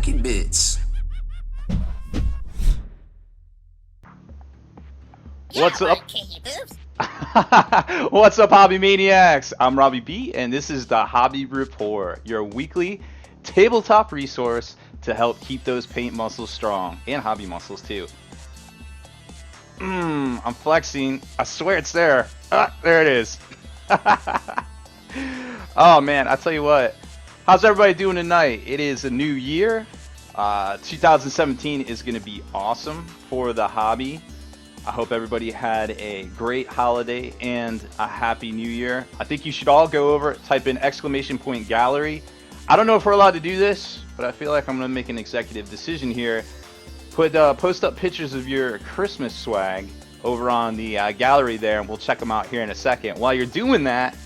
Pocket Bits. What's up? What's up, Hobby Maniacs? I'm Robbie B, and this is the Hobby Report, your weekly tabletop resource to help keep those paint muscles strong, and hobby muscles too. I'm flexing. I swear it's there. Ah, there it is. Oh man, I tell you what. How's everybody doing tonight? It is a new year. 2017 is going to be awesome for the hobby. I hope everybody had a great holiday and a happy new year. I think you should all go over, type in ! gallery. I don't know if we're allowed to do this, but I feel like I'm going to make an executive decision here. Post up pictures of your Christmas swag over on the gallery there, and we'll check them out here in a second. While you're doing that,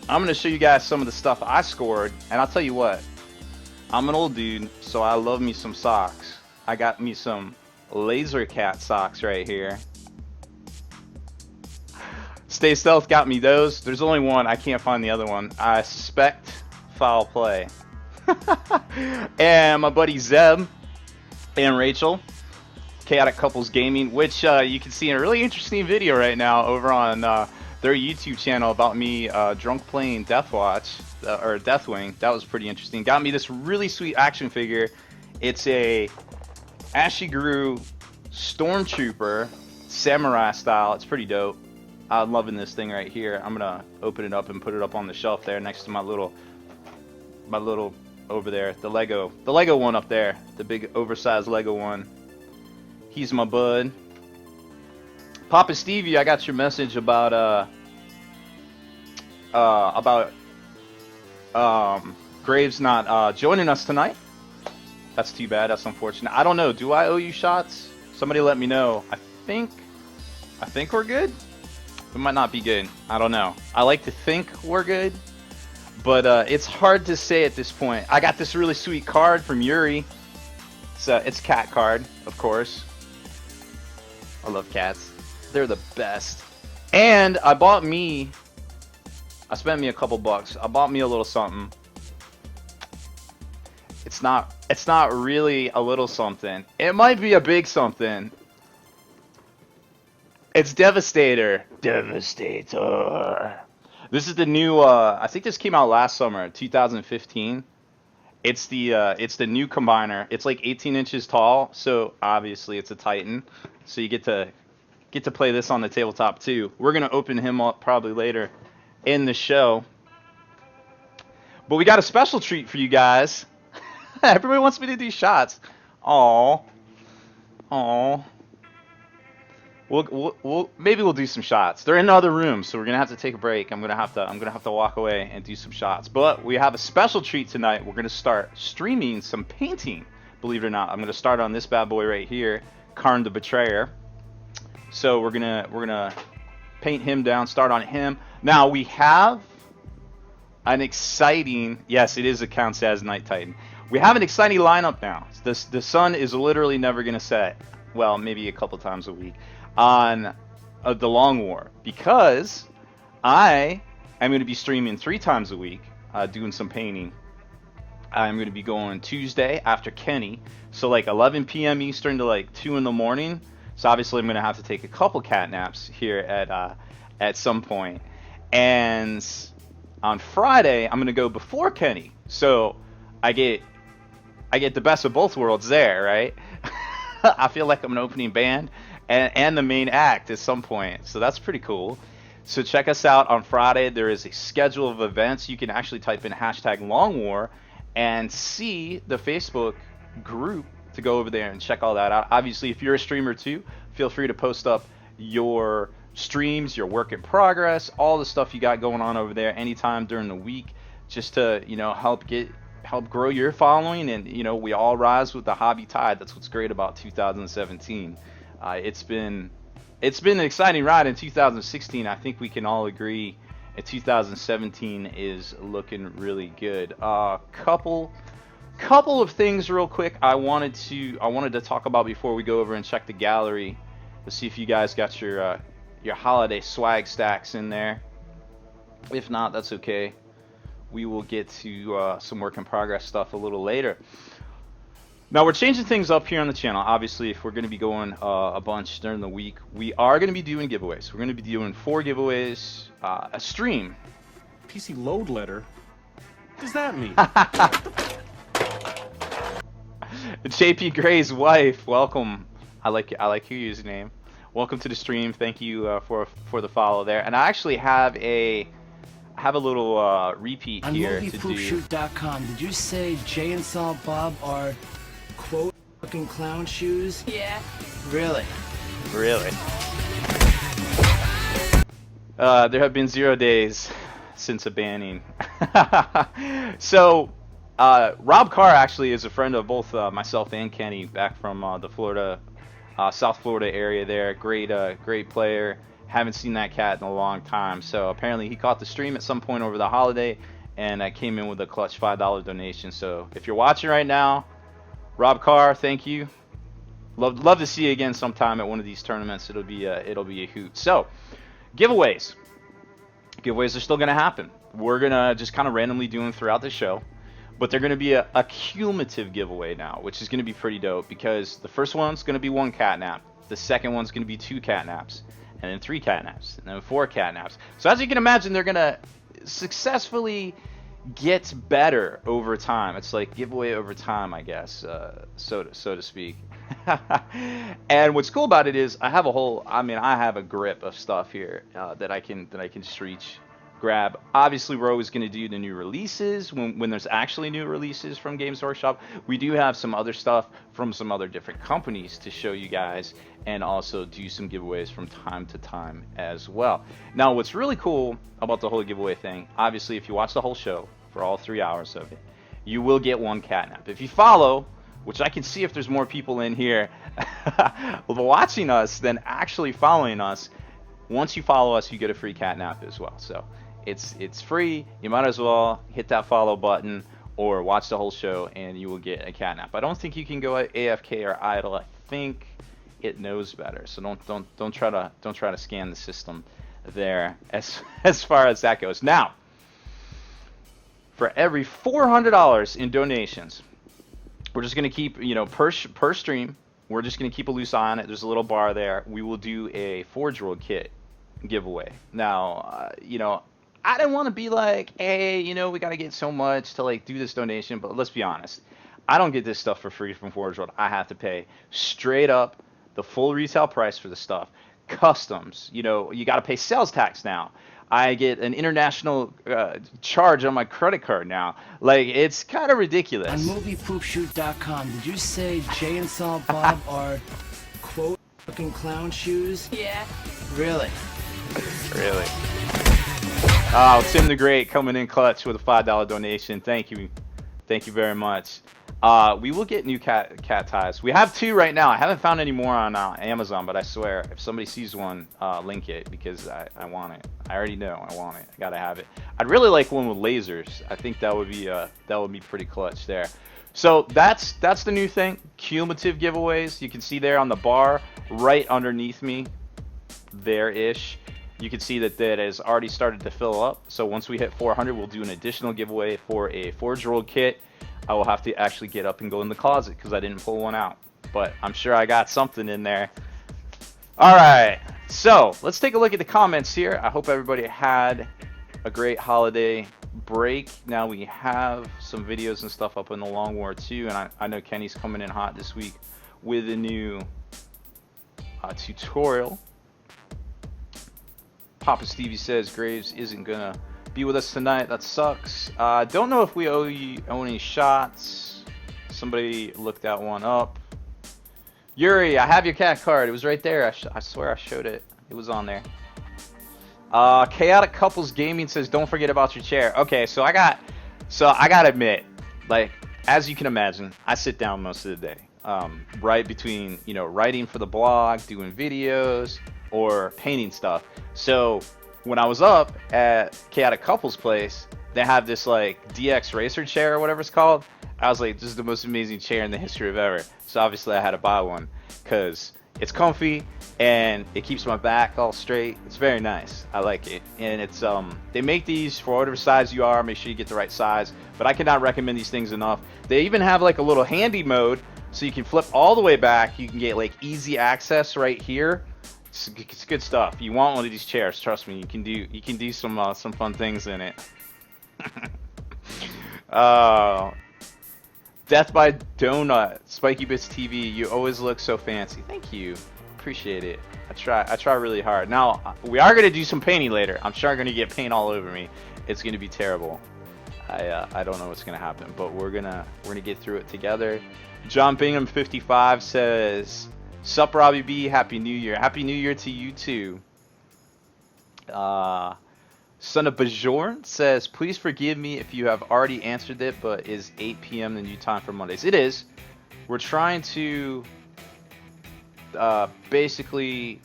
I'm going to show you guys some of the stuff I scored, and I'll tell you what, I'm an old dude, so I love me some socks. I got me some Laser Cat socks right here. Stay Stealth got me those. There's only one. I can't find the other one. I suspect foul play. And my buddy Zeb and Rachel, Chaotic Couples Gaming, which you can see in a really interesting video right now over on their YouTube channel about me drunk playing Deathwatch or Deathwing. That was pretty interesting. Got me this really sweet action figure. It's a Ashiguru Stormtrooper Samurai style. It's pretty dope. I'm loving this thing right here. I'm gonna open it up and put it up on the shelf there next to my little over there, the Lego one up there, the big oversized Lego one. He's my bud. Papa Stevie, I got your message about Graves not joining us tonight. That's too bad. That's unfortunate. I don't know. Do I owe you shots? Somebody let me know. I think we're good. We might not be good. I don't know. I like to think we're good, but it's hard to say at this point. I got this really sweet card from Yuri. It's a cat card, of course. I love cats. They're the best. And I spent me a couple bucks. I bought me a little something. It's not really a little something. It might be a big something. It's Devastator. Devastator. This is the new I think this came out last summer, 2015. It's the new combiner. It's like 18 inches tall, so obviously it's a Titan. So you get to play this on the tabletop too. We're going to open him up probably later in the show. But we got a special treat for you guys. Everybody wants me to do shots. Aww. Maybe we'll do some shots. They're in the other rooms, so we're gonna have to take a break. I'm gonna have to walk away and do some shots. But we have a special treat tonight. We're gonna start streaming some painting. Believe it or not, I'm gonna start on this bad boy right here, Karn the Betrayer. So we're gonna paint him down. Start on him. Now we have an exciting. Yes, it is. It counts as Night Titan. We have an exciting lineup now. The sun is literally never going to set, well, maybe a couple times a week, on the Long War, because I am going to be streaming 3 times a week, doing some painting. I'm going to be going Tuesday after Kenny, so like 11 p.m. Eastern to like 2 in the morning. So obviously I'm going to have to take a couple cat naps here at some point. And on Friday, I'm going to go before Kenny. So I get the best of both worlds there, right? I feel like I'm an opening band and the main act at some point. So that's pretty cool. So check us out on Friday. There is a schedule of events. You can actually type in #LongWar and see the Facebook group to go over there and check all that out. Obviously, if you're a streamer too, feel free to post up your streams, your work in progress, all the stuff you got going on over there anytime during the week, just to, you know, help grow your following, and you know, we all rise with the hobby tide. That's what's great about 2017. It's been an exciting ride in 2016. I think we can all agree that 2017 is looking really good. Couple of things real quick I wanted to talk about before we go over and check the gallery. Let's see if you guys got your holiday swag stacks in there. If not, that's okay. We will get to some work in progress stuff a little later. Now we're changing things up here on the channel. Obviously, if we're going to be going a bunch during the week, we are going to be doing giveaways. We're going to be doing 4 giveaways, a stream. PC load letter? What does that mean? JP Gray's wife, welcome. I like your username. Welcome to the stream. Thank you for the follow there. And I actually have a little repeat here to do. On movieproofshoot.com, did you say Jay and Silent Bob are quote fucking clown shoes? Yeah. Really? Really? There have been 0 days since a banning. So, Rob Carr actually is a friend of both myself and Kenny, back from the Florida, South Florida area there. Great player. Haven't seen that cat in a long time. So apparently he caught the stream at some point over the holiday, and came in with a clutch $5 donation. So if you're watching right now, Rob Carr, thank you. Love to see you again sometime at one of these tournaments. It'll be a hoot. So giveaways are still gonna happen. We're gonna just kind of randomly do them throughout the show, but they're gonna be a cumulative giveaway now, which is gonna be pretty dope, because the first one's gonna be 1 catnap, the second one's gonna be 2 catnaps, and then 3 catnaps, and then 4 catnaps. So as you can imagine, they're gonna successfully get better over time. It's like giveaway over time, I guess, so to speak. And what's cool about it is I have a grip of stuff here that I can just reach, grab. Obviously, we're always going to do the new releases when there's actually new releases from Games Workshop. We do have some other stuff from some other different companies to show you guys, and also do some giveaways from time to time as well. Now, what's really cool about the whole giveaway thing, obviously, if you watch the whole show for all 3 hours of it, you will get 1 catnap. If you follow, which I can see if there's more people in here watching us than actually following us, once you follow us, you get a free catnap as well. So it's free. You might as well hit that follow button or watch the whole show, and you will get a catnap. I don't think you can go AFK or idle. I think it knows better. So don't try to scan the system there as far as that goes. Now, for every $400 in donations, we're just going to keep, per stream, we're just going to keep a loose eye on it. There's a little bar there. We will do a Forge World kit giveaway. Now, I didn't want to be like, hey, we got to get so much to do this donation, but let's be honest. I don't get this stuff for free from Forge World. I have to pay straight up the full retail price for the stuff. Customs, you got to pay sales tax now. I get an international charge on my credit card now. It's kind of ridiculous. On movieproofshoot.com, did you say Jay and Silent Bob are quote fucking clown shoes? Yeah. Really? Really? Oh, Tim the Great coming in clutch with a $5 donation. Thank you very much. We will get new cat ties. We have 2 right now. I haven't found any more on Amazon, but I swear, if somebody sees one, link it, because I want it. I already know I want it. I gotta have it. I'd really like one with lasers. I think that would be pretty clutch there. So that's the new thing. Cumulative giveaways. You can see there on the bar right underneath me, there-ish. You can see that has already started to fill up. So once we hit 400, we'll do an additional giveaway for a Forge World kit. I will have to actually get up and go in the closet because I didn't pull one out. But I'm sure I got something in there. All right. So let's take a look at the comments here. I hope everybody had a great holiday break. Now we have some videos and stuff up in the Long War too. And I know Kenny's coming in hot this week with a new tutorial. Papa Stevie says Graves isn't gonna be with us tonight. That sucks. Don't know if we owe any shots. Somebody looked that one up. Yuri, I have your cat card. It was right there. I swear I showed it. It was on there. Chaotic Couples Gaming says, don't forget about your chair. Okay, so I gotta admit, as you can imagine, I sit down most of the day. Right between, writing for the blog, doing videos, or painting stuff. So when I was up at Chaotic Couples place, they have this DX racer chair or whatever it's called. I was like, this is the most amazing chair in the history of ever. So obviously I had to buy one because it's comfy and it keeps my back all straight. It's very nice. I like it. And it's they make these for whatever size you are. Make sure you get the right size. But I cannot recommend these things enough. They even have a little handy mode So you can flip all the way back. You can get like easy access right here. It's good stuff. You want one of these chairs? Trust me, you can do some fun things in it. Death by Donut, Spiky Bits TV. You always look so fancy. Thank you, appreciate it. I try really hard. Now we are gonna do some painting later. I'm sure I'm gonna get paint all over me. It's gonna be terrible. I don't know what's gonna happen, but we're gonna get through it together. John Bingham 55 says, "Sup Robbie B, Happy New Year." Happy New Year to you too. Son of Bajorn says, "Please forgive me if you have already answered it, but is 8 p.m. the new time for Mondays?" It is. We're trying to basically,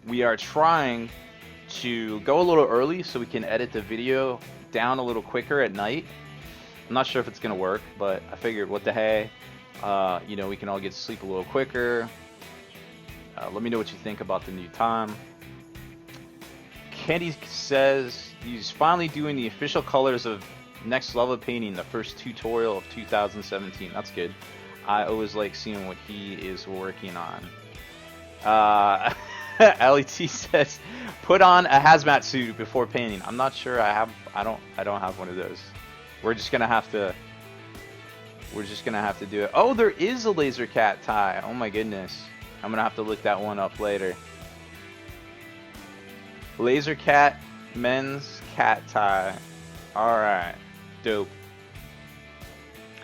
we are trying to go a little early so we can edit the video down a little quicker at night. I'm not sure if it's gonna work, but I figured, what the hey, you know, we can all get to sleep a little quicker. Let me know what you think about the new time. Kenny says he's finally doing the official colors of Next Level Painting, the first tutorial of 2017. That's good. I always like seeing what he is working on. LET says, "Put on a hazmat suit before painting." I'm not sure. I don't have one of those. We're just gonna have to do it. Oh, there is a laser cat tie. Oh my goodness. I'm gonna have to look that one up later. Laser cat men's cat tie. Alright. Dope.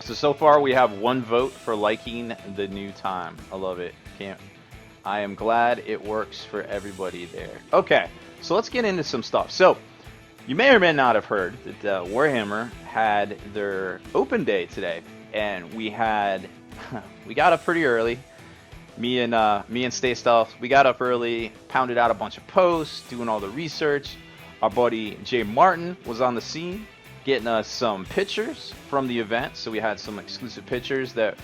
So far we have 1 vote for liking the new time. I love it. I am glad it works for everybody there. Okay, so let's get into some stuff. So, you may or may not have heard that Warhammer had their open day today, and we got up pretty early. Me and Stay Stealth, we got up early, pounded out a bunch of posts, doing all the research. Our buddy Jay Martin was on the scene, getting us some pictures from the event. So we had some exclusive pictures that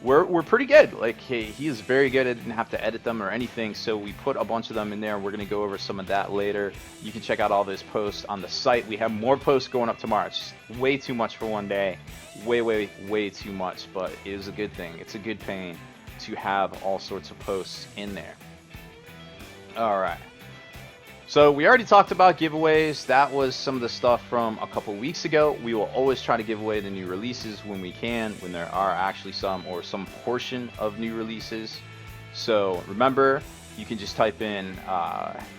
were pretty good. Like, he is very good. I didn't have to edit them or anything, so we put a bunch of them in there. We're gonna go over some of that later. You can check out all those posts on the site. We have more posts going up tomorrow. It's just way too much for one day. Way too much, but it is a good thing. It's a good pain to have all sorts of posts in there. Alright, so we already talked about giveaways. That was some of the stuff from a couple weeks ago. We will always try to give away the new releases when we can, when there are actually some, or some portion of new releases. So remember, you can just type in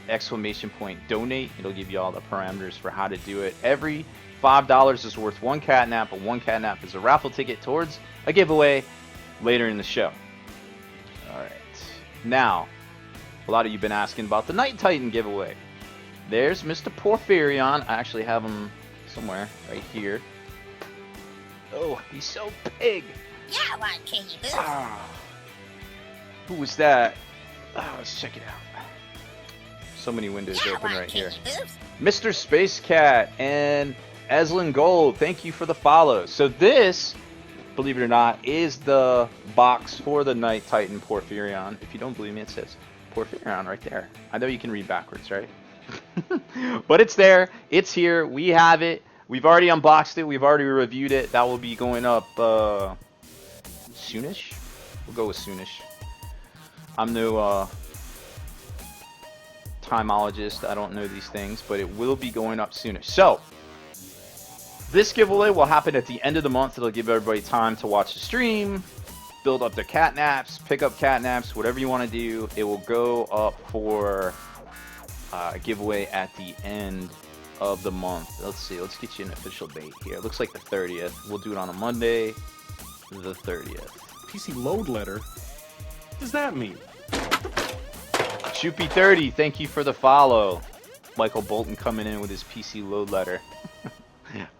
!donate. It'll give you all the parameters for how to do it. Every $5 is worth 1 catnap, and 1 catnap is a raffle ticket towards a giveaway later in the show. Alright, now, a lot of you have been asking about the Night Titan giveaway. There's Mr. Porphyrion. I actually have him somewhere right here. Oh, he's so big. Yeah, I want candy boots. Who was that? Oh, let's check it out. So many windows open right here. Mr. Space Cat and Eslin Gold, thank you for the follow. So this, believe it or not, is the box for the Night Titan Porphyrion. If you don't believe me, it says Porphyrion right there. I know you can read backwards, right? But it's there. It's here. We have it. We've already unboxed it. We've already reviewed it. That will be going up soonish. We'll go with soonish. I'm no timeologist. I don't know these things, but it will be going up soonish. So, this giveaway will happen at the end of the month. It'll give everybody time to watch the stream, build up their catnaps, pick up catnaps, whatever you want to do. It will go up for a giveaway at the end of the month. Let's see. Let's get you an official date here. It looks like the 30th. We'll do it on a Monday, the 30th. PC load letter? What does that mean? Choopy30, thank you for the follow. Michael Bolton coming in with his PC load letter.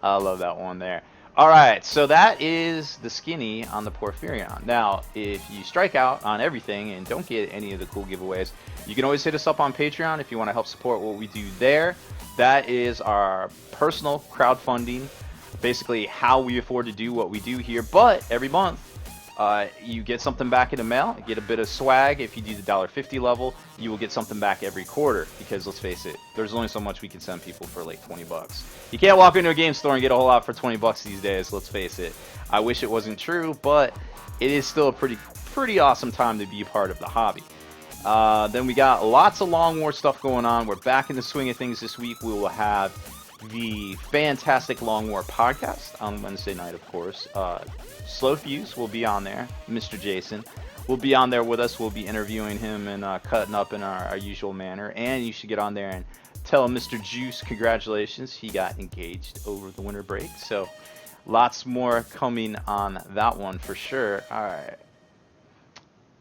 I love that one there. Alright, so that is the skinny on the Porphyrion. Now, if you strike out on everything and don't get any of the cool giveaways, you can always hit us up on Patreon if you want to help support what we do there. That is our personal crowdfunding, basically how we afford to do what we do here. But every month, you get something back in the mail, you get a bit of swag. If you do the $1.50 level, you will get something back every quarter, because let's face it, there's only so much we can send people for like 20 bucks. You can't walk into a game store and get a whole lot for 20 bucks these days, let's face it. I wish it wasn't true, but it is still a pretty awesome time to be a part of the hobby. Then we got lots of Long War stuff going on. We're back in the swing of things this week. We will have the fantastic Long War podcast on Wednesday night, of course. Slow Fuse will be on there. Mr. Jason will be on there with us. We'll be interviewing him and cutting up in our usual manner. And you should get on there and tell Mr. Juice congratulations. He got engaged over the winter break. So lots more coming on that one for sure. All right.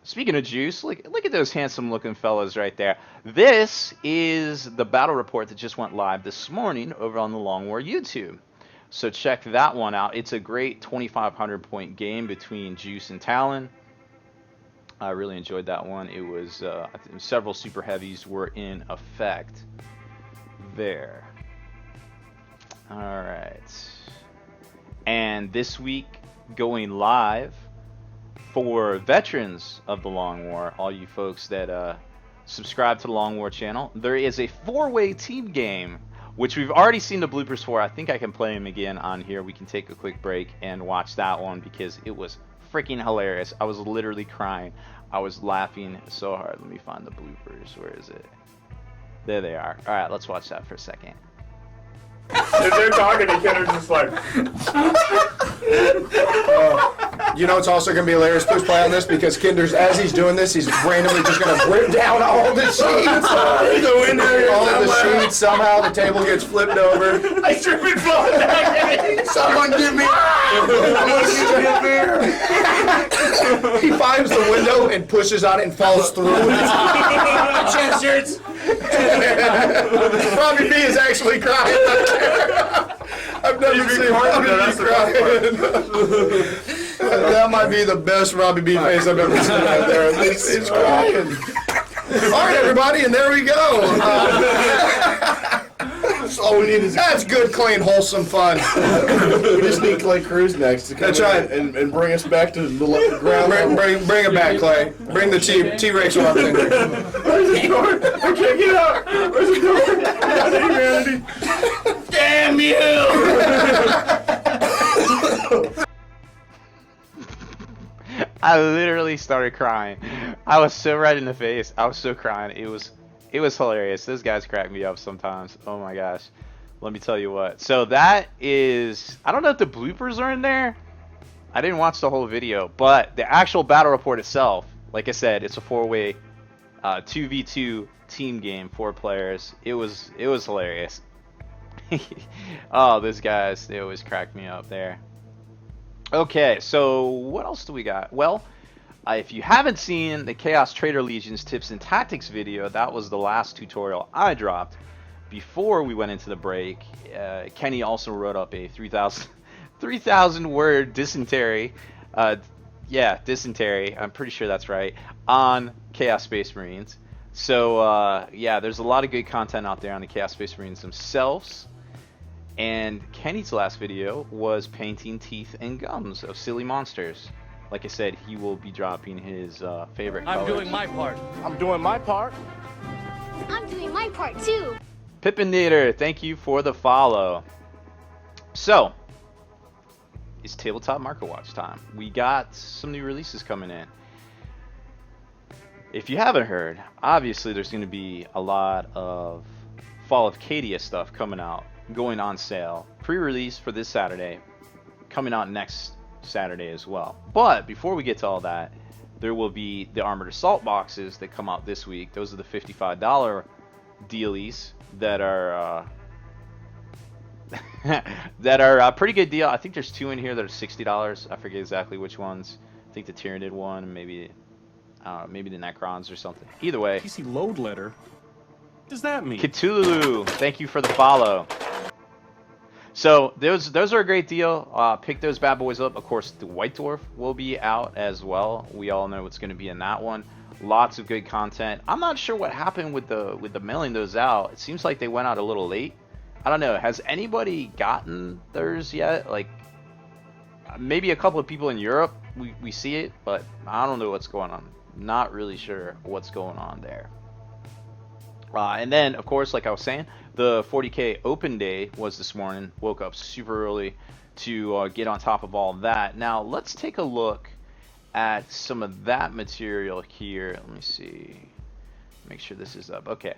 Speaking of Juice, look at those handsome looking fellas right there. This is the battle report that just went live this morning over on the Long War YouTube. So check that one out. It's a great 2,500 point game between Juice and Talon. I really enjoyed that one. It was I think several super heavies were in effect there. All right. And this week going live for veterans of the Long War, all you folks that subscribe to the Long War channel, there is a 4-way team game, which we've already seen the bloopers for. I think I can play them again on here. We can take a quick break and watch that one because it was freaking hilarious. I was literally crying. I was laughing so hard. Let me find the bloopers. Where is it? There they are. All right, let's watch that for a second. They're talking and Kenner's just like... You know it's also going to be hilarious, push play on this, because Kinder's, as he's doing this, he's randomly just going to rip down all the sheets. All of the sheets, somehow the table gets flipped over. I trip and fall back. Someone give me beer. He finds the window and pushes on it and falls through. Chest shirts. Robbie B is actually crying. I've never seen Robbie B crying. That might be the best Robbie B face I've ever seen out there. He's crying. All right, everybody, and there we go. That's all we need is that's good, clean, wholesome fun. We just need Clay Cruz next to come That's right. and bring us back to the ground. Bring it back, Clay. Bring the T-Rex arm thing. Where's the door? I can't get out. Where's the door? Humanity. Damn you! I literally started crying. I was so red in the face. I was so crying. It was hilarious. Those guys crack me up sometimes. Oh my gosh. Let me tell you what. So that is, I don't know if the bloopers are in there. I didn't watch the whole video, but the actual battle report itself, like I said, it's a 4-way 2v2 team game, 4 players. It was hilarious. Oh, those guys, they always crack me up there. Okay, so what else do we got? Well, if you haven't seen the Chaos Trader Legion's tips and tactics video, that was the last tutorial I dropped before we went into the break. Kenny also wrote up a 3,000 word dysentery. Yeah, dysentery. I'm pretty sure that's right. On Chaos Space Marines. So yeah, there's a lot of good content out there on the Chaos Space Marines themselves. And Kenny's last video was painting teeth and gums of silly monsters. Like I said, he will be dropping his favorite colors. I'm doing my part. I'm doing my part. I'm doing my part too. Pippinator, thank you for the follow. So, it's Tabletop Market Watch time. We got some new releases coming in. If you haven't heard, obviously there's going to be a lot of Fall of Cadia stuff coming out, going on sale. Pre-release for this Saturday, coming out next Saturday as well. But before we get to all that, there will be the Armored Assault boxes that come out this week. Those are the $55 dealies that are that are a pretty good deal. I think there's 2 in here that are $60. I forget exactly which ones. I think the Tyranid one, maybe maybe the Necrons or something. Either way, PC load letter. What does that mean? Cthulhu, thank you for the follow. So those are a great deal. Pick those bad boys up. Of course, the White Dwarf will be out as well. We all know what's going to be in that one. Lots of good content. I'm not sure what happened with the mailing those out. It seems like they went out a little late. I don't know. Has anybody gotten theirs yet? Like maybe a couple of people in Europe. We see it, but I don't know what's going on. Not really sure what's going on there. And then, of course, like I was saying, the 40K open day was this morning. Woke up super early to get on top of all that. Now, let's take a look at some of that material here. Let me see. Make sure this is up. Okay.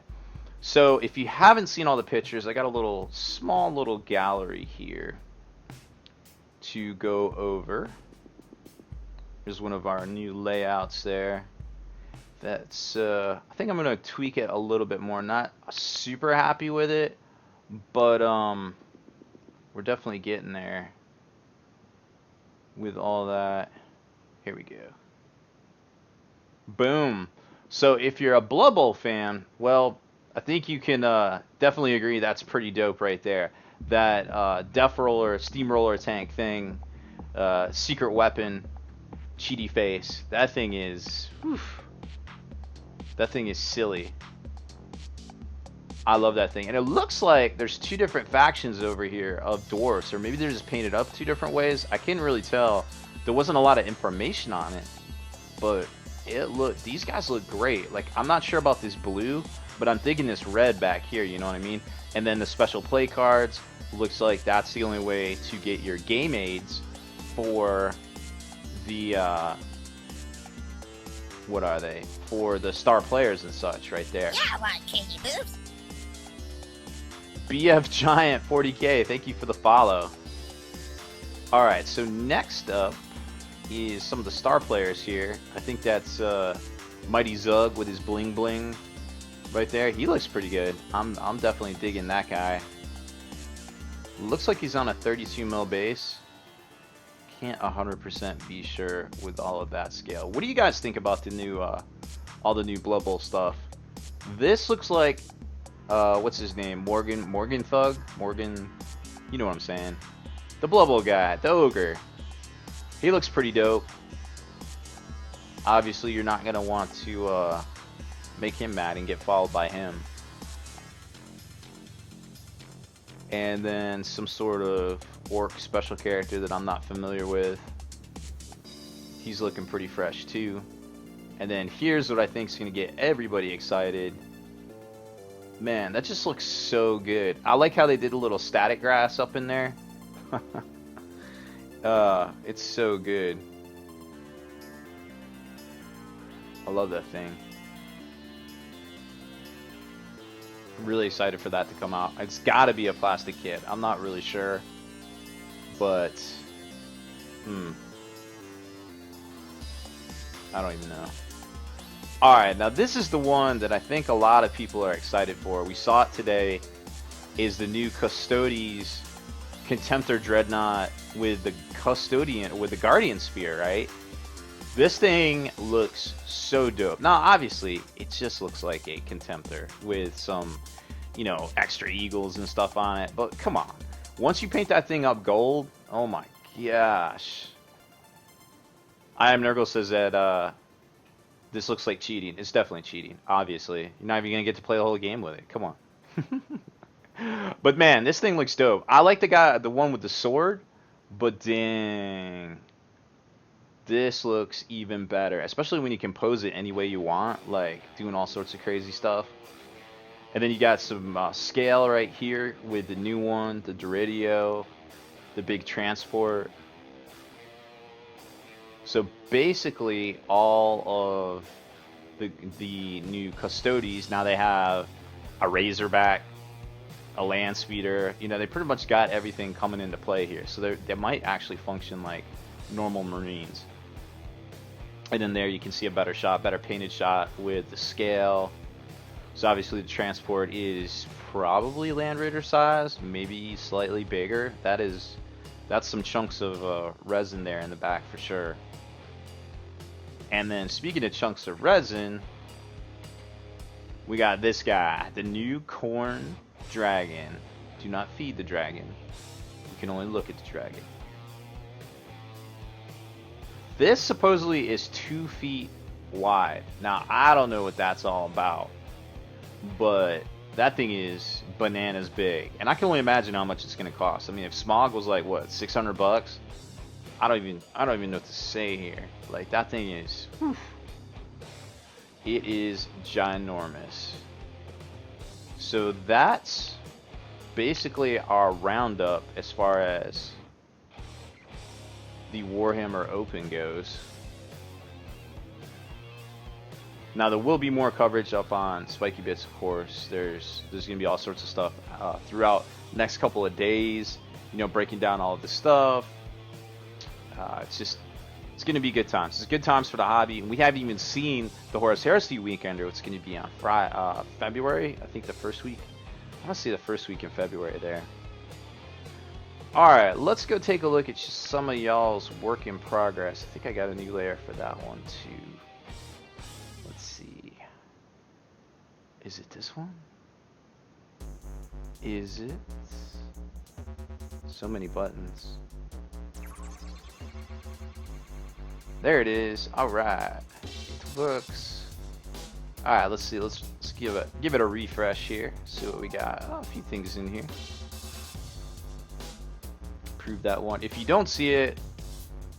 So if you haven't seen all the pictures, I got a small little gallery here to go over. Here's one of our new layouts there. That's I think I'm gonna tweak it a little bit more. Not super happy with it, but we're definitely getting there with all that. Here we go. Boom. So if you're a Blood Bowl fan, well, I think you can definitely agree that's pretty dope right there. That Death Roller, Steamroller tank thing, secret weapon, cheaty face. That thing is, whew, that thing is silly. I love that thing. And it looks like there's two different factions over here of dwarfs, or maybe they're just painted up two different ways. I can't really tell. There wasn't a lot of information on it, but these guys look great. Like, I'm not sure about this blue, but I'm thinking this red back here, you know what I mean? And then the special play cards, looks like that's the only way to get your game aids for the what are they? For the star players and such right there. Yeah, I want candy boobs. BF Giant 40K, thank you for the follow. Alright, so next up is some of the star players here. I think that's Mighty Zug with his bling bling right there. He looks pretty good. I'm definitely digging that guy. Looks like he's on a 32mm base. Can't 100% be sure with all of that scale. What do you guys think about the new all the new Blood Bowl stuff? This looks like what's his name? Morgan Thug? Morgan, you know what I'm saying. The Blood Bowl guy, the ogre. He looks pretty dope. Obviously, you're not going to want to make him mad and get followed by him. And then some sort of orc special character that I'm not familiar with. He's looking pretty fresh too. And then here's what I think is going to get everybody excited. Man, that just looks so good. I like how they did a little static grass up in there. It's so good. I love that thing. I'm really excited for that to come out. It's got to be a plastic kit. I'm not really sure, but I don't even know. Alright, now this is the one that I think a lot of people are excited for. We saw it today. Is the new Custodes Contemptor Dreadnought with the Custodian, with the Guardian Spear, right? This thing looks so dope. Now, obviously, it just looks like a Contemptor with some, you know, extra eagles and stuff on it. But come on. Once you paint that thing up gold, oh my gosh. I Am Nurgle says that this looks like cheating. It's definitely cheating, obviously. You're not even going to get to play the whole game with it. Come on. But man, this thing looks dope. I like the one with the sword, but dang. This looks even better, especially when you can pose it any way you want, like doing all sorts of crazy stuff. And then you got some scale right here with the new one, the Doridio, the big transport. So basically all of the new Custodes, now they have a Razorback, a land speeder. You know, they pretty much got everything coming into play here. So they might actually function like normal Marines. And then there you can see a better shot, better painted shot with the scale. So obviously the transport is probably Land Raider size, maybe slightly bigger. That's some chunks of resin there in the back for sure. And then speaking of chunks of resin, we got this guy, the new Corn Dragon. Do not feed the dragon. You can only look at the dragon. This supposedly is 2 feet wide. Now, I don't know what that's all about, but that thing is bananas big. And I can only imagine how much it's going to cost. I mean, if Smog was like, what, 600 bucks? I don't even know what to say here. Like, that thing is, whew, it is ginormous. So that's basically our roundup as far as the Warhammer Open goes. Now there will be more coverage up on Spiky Bits, of course. There's gonna be all sorts of stuff throughout the next couple of days. You know, breaking down all of the stuff. It's gonna be good times. It's good times for the hobby, and we haven't even seen the Horus Heresy Weekender. It's gonna be on February. I think the first week. I want to see the first week in February there. All right, let's go take a look at just some of y'all's work in progress. I think I got a new layer for that one too. Let's see. Is it this one? Is it? So many buttons. There it is. All right, it works. All right, let's see. Let's give it a refresh here. See what we got. Oh, a few things in here. Prove that one. If you don't see it,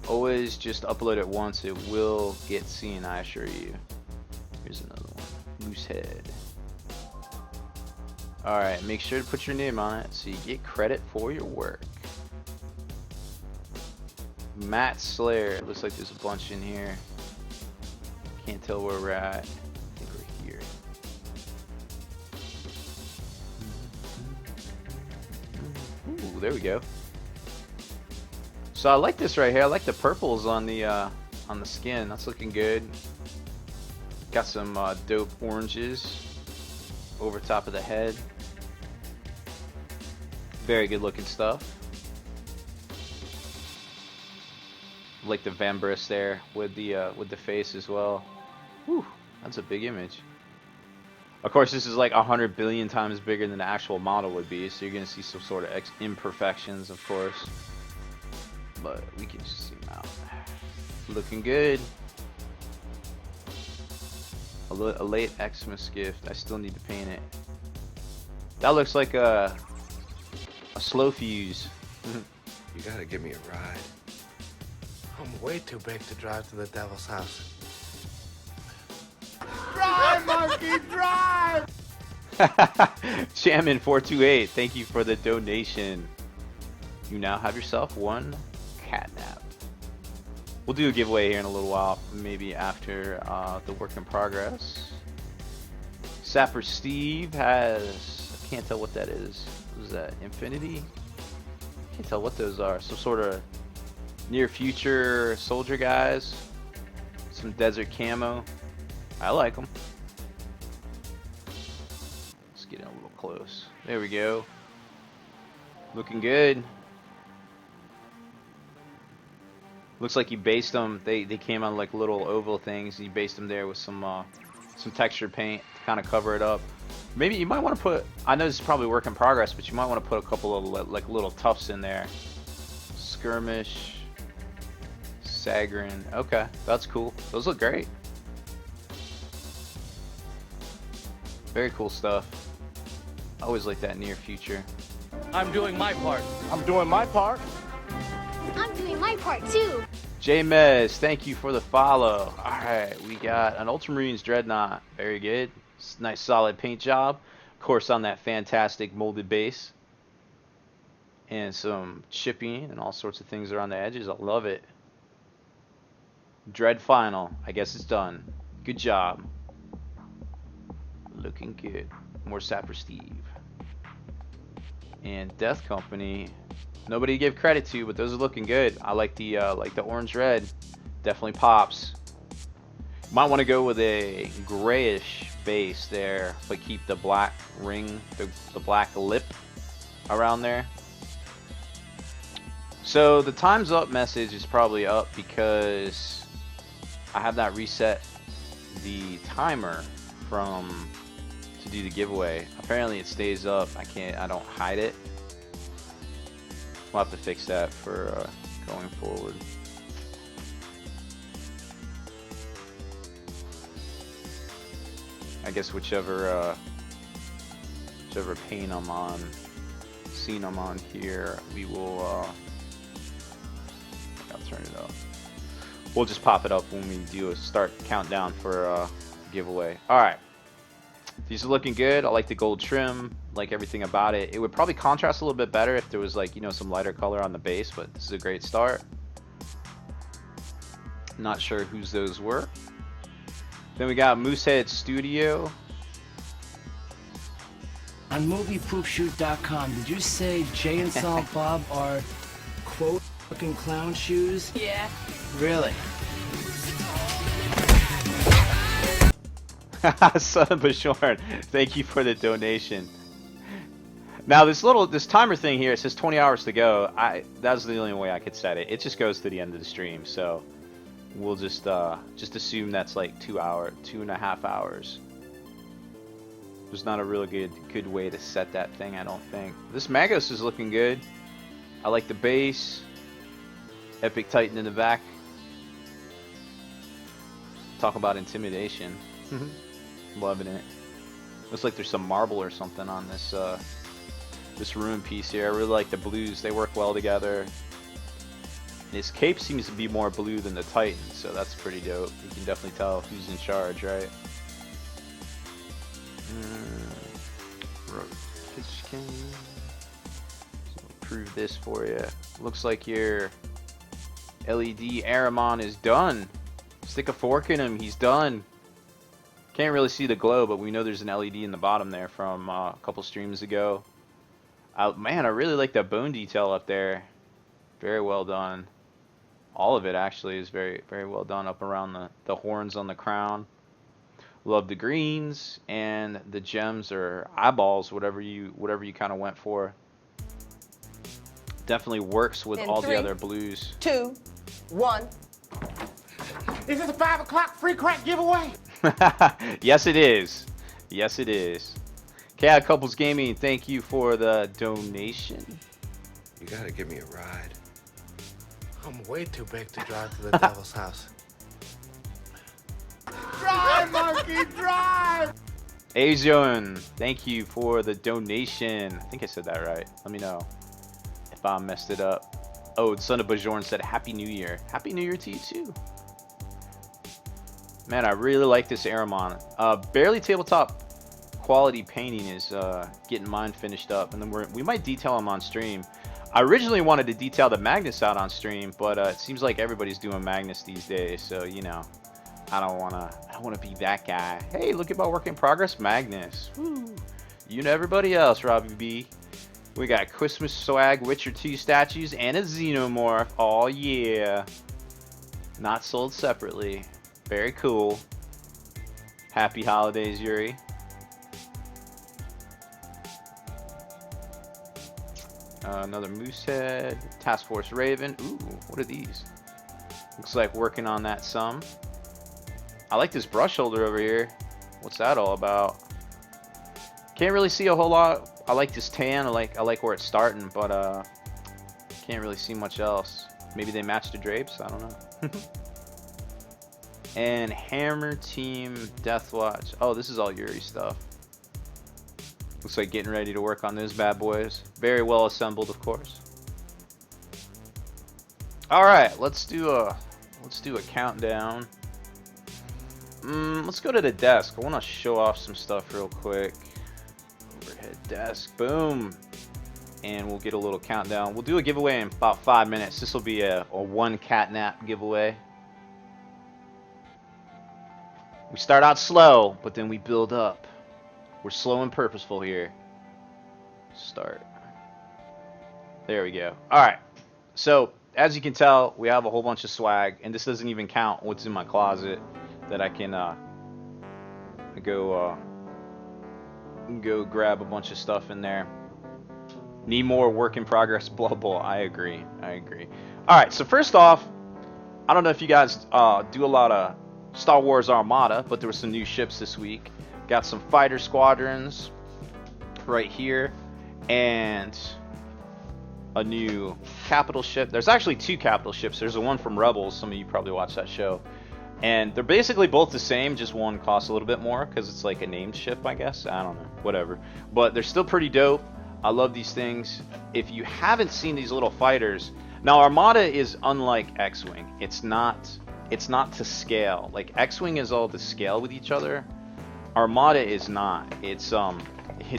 always just upload it once. It will get seen, I assure you. Here's another one. Loose head. All right, make sure to put your name on it so you get credit for your work. Matt Slayer. It looks like there's a bunch in here. Can't tell where we're at. I think we're here. Ooh, there we go. So I like this right here. I like the purples on the skin. That's looking good. Got some dope oranges over top of the head. Very good looking stuff. Like the Vambrus there with the face as well. Whew, that's a big image. Of course, this is like 100 billion times bigger than the actual model would be, so you're gonna see some sort of imperfections, of course. But we can just zoom out. Looking good. A late Xmas gift. I still need to paint it. That looks like a slow fuse. You gotta give me a ride. I'm way too big to drive to the devil's house. Drive, monkey, drive! Chairman428, thank you for the donation. You now have yourself one catnap. We'll do a giveaway here in a little while, maybe after the work in progress. Sapper Steve has, I can't tell what that is. What is that, Infinity? Can't tell what those are. Some sort of near future soldier guys. Some desert camo. I like them. Let's get in a little close. There we go. Looking good. Looks like you based them. They came on like little oval things. And you based them there with some texture paint to kind of cover it up. Maybe you might want to put. I know this is probably work in progress, but you might want to put a couple of like little tufts in there. Skirmish. Sagarin. Okay, that's cool. Those look great. Very cool stuff. I always like that near future. I'm doing my part. I'm doing my part. I'm doing my part too. J-Mez, thank you for the follow. Alright, we got an Ultramarines Dreadnought. Very good. Nice solid paint job. Of course, on that fantastic molded base. And some chipping and all sorts of things around the edges. I love it. Dread Final. I guess it's done. Good job. Looking good. More Sapper Steve. And Death Company. Nobody to give credit to, but those are looking good. I like the orange red. Definitely pops. Might want to go with a grayish base there, but keep the black ring, the black lip around there. So the time's up message is probably up because I have not reset the timer to do the giveaway. Apparently it stays up. I don't hide it. We'll have to fix that for going forward. I guess whichever pane I'm on, scene I'm on here, we will. I'll turn it up. We'll just pop it up when we do a start countdown for giveaway. All right. These are looking good. I like the gold trim, like everything about it. It would probably contrast a little bit better if there was like, you know, some lighter color on the base, but this is a great start. Not sure whose those were. Then we got Moosehead Studio. On moviepoopshoot.com, did you say Jay and Silent Bob are, quote, fucking clown shoes? Yeah. Really? Son of Boucher, thank you for the donation. Now this timer thing here, it says 20 hours to go. That's the only way I could set it. It just goes to the end of the stream, so we'll just assume that's like 2.5 hours. There's not a really good way to set that thing, I don't think. This Magos is looking good. I like the base. Epic Titan in the back. Talk about intimidation. Loving it. Looks like there's some marble or something on this this ruin piece here. I really like the blues. They work well together. His cape seems to be more blue than the Titan, so that's pretty dope. You can definitely tell who's in charge, right? Prove this for you. Looks like your LED Aramon is done. Stick a fork in him, he's done. Can't really see the glow, but we know there's an LED in the bottom there from a couple streams ago. Man, I really like that bone detail up there. Very well done. All of it actually is very, very well done up around the horns on the crown. Love the greens and the gems or eyeballs, whatever you kind of went for. Definitely works with all the other blues. 2, 1. Is this a 5 o'clock free crack giveaway? Yes, it is. Yes, it is. Cat Couples Gaming, thank you for the donation. You gotta give me a ride. I'm way too big to drive to the devil's house. Drive, monkey, drive! Azion, thank you for the donation. I think I said that right. Let me know if I messed it up. Oh, the son of Bajorn said Happy New Year. Happy New Year to you too. Man, I really like this Aramon. Barely tabletop quality painting is getting mine finished up, and then we might detail them on stream. I originally wanted to detail the Magnus out on stream, but it seems like everybody's doing Magnus these days, so you know, I don't wanna be that guy. Hey, look at my work in progress, Magnus. Woo. You know everybody else, Robbie B. We got Christmas swag, Witcher 2 statues, and a Xenomorph. Oh yeah. Not sold separately. Very cool. Happy holidays, Yuri. Another Moosehead. Task Force Raven. Ooh, what are these? Looks like working on that some. I like this brush holder over here. What's that all about? Can't really see a whole lot. I like this tan. I like where it's starting, but can't really see much else. Maybe they match the drapes. I don't know. And Hammer Team Deathwatch. Oh, this is all Yuri stuff. Looks like getting ready to work on those bad boys. Very well assembled, of course. All right, let's do a countdown. Let's go to the desk. I want to show off some stuff real quick. Overhead desk, boom, and we'll get a little countdown. We'll do a giveaway in about 5 minutes. This will be a one catnap giveaway. We start out slow, but then we build up. We're slow and purposeful here. Start. There we go. All right. So, as you can tell, we have a whole bunch of swag, and this doesn't even count what's in my closet that I can go grab a bunch of stuff in there. Need more work in progress, blah, blah. I agree. All right. So, first off, I don't know if you guys do a lot of Star Wars Armada, but there were some new ships this week. Got some fighter squadrons right here, and a new capital ship. There's actually 2 capital ships. There's a one from Rebels. Some of you probably watched that show. And they're basically both the same, just one costs a little bit more because it's like a named ship, I guess. I don't know, whatever. But they're still pretty dope. I love these things. If you haven't seen these little fighters, now Armada is unlike X-Wing. It's not to scale. Like X-Wing is all to scale with each other. Armada is not. It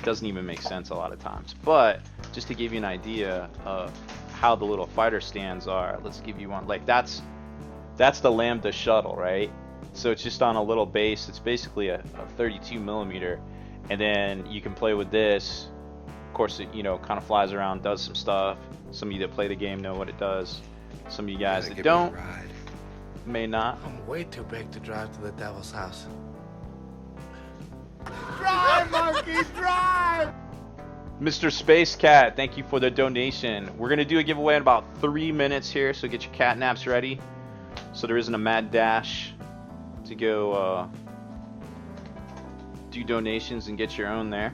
doesn't even make sense a lot of times. But just to give you an idea of how the little fighter stands are, let's give you one. Like that's the Lambda shuttle, right? So it's just on a little base. It's basically a 32 millimeter, and then you can play with this. Of course, it, you know, kind of flies around, does some stuff. Some of you that play the game know what it does. Some of you guys that don't may not. I'm way too big to drive to the devil's house. Drive, monkey, drive! Mr. Space Cat, thank you for the donation. We're gonna do a giveaway in about 3 minutes here, so get your cat naps ready. So there isn't a mad dash to go do donations and get your own there.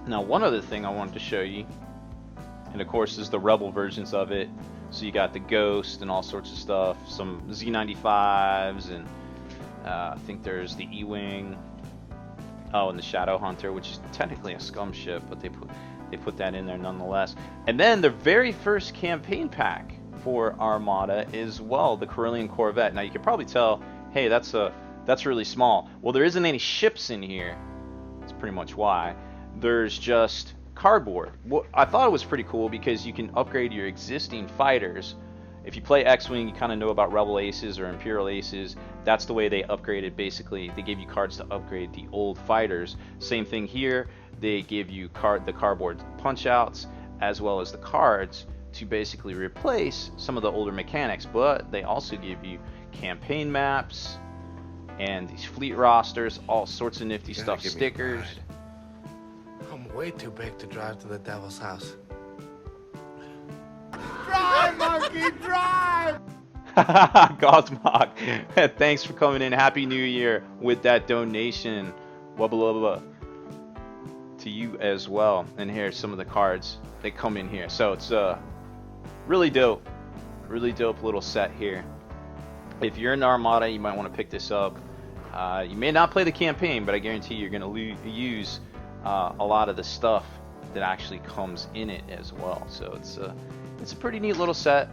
Now, one other thing I wanted to show you, and of course, is the Rebel versions of it. So you got the Ghost and all sorts of stuff, some Z95s, and I think there's the E-Wing. Oh, and the Shadow Hunter, which is technically a scum ship, but they put that in there nonetheless. And then the very first campaign pack for Armada is, well, the Carillion Corvette. Now you can probably tell, hey, that's really small. Well, there isn't any ships in here. That's pretty much why. There's just cardboard. Well, I thought it was pretty cool because you can upgrade your existing fighters. If you play X-Wing, you kind of know about Rebel Aces or Imperial Aces. That's the way they upgraded. Basically, they gave you cards to upgrade the old fighters. Same thing here. They give you the cardboard punch-outs as well as the cards to basically replace some of the older mechanics. But they also give you campaign maps and these fleet rosters, all sorts of nifty stuff, stickers. I'm way too big to drive to the devil's house. Drive, monkey, drive! Gothmog, thanks for coming in. Happy New Year with that donation. Wubba wubba to you as well. And here's some of the cards that come in here. So it's really dope little set here. If you're in Armada, you might want to pick this up. You may not play the campaign, but I guarantee you're going to use a lot of the stuff that actually comes in it as well. So it's a pretty neat little set.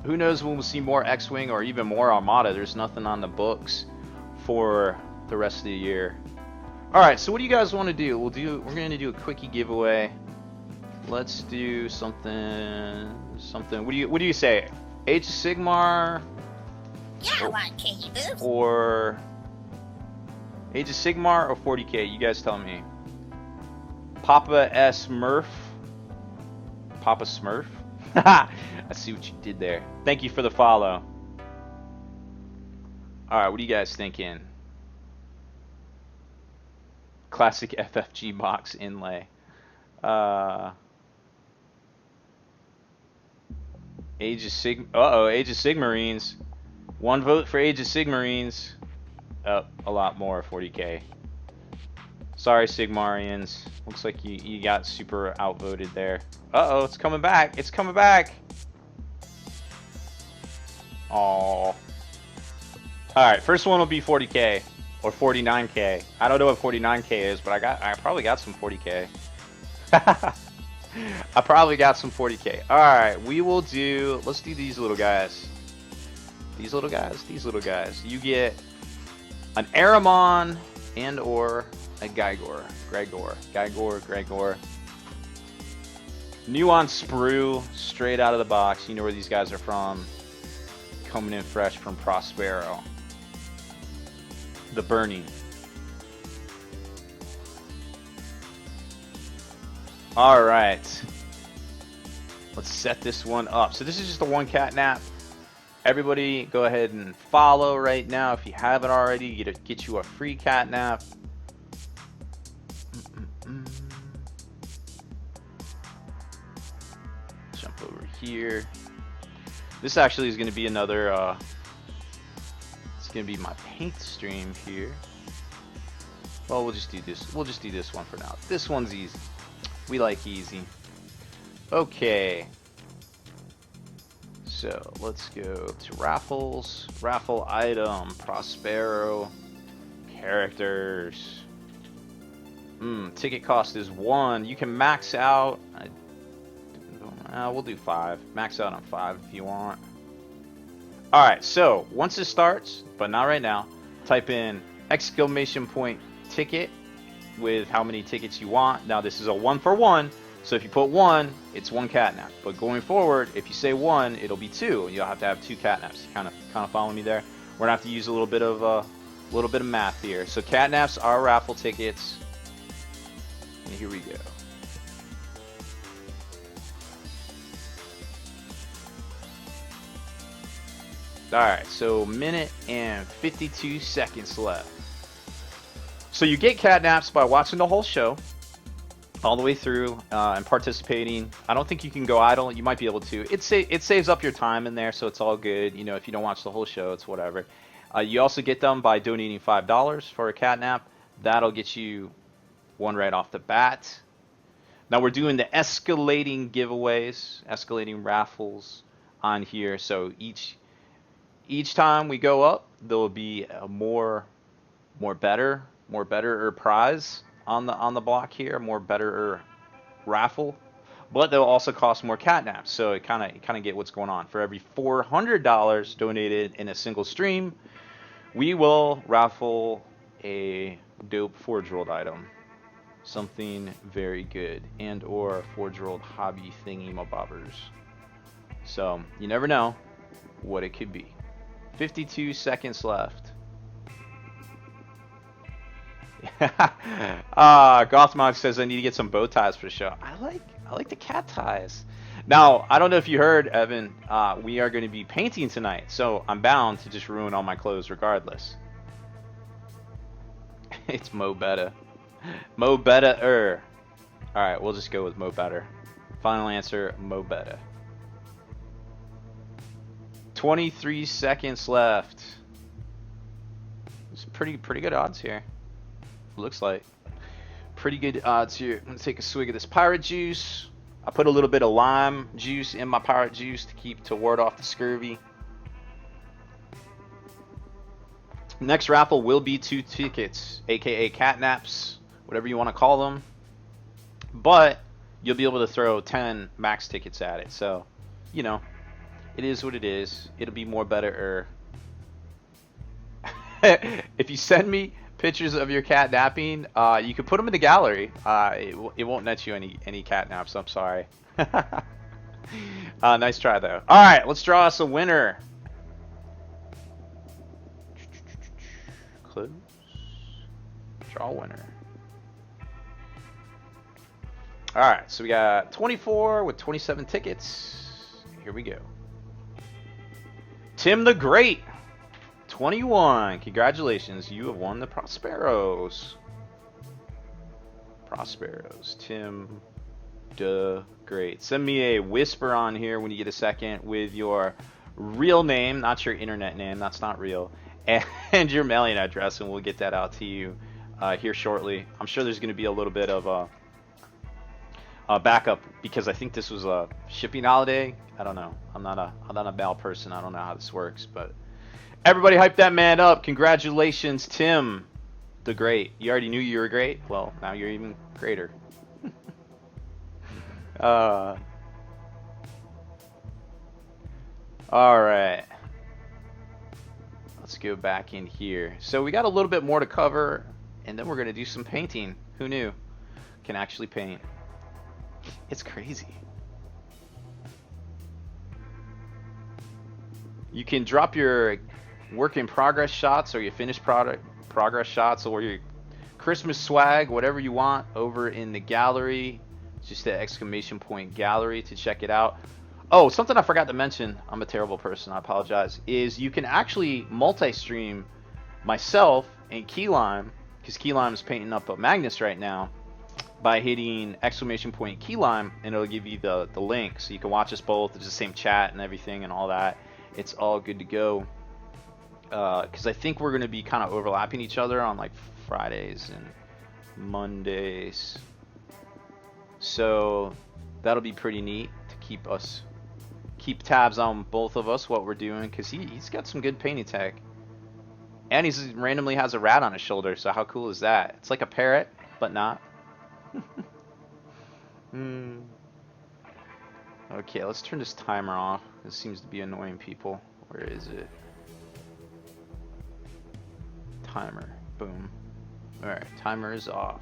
Who knows when we'll see more X-Wing or even more Armada. There's nothing on the books for the rest of the year. Alright, so what do you guys want to do? We're going to do a quickie giveaway. Let's do something. What do you say? Age of Sigmar? Yeah, I want Katie boobs. Or Age of Sigmar or 40k? You guys tell me. Papa S. Murph? Papa Smurf? I see what you did there. Thank you for the follow. Alright, what are you guys thinking? Classic FFG box inlay. Age of Sigmarines. One vote for Age of Sigmarines. Oh, a lot more, 40k. Sorry, Sigmarians. Looks like you got super outvoted there. Uh-oh, it's coming back. It's coming back. Aww. Alright, first one will be 40k. Or 49k. I don't know what 49k is, but I probably got some 40k. I probably got some 40k. Alright, we will do... Let's do these little guys. These little guys. You get an Aramon and or a Gregor. Nuance Sprue, straight out of the box. You know where these guys are from. Coming in fresh from Prospero. The Burning. Alright. Let's set this one up. So this is just a one cat nap. Everybody go ahead and follow right now if you haven't already. Get you a free cat nap. Jump over here. This actually is going to be another it's going to be my paint stream here. Well, we'll just do this. We'll just do this one for now. This one's easy. We like easy. Okay. So let's go to raffles. Raffle item. Prospero. Characters. Ticket cost is 1. You can max out. We'll do 5. Max out on 5 if you want. Alright, so once it starts, but not right now, type in exclamation point ticket with how many tickets you want. Now this is a 1 for 1, so if you put 1, it's 1 catnap. But going forward, if you say 1, it'll be 2. You'll have to have 2 catnaps. Kind of follow me there. We're gonna have to use a little bit of math here. So catnaps are raffle tickets, and here we go. Alright, so minute and 52 seconds left. So you get catnaps by watching the whole show all the way through and participating. I don't think you can go idle. You might be able to. It saves up your time in there, so it's all good. You know, if you don't watch the whole show, it's whatever. You also get them by donating $5 for a catnap. That'll get you one right off the bat. Now we're doing the escalating giveaways, escalating raffles on here. So each time we go up, there will be a more better prize on the block here, more better raffle, but they'll also cost more catnaps. So it kind of get what's going on. For every $400 donated in a single stream, we will raffle a dope Forge World item, something very good, and or Forge World hobby thingy mabobbers. So you never know what it could be. 52 seconds left. Gothmog says I need to get some bow ties for the show. I like the cat ties. Now, I don't know if you heard, Evan, we are going to be painting tonight, so I'm bound to just ruin all my clothes regardless. It's Mo Better. Mo Better. Alright, we'll just go with Mo Better. Final answer, Mo Better. 23 seconds left. It's pretty good odds here. Looks like pretty good odds here. I'm gonna take a swig of this pirate juice. I put a little bit of lime juice in my pirate juice to ward off the scurvy. Next raffle will be 2 tickets, aka catnaps, whatever you want to call them. But you'll be able to throw 10 max tickets at it. So, you know, it is what it is. It'll be more better. If you send me pictures of your cat napping, you can put them in the gallery. It won't net you any cat naps. I'm sorry. Nice try though. All right, let's draw us a winner. Close. Draw a winner. All right, so we got 24 with 27 tickets. Here we go. Tim the Great. 21. Congratulations, you have won the Prosperos. Tim the Great. Send me a whisper on here when you get a second with your real name, not your internet name, that's not real, and your mailing address, and we'll get that out to you here shortly. I'm sure there's going to be a little bit of a backup because I think this was a shipping holiday. I don't know. I'm not a mail person. I don't know how this works, but everybody hype that man up. Congratulations, Tim the Great. You already knew you were great? Well, now you're even greater. Alright. Let's go back in here. So we got a little bit more to cover, and then we're going to do some painting. Who knew? Can actually paint. It's crazy. You can drop your work in progress shots or your finished progress shots or your Christmas swag, whatever you want, over in the gallery. It's just the exclamation point gallery to check it out. Oh, something I forgot to mention, I'm a terrible person, I apologize, is you can actually multi-stream myself and Keylime, because Keylime is painting up a Magnus right now, by hitting exclamation point Keylime, and it'll give you the link, so you can watch us both. It's the same chat and everything and all that. It's all good to go. Because I think we're going to be kind of overlapping each other on like Fridays and Mondays. So that'll be pretty neat to keep tabs on both of us, what we're doing, because he's got some good painting tech. And he's randomly has a rat on his shoulder, so how cool is that? It's like a parrot, but not. Okay, let's turn this timer off. This seems to be annoying people. Where is it? Timer. Boom. Alright, timer is off.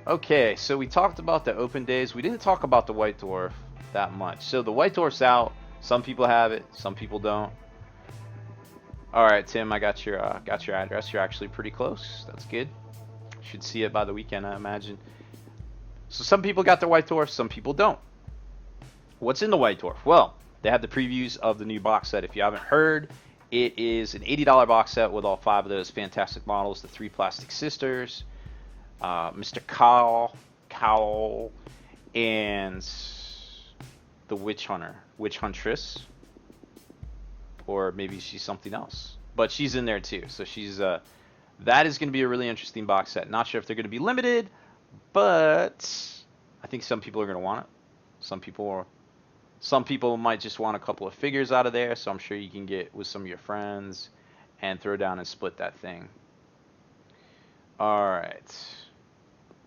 Okay, so we talked about the open days. We didn't talk about the White Dwarf that much. So the White Dwarf's out. Some people have it, some people don't. All right, Tim, I got your address. You're actually pretty close. That's good. Should see it by the weekend, I imagine. So some people got the White Dwarf, some people don't. What's in the White Dwarf? Well, they have the previews of the new box set. If you haven't heard, it is an $80 box set with all 5 of those fantastic models, the 3 Plastic Sisters, Mr. Cowl, and the Witch Huntress, or maybe she's something else, but she's in there too. So she's that is going to be a really interesting box set. Not sure if they're going to be limited, but I think some people are going to want it. Some people might just want a couple of figures out of there, so I'm sure you can get with some of your friends and throw down and split that thing. Alright.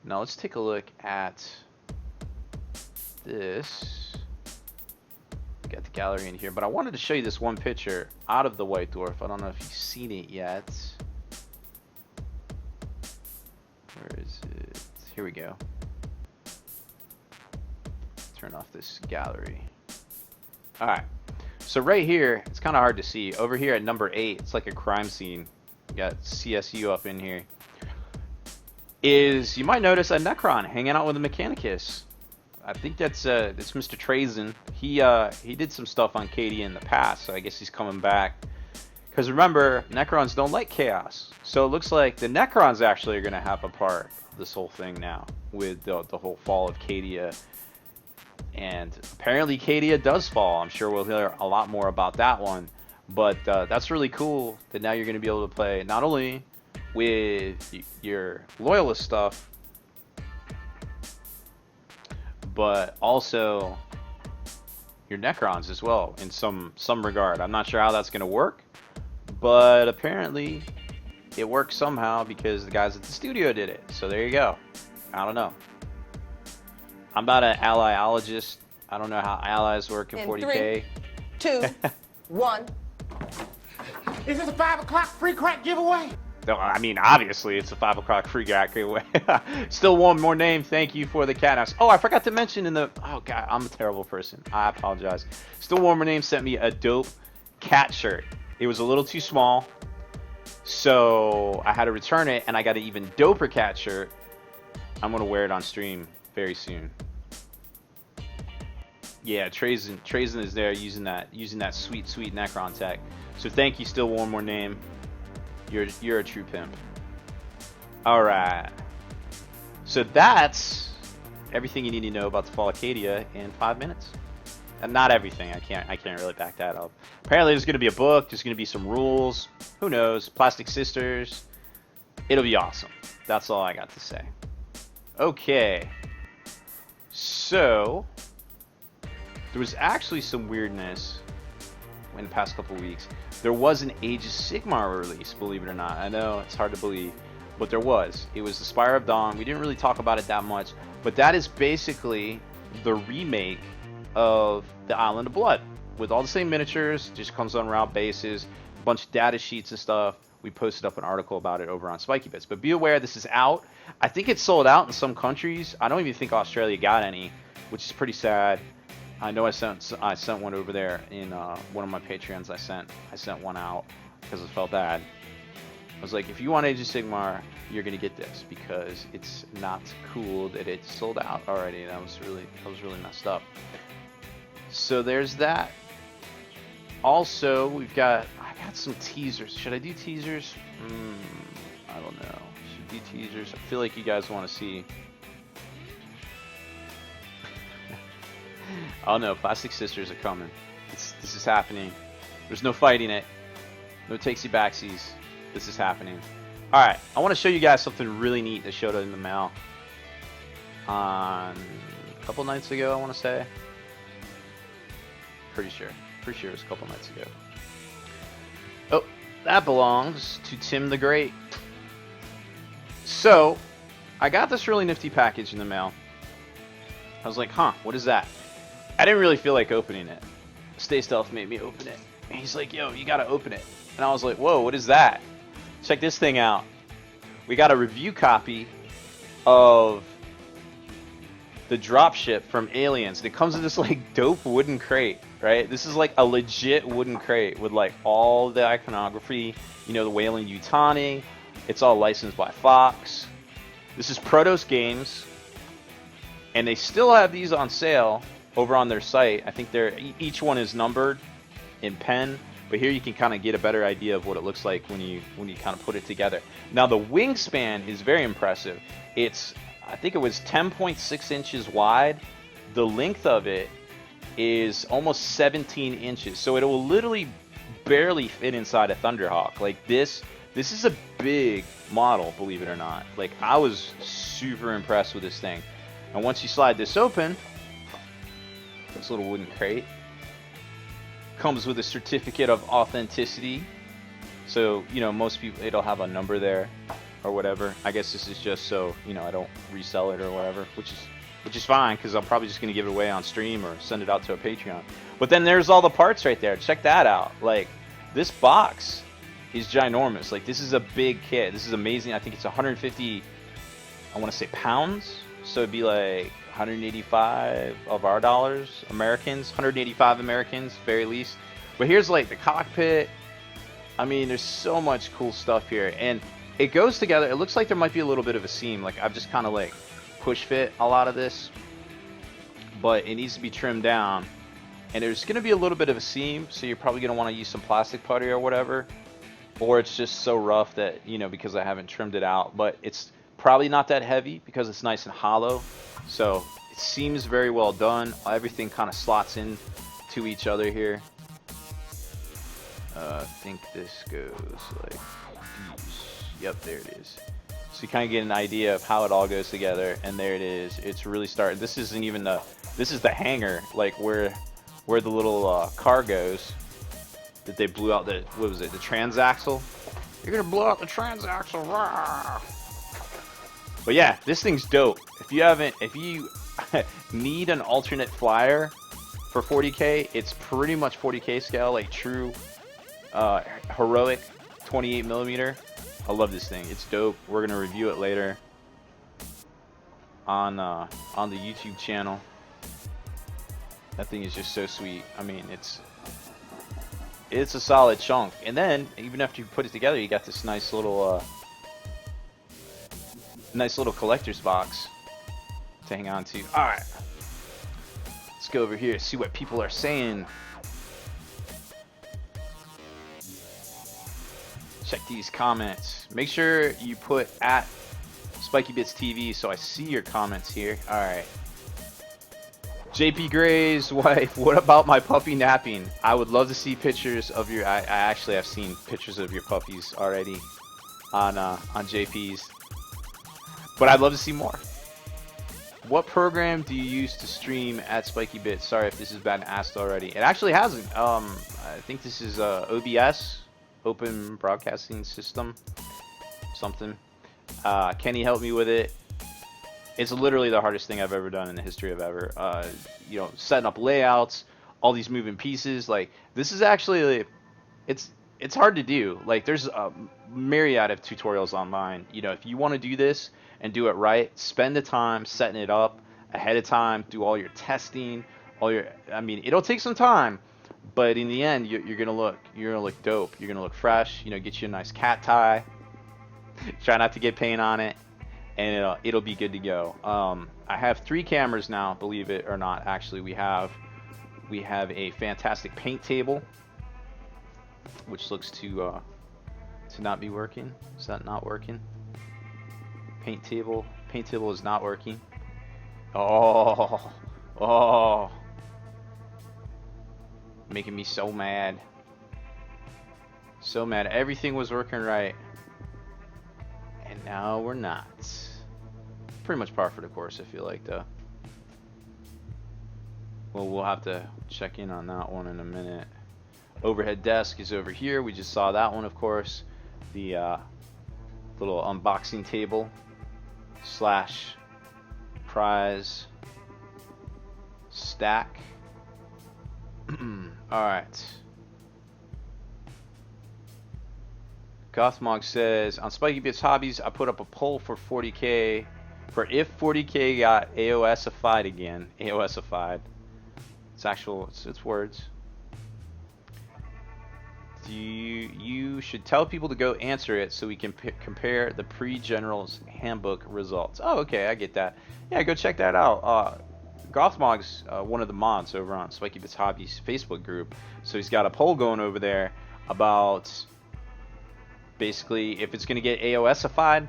Now let's take a look at this. Got the gallery in here, but I wanted to show you this one picture out of the White Dwarf. I don't know if you've seen it yet. Where is it? Here we go. Turn off this gallery. Alright, so right here, it's kind of hard to see. Over here at number 8, it's like a crime scene. You got CSU up in here. You might notice a Necron hanging out with a Mechanicus. I think that's Mr. Trazen. He did some stuff on Cadia in the past, so I guess he's coming back. Because remember, Necrons don't like chaos. So it looks like the Necrons actually are going to have a part of this whole thing now, with the whole fall of Cadia. And apparently Cadia does fall. I'm sure we'll hear a lot more about that one. But that's really cool that now you're going to be able to play not only with your Loyalist stuff, but also your Necrons as well in some regard. I'm not sure how that's going to work, but apparently it works somehow because the guys at the studio did it. So there you go. I don't know. I'm not an allyologist. I don't know how allies work in 40K. 3, 2, 1. Is this a 5 o'clock free crack giveaway? No, I mean, obviously, it's a 5 o'clock free crack giveaway. Still one more name. Thank you for the cat house. Oh, I forgot to mention oh, God, I'm a terrible person. I apologize. Still one more name sent me a dope cat shirt. It was a little too small, so I had to return it, and I got an even doper cat shirt. I'm going to wear it on stream very soon. Yeah, Trazen is there using that sweet Necron tech. So thank you, still one more name. You're a true pimp. All right. So that's everything you need to know about the fall of Cadia in 5 minutes. And not everything. I can't really back that up. Apparently there's going to be a book. There's going to be some rules. Who knows? Plastic Sisters. It'll be awesome. That's all I got to say. Okay. So there was actually some weirdness in the past couple weeks. There was an Age of Sigmar release, believe it or not. I know it's hard to believe, but there was. It was the Spire of Dawn. We didn't really talk about it that much, but that is basically the remake of the Island of Blood with all the same miniatures. Just comes on round bases, a bunch of data sheets and stuff. We posted up an article about it over on Spiky Bits. But be aware, this is out. I think it's sold out in some countries. I don't even think Australia got any, which is pretty sad. I know I sent one over there in one of my Patreons. I sent one out because I felt bad. I was like, if you want Age of Sigmar, you're gonna get this because it's not cool that it's sold out already. That was really messed up. So there's that. Also, I got some teasers. Should I do teasers? I don't know. Should do teasers. I feel like you guys want to see. Oh no, Plastic Sisters are coming. This is happening. There's no fighting it. No takesy backsies. This is happening. Alright, I want to show you guys something really neat that showed up in the mail on a couple nights ago, I want to say. Pretty sure it was a couple nights ago. Oh, that belongs to Tim the Great. So, I got this really nifty package in the mail. I was like, huh, what is that? I didn't really feel like opening it. Stay Stealth made me open it. And he's like, yo, you gotta open it. And I was like, whoa, what is that? Check this thing out. We got a review copy of the dropship from Aliens. It comes in this like dope wooden crate, right? This is like a legit wooden crate with like all the iconography, you know, the Wailing Yutani. It's all licensed by Fox. This is Protos Games, and they still have these on sale over on their site. I think each one is numbered in pen, but here you can kind of get a better idea of what it looks like when you kind of put it together. Now the wingspan is very impressive. I think it was 10.6 inches wide. The length of it is almost 17 inches. So it will literally barely fit inside a Thunderhawk. Like this is a big model, believe it or not. Like I was super impressed with this thing. And once you slide this open, this little wooden crate comes with a certificate of authenticity. So, you know, most people, it'll have a number there or whatever. I guess this is just so, you know, I don't resell it or whatever, which is fine, because I'm probably just going to give it away on stream or send it out to a Patreon. But then there's all the parts right there. Check that out. Like, this box is ginormous. Like, this is a big kit. This is amazing. I think it's 150, I want to say pounds. So it'd be like 185 of our dollars, Americans, 185 Americans, very least. But here's like the cockpit. I mean, there's so much cool stuff here. And it goes together. It looks like there might be a little bit of a seam. Like I've just kind of like push fit a lot of this, but it needs to be trimmed down. And there's going to be a little bit of a seam, so you're probably going to want to use some plastic putty or whatever. Or it's just so rough that, you know, because I haven't trimmed it out. But it's probably not that heavy because it's nice and hollow. So it seems very well done. Everything kind of slots in to each other here. I think this goes like these. Yep, there it is. So you kind of get an idea of how it all goes together, and there it is. It's really starting. This isn't even this is the hangar, like where the little car goes that they blew out the, what was it, the transaxle? You're gonna blow out the transaxle. Rah! But yeah, this thing's dope. If you need an alternate flyer for 40K, it's pretty much 40K scale, like true heroic 28mm. I love this thing. It's dope. We're gonna review it later on the YouTube channel. That thing is just so sweet. I mean, it's a solid chunk. And then even after you put it together, you got this nice little collector's box to hang on to. All right, let's go over here, see what people are saying. Check these comments. Make sure you put at SpikyBitsTV so I see your comments here. All right. JP Gray's wife, what about my puppy napping? I would love to see pictures of your. I actually have seen pictures of your puppies already on JP's, but I'd love to see more. What program do you use to stream at SpikyBits? Sorry if this has been asked already. It actually hasn't. I think this is OBS. Open Broadcasting System, something. Kenny helped me with it. It's literally the hardest thing I've ever done in the history of ever. You know, setting up layouts, all these moving pieces. Like this is actually, it's hard to do. Like there's a myriad of tutorials online. You know, if you want to do this and do it right, spend the time setting it up ahead of time. Do all your testing, I mean, it'll take some time. But in the end, you're gonna look dope. You're gonna look fresh. You know, get you a nice cat tie. Try not to get paint on it, and it'll be good to go. I have 3 cameras now, believe it or not. Actually, we have a fantastic paint table, which looks to not be working. Is that not working? Paint table is not working. Oh. Making me so mad. So mad. Everything was working right. And now we're not. Pretty much par for the course, I feel like, though. Well, we'll have to check in on that one in a minute. Overhead desk is over here. We just saw that one, of course. The little unboxing table / prize stack. Alright. Gothmog says, on Spiky Bits Hobbies, I put up a poll for 40K For if 40K got AOSified again. AOSified. It's actual, it's words. You should tell people to go answer it so we can compare the pre-general's handbook results. Oh, okay, I get that. Yeah, go check that out. Gothmog's one of the mods over on Spiky Bits Hobbies Facebook group. So he's got a poll going over there about basically if it's going to get AOSified.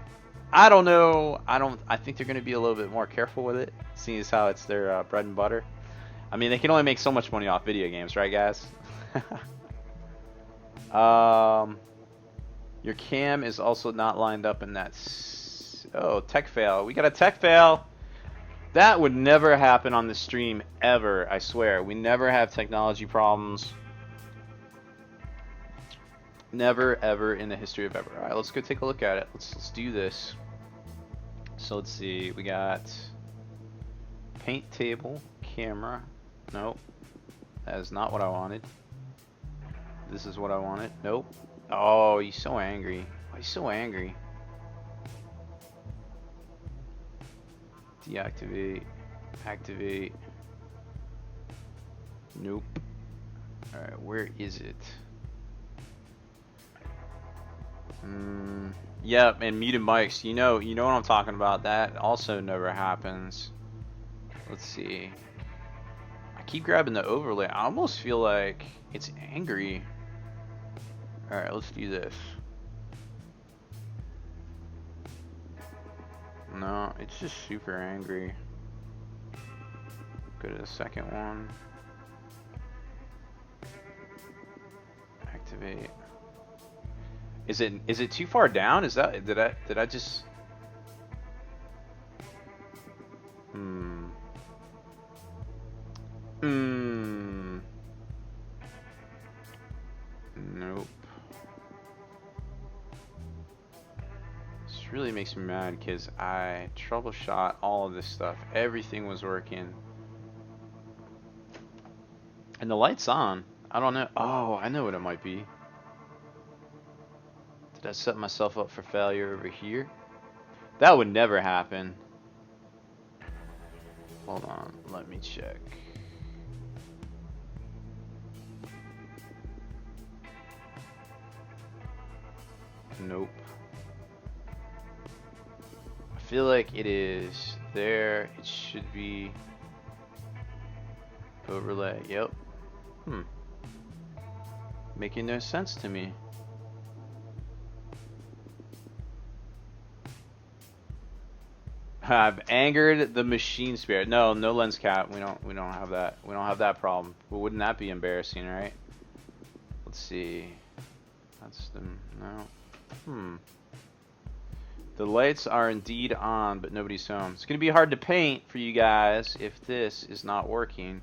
I don't know. I think they're going to be a little bit more careful with it, seeing as how it's their bread and butter. I mean, they can only make so much money off video games, right, guys? Your cam is also not lined up in that. Oh, tech fail. We got a tech fail. That would never happen on the stream ever, I swear. We never have technology problems. Never, ever in the history of ever. Alright, let's go take a look at it. Let's do this. So let's see. We got paint table, camera. Nope. That is not what I wanted. This is what I wanted. Nope. Oh, he's so angry. Why is he so angry? Deactivate. Activate. Nope. Alright, where is it? Yep, and muted mics. You know what I'm talking about. That also never happens. Let's see. I keep grabbing the overlay. I almost feel like it's angry. Alright, let's do this. No, it's just super angry. Go to the second one. Activate. Is it too far down? Is that did I just Nope. This really makes me mad because I troubleshot all of this stuff. Everything was working. And the light's on. I don't know. Oh, I know what it might be. Did I set myself up for failure over here? That would never happen. Hold on, let me check. Nope. I feel like it is there. It should be overlay. Yep. Making no sense to me. I've angered the machine spirit. No lens cap. We don't have that. We don't have that problem. Well, wouldn't that be embarrassing, right? Let's see. That's the no. The lights are indeed on, but nobody's home. It's gonna be hard to paint for you guys if this is not working.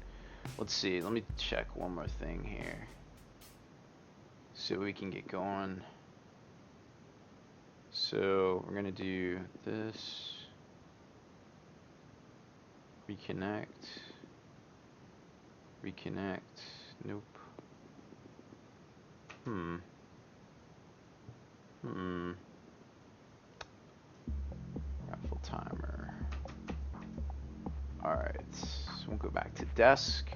Let's see. Let me check one more thing here, so we can get going. So we're gonna do this. Reconnect. Reconnect. Nope. Raffle timer. Alright. So we'll go back to desk.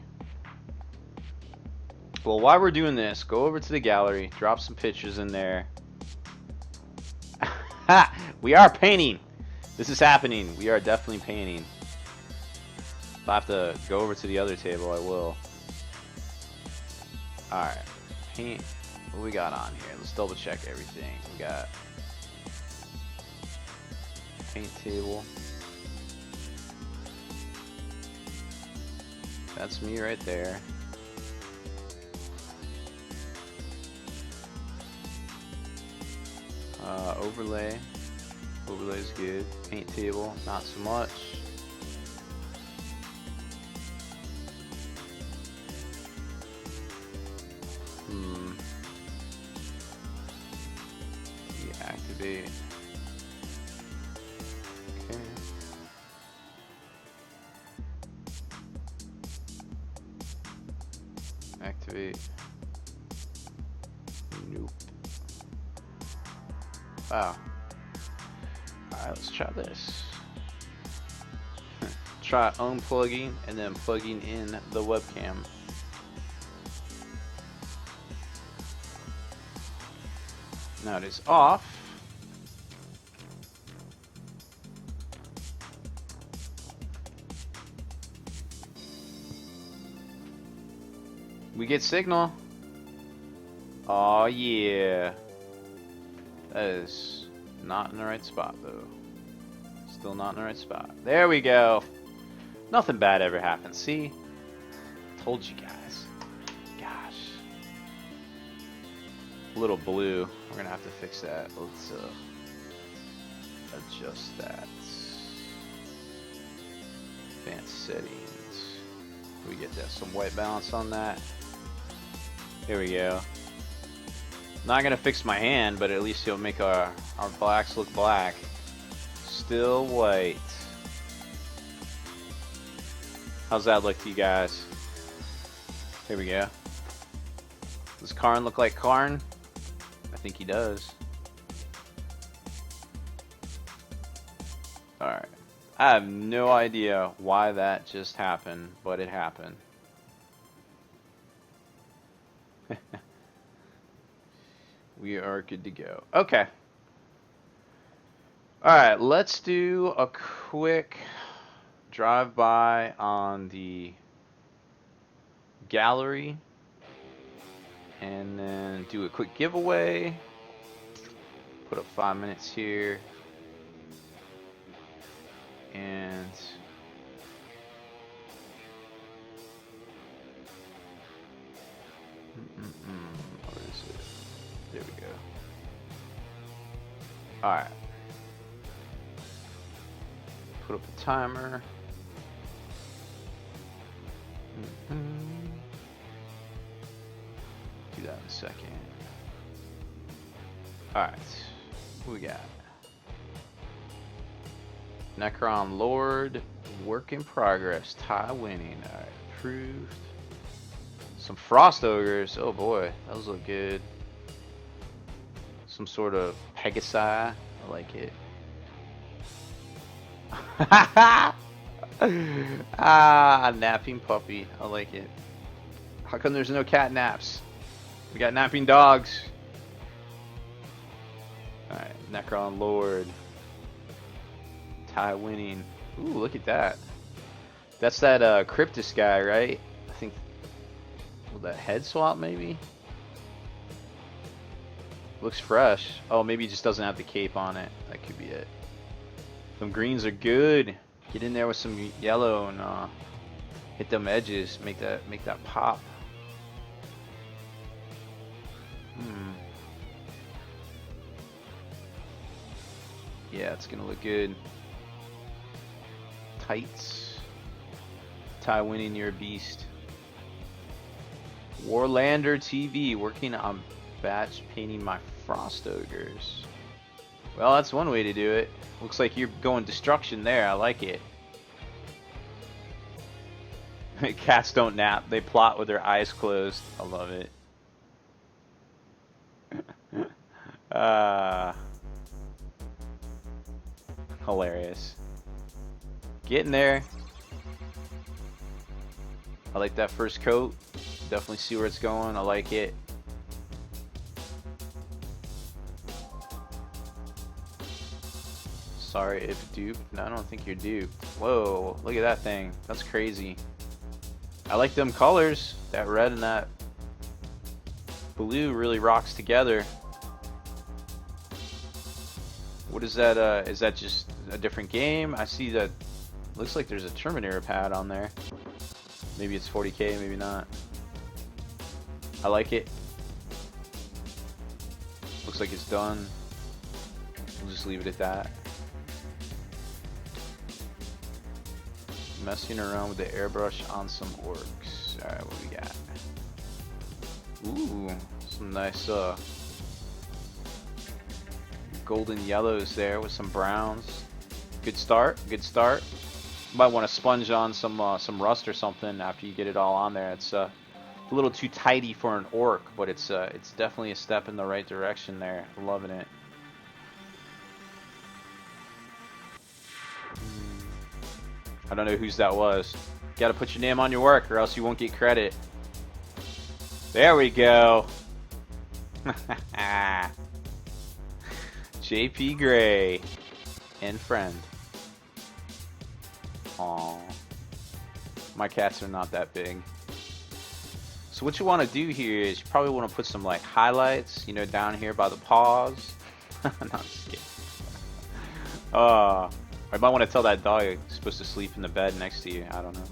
Well, while we're doing this, go over to the gallery, drop some pictures in there. Ha! We are painting! This is happening. We are definitely painting. If I have to go over to the other table, I will. Alright. Paint. What we got on here? Let's double check everything. We got paint table. That's me right there. Overlay. Overlay's good. Paint table, not so much. Deactivate. Okay. Activate. Nope. Wow. Alright, let's try this. try unplugging and then plugging in the webcam. Now it is off. We get signal. Oh yeah. That is not in the right spot though. Still not in the right spot. There we go. Nothing bad ever happens. See? Told you guys. Gosh. A little blue. We're gonna have to fix that. Let's adjust that. Advanced settings. We get that some white balance on that. Here we go. Not gonna fix my hand, but at least it'll make our blacks look black. Still white. How's that look to you guys? Here we go. Does Karn look like Karn? I think he does. Alright. I have no idea why that just happened, but it happened. We are good to go. Okay. Alright, let's do a quick drive-by on the gallery. And then do a quick giveaway. Put up 5 minutes here. And where is it? There we go. Alright. Put up a timer. Do that in a second. Alright. What we got? Necron Lord, work in progress, tie winning. Alright, approved. Some Frost Ogres, oh boy, those look good. Some sort of Pegasi, I like it. Napping puppy, I like it. How come there's no cat naps? We got napping dogs. Alright, Necron Lord. Tie winning. Ooh, look at that. That's that Cryptus guy, right? I think. Will that head swap maybe? Looks fresh. Oh, maybe he just doesn't have the cape on it. That could be it. Some greens are good. Get in there with some yellow and hit them edges. Make that pop. Yeah, it's gonna look good. Tights. Tie winning, you're a beast. Warlander TV, working on batch painting my Frost Ogres. Well, that's one way to do it. Looks like you're going destruction there. I like it. Cats don't nap. They plot with their eyes closed. I love it. Hilarious. Getting there. I like that first coat. Definitely see where it's going. I like it. Sorry if duped. No, I don't think you're duped. Whoa, look at that thing. That's crazy. I like them colors. That red and that blue really rocks together. What is that? Is that just a different game? I see that. Looks like there's a Terminator pad on there. Maybe it's 40k, maybe not. I like it. Looks like it's done. We'll just leave it at that. Messing around with the airbrush on some orcs. Alright, what we got? Ooh, some nice golden yellows there with some browns. Good start, good start. Might want to sponge on some rust or something after you get it all on there. It's a little too tidy for an orc, but it's definitely a step in the right direction there. Loving it. I don't know whose that was. Gotta put your name on your work or else you won't get credit. There we go. JP Gray and friend. Aww. My cats are not that big. So what you want to do here is you probably want to put some like highlights, you know, down here by the paws. No, I'm just kidding. I might want to tell that dog you're supposed to sleep in the bed next to you. I don't know.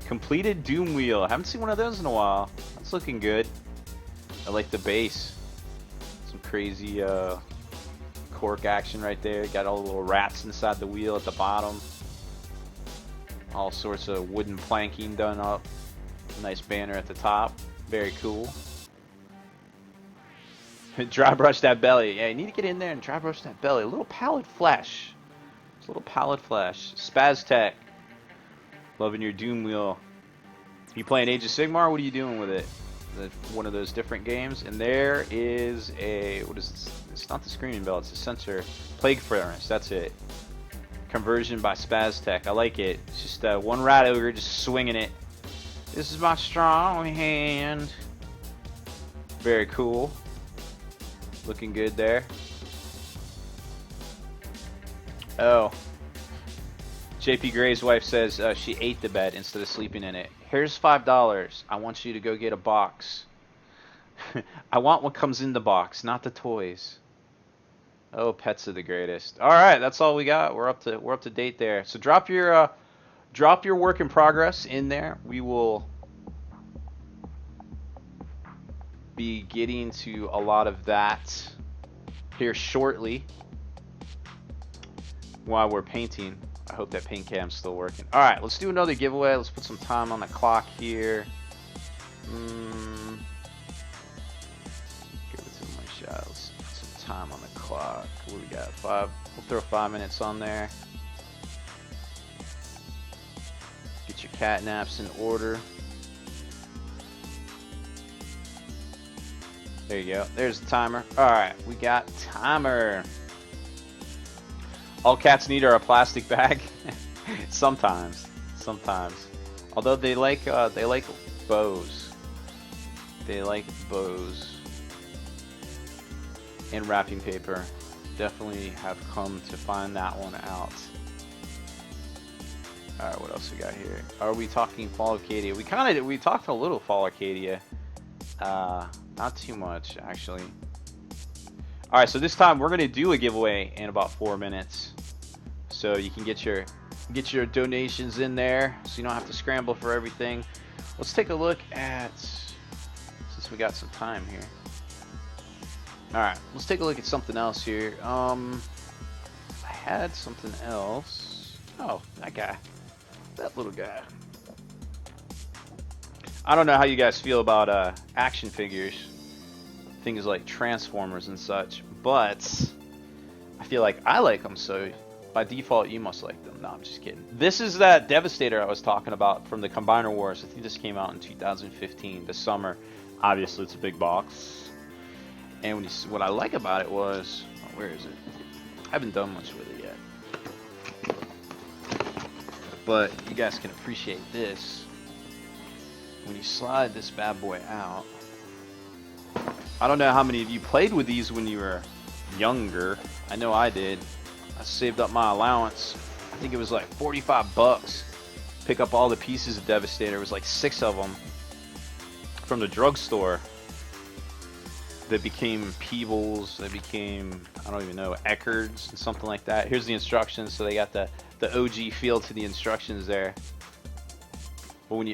Completed Doom Wheel. I haven't seen one of those in a while. That's looking good. I like the base. Some crazy cork action right there. Got all the little rats inside the wheel at the bottom. All sorts of wooden planking done up. Nice banner at the top. Very cool. Dry brush that belly. Yeah, you need to get in there and dry brush that belly. A little pallid flesh. It's a little pallid flesh. Spaz loving your Doom Wheel. You playing Age of Sigmar? What are you doing with it? One of those different games. And there is a, what is this? It's not the Screaming Bell, it's a sensor. Plague Furnace, that's it. Conversion by Spaz. I like it. It's just one rat ogre just swinging it. This is my strong hand. Very cool. Looking good there. Oh. JP Gray's wife says she ate the bed instead of sleeping in it. Here's $5. I want you to go get a box. I want what comes in the box, not the toys. Oh, pets are the greatest. All right, that's all we got. We're up to date there. So drop your work in progress in there. We will be getting to a lot of that here shortly while we're painting. I hope that paint cam's still working. All right, let's do another giveaway. Let's put some time on the clock here. Give it to my shot. Let's put some time on the clock. What do we got? 5. We'll throw 5 minutes on there. Get your cat naps in order. There you go. There's the timer. All right, we got timer. All cats need are a plastic bag. Sometimes. Although they like bows. They like bows and wrapping paper. Definitely have come to find that one out. All right, what else we got here? Are we talking Fall Arcadia? We talked a little Fall Arcadia. Not too much actually. All right, so this time we're gonna do a giveaway in about 4 minutes, so you can get your donations in there, so you don't have to scramble for everything. Let's take a look at, since we got some time here. All right, let's take a look at something else here. I had something else. Oh, that guy, that little guy. I don't know how you guys feel about action figures, things like Transformers and such, but I feel like I like them, so by default you must like them. No, I'm just kidding. This is that Devastator I was talking about from the Combiner Wars. I think this came out in 2015, this summer. Obviously it's a big box, and what I like about it was, oh, where is it? I haven't done much with it yet, but you guys can appreciate this. When you slide this bad boy out, I don't know how many of you played with these when you were younger. I know I did. I saved up my allowance. I think it was like 45 bucks. Pick up all the pieces of Devastator. It was like 6 of them from the drugstore. That became Peebles. They became, I don't even know, Eckards and something like that. Here's the instructions. So they got the OG feel to the instructions there. But when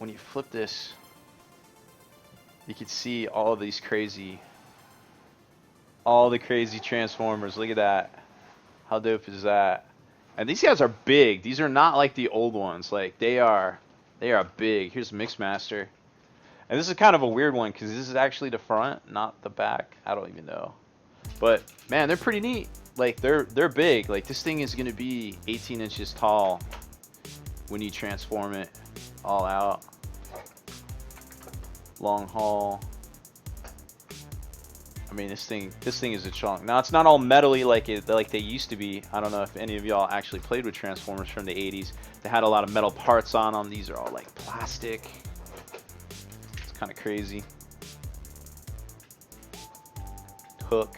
you flip this, you can see all of these crazy Transformers. Look at that. How dope is that? And these guys are big. These are not like the old ones. Like they are big. Here's Mixmaster. And this is kind of a weird one because this is actually the front, not the back. I don't even know. But man, they're pretty neat. Like they're big. Like this thing is gonna be 18 inches tall when you transform it all out. Long haul. I mean, this thing is a chunk. Now it's not all metally like they used to be. I don't know if any of y'all actually played with Transformers from the 80s. They had a lot of metal parts on them. These are all like plastic. It's kind of crazy. Hook.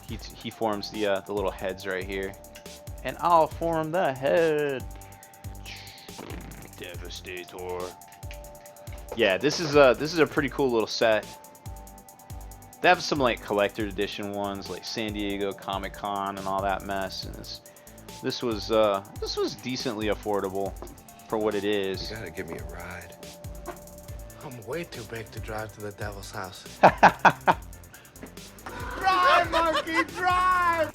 He forms the little heads right here, and I'll form the head. Devastator. Yeah, this is a pretty cool little set. They have some like collector edition ones, like San Diego Comic-Con and all that mess. And this was decently affordable for what it is. You gotta give me a ride. I'm way too big to drive to the devil's house. Drive, monkey, drive!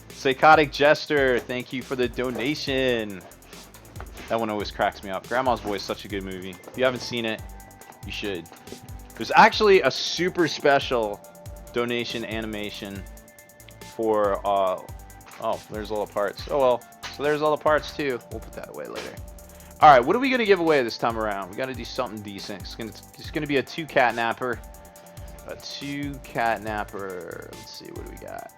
Psychotic Jester, thank you for the donation. That one always cracks me up. Grandma's Boy is such a good movie. If you haven't seen it, you should. There's actually a super special donation animation for, oh, there's all the parts. Oh well, so there's all the parts too. We'll put that away later. All right, what are we gonna give away this time around? We gotta do something decent. It's gonna be a 2-catnapper. A 2-catnapper. Let's see, what do we got?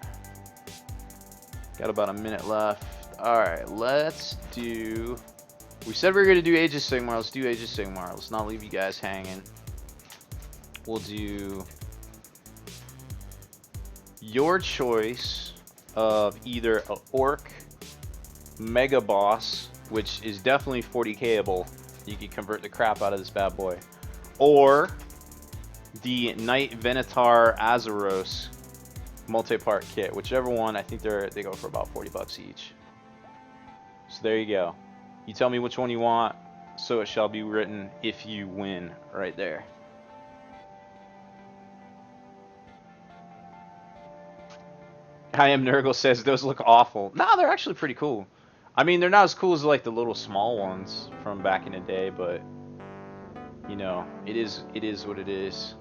Got about a minute left. All right, let's do. We said we were gonna do Age of Sigmar. Let's do Age of Sigmar. Let's not leave you guys hanging. We'll do your choice of either an Orc Mega Boss, which is definitely 40Kable. You can convert the crap out of this bad boy, or the Knight Venator Azeros multi-part kit. Whichever one, I think they go for about 40 bucks each. So there you go. You tell me which one you want, so it shall be written if you win right there. I am Nurgle says those look awful. Nah, they're actually pretty cool. I mean, they're not as cool as like the little small ones from back in the day, but you know, it is what it is.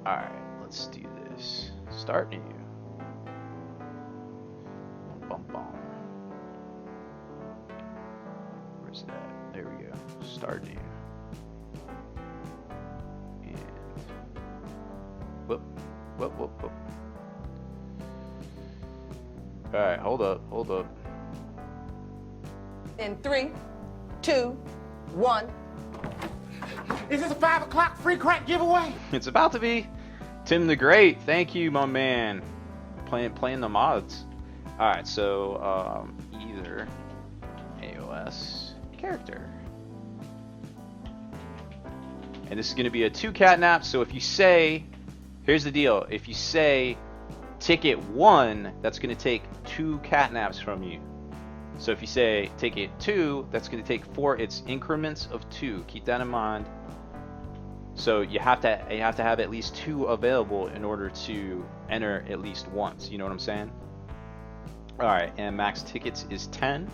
All right, let's do this. Start new. Bum, bum. Where's that? There we go. Start new. And whoop, whoop, whoop, whoop. All right, hold up. In 3, 2, 1. Is this a 5 o'clock free crack giveaway? It's about to be. Tim the Great, thank you, my man. Playing the mods. All right, so either AOS character, and this is going to be a 2-catnap. So if you say, here's the deal: if you say ticket 1, that's going to take 2 catnaps from you. So if you say ticket 2, that's going to take 4. It's increments of 2. Keep that in mind. So you have to have at least 2 available in order to enter at least once. You know what I'm saying? All right, and max tickets is 10.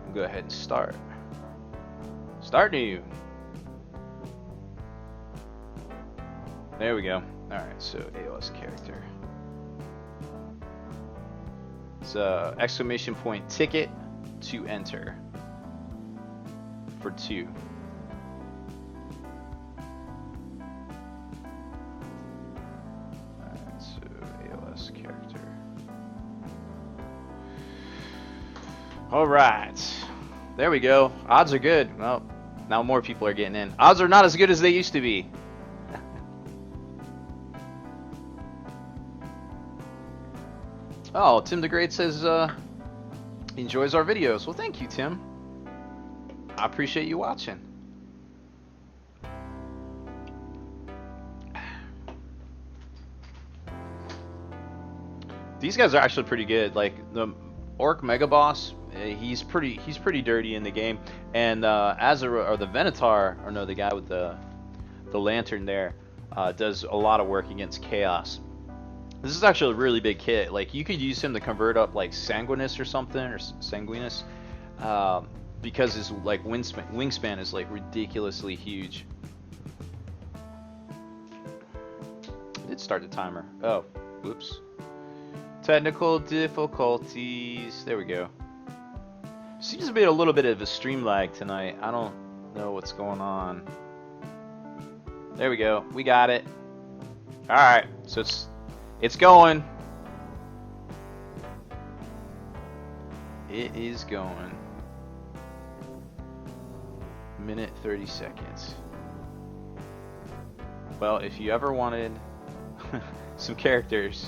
We'll go ahead and start. Start new. There we go. All right, so AOS character. It's exclamation point ticket to enter for 2. Alright, so AOS character. Alright. There we go. Odds are good. Well, now more people are getting in. Odds are not as good as they used to be. Oh, Tim the Great says he enjoys our videos. Well, thank you, Tim. I appreciate you watching. These guys are actually pretty good. Like the Orc Mega Boss, he's pretty dirty in the game. And Azura, or the Venator, or no, the guy with the lantern there, does a lot of work against Chaos. This is actually a really big kit. Like you could use him to convert up like Sanguinus or something, or Sanguinus, because his like wingspan is like ridiculously huge. I did start the timer. Oh, whoops. Technical difficulties. There we go. Seems to be a little bit of a stream lag tonight. I don't know what's going on. There we go. We got it. All right, so it's going. It is going. Minute 30 seconds. Well, if you ever wanted some characters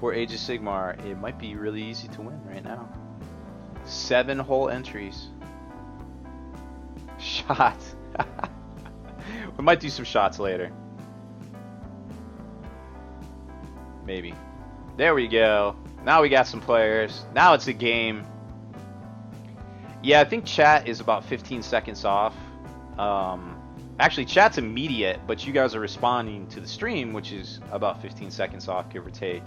for Age of Sigmar, it might be really easy to win right now. 7 whole entries. Shots. We might do some shots later. Maybe. There we go. Now we got some players. Now it's a game. Yeah, I think chat is about 15 seconds off. Actually, chat's immediate, but you guys are responding to the stream, which is about 15 seconds off, give or take.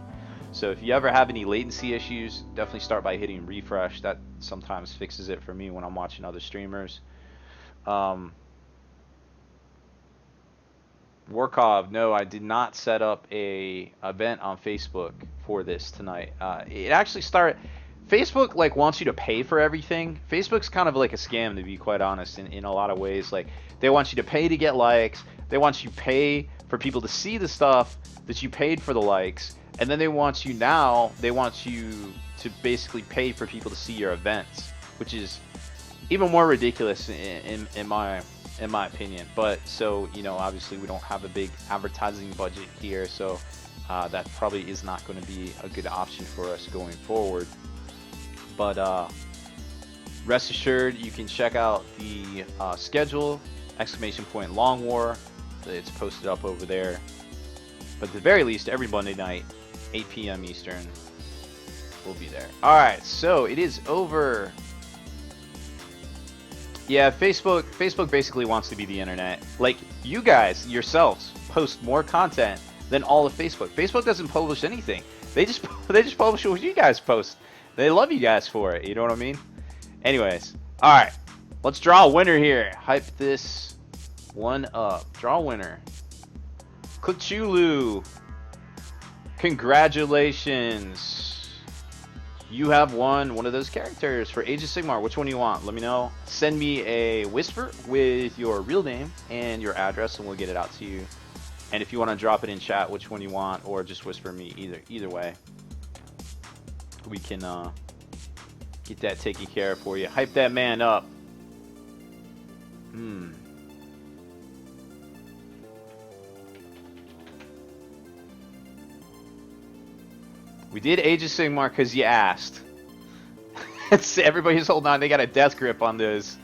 So if you ever have any latency issues, definitely start by hitting refresh. That sometimes fixes it for me when I'm watching other streamers. Warkov, no, I did not set up a event on Facebook for this tonight. It actually started. Facebook like wants you to pay for everything. Facebook's kind of like a scam, to be quite honest, in a lot of ways. Like they want you to pay to get likes. They want you to pay for people to see the stuff that you paid for the likes, and then they want you to basically pay for people to see your events, which is even more ridiculous in my opinion. But so, you know, obviously we don't have a big advertising budget here, so that probably is not going to be a good option for us going forward. But rest assured, you can check out the schedule, !Long War. It's posted up over there. But at the very least, every Monday night, 8 p.m. Eastern, we'll be there. Alright, so it is over. Yeah, Facebook basically wants to be the internet. Like, you guys yourselves post more content than all of Facebook. Facebook doesn't publish anything. They just publish what you guys post. They love you guys for it, you know what I mean? Anyways, alright. Let's draw a winner here. Hype this one up. Draw a winner. Cthulhu. Congratulations. You have won one of those characters for Age of Sigmar. Which one do you want? Let me know. Send me a whisper with your real name and your address, and we'll get it out to you. And if you want to drop it in chat, which one you want, or just whisper me, either way, we can get that taken care of for you. Hype that man up. We did Age of Sigmar because you asked. Everybody's holding on. They got a death grip on those.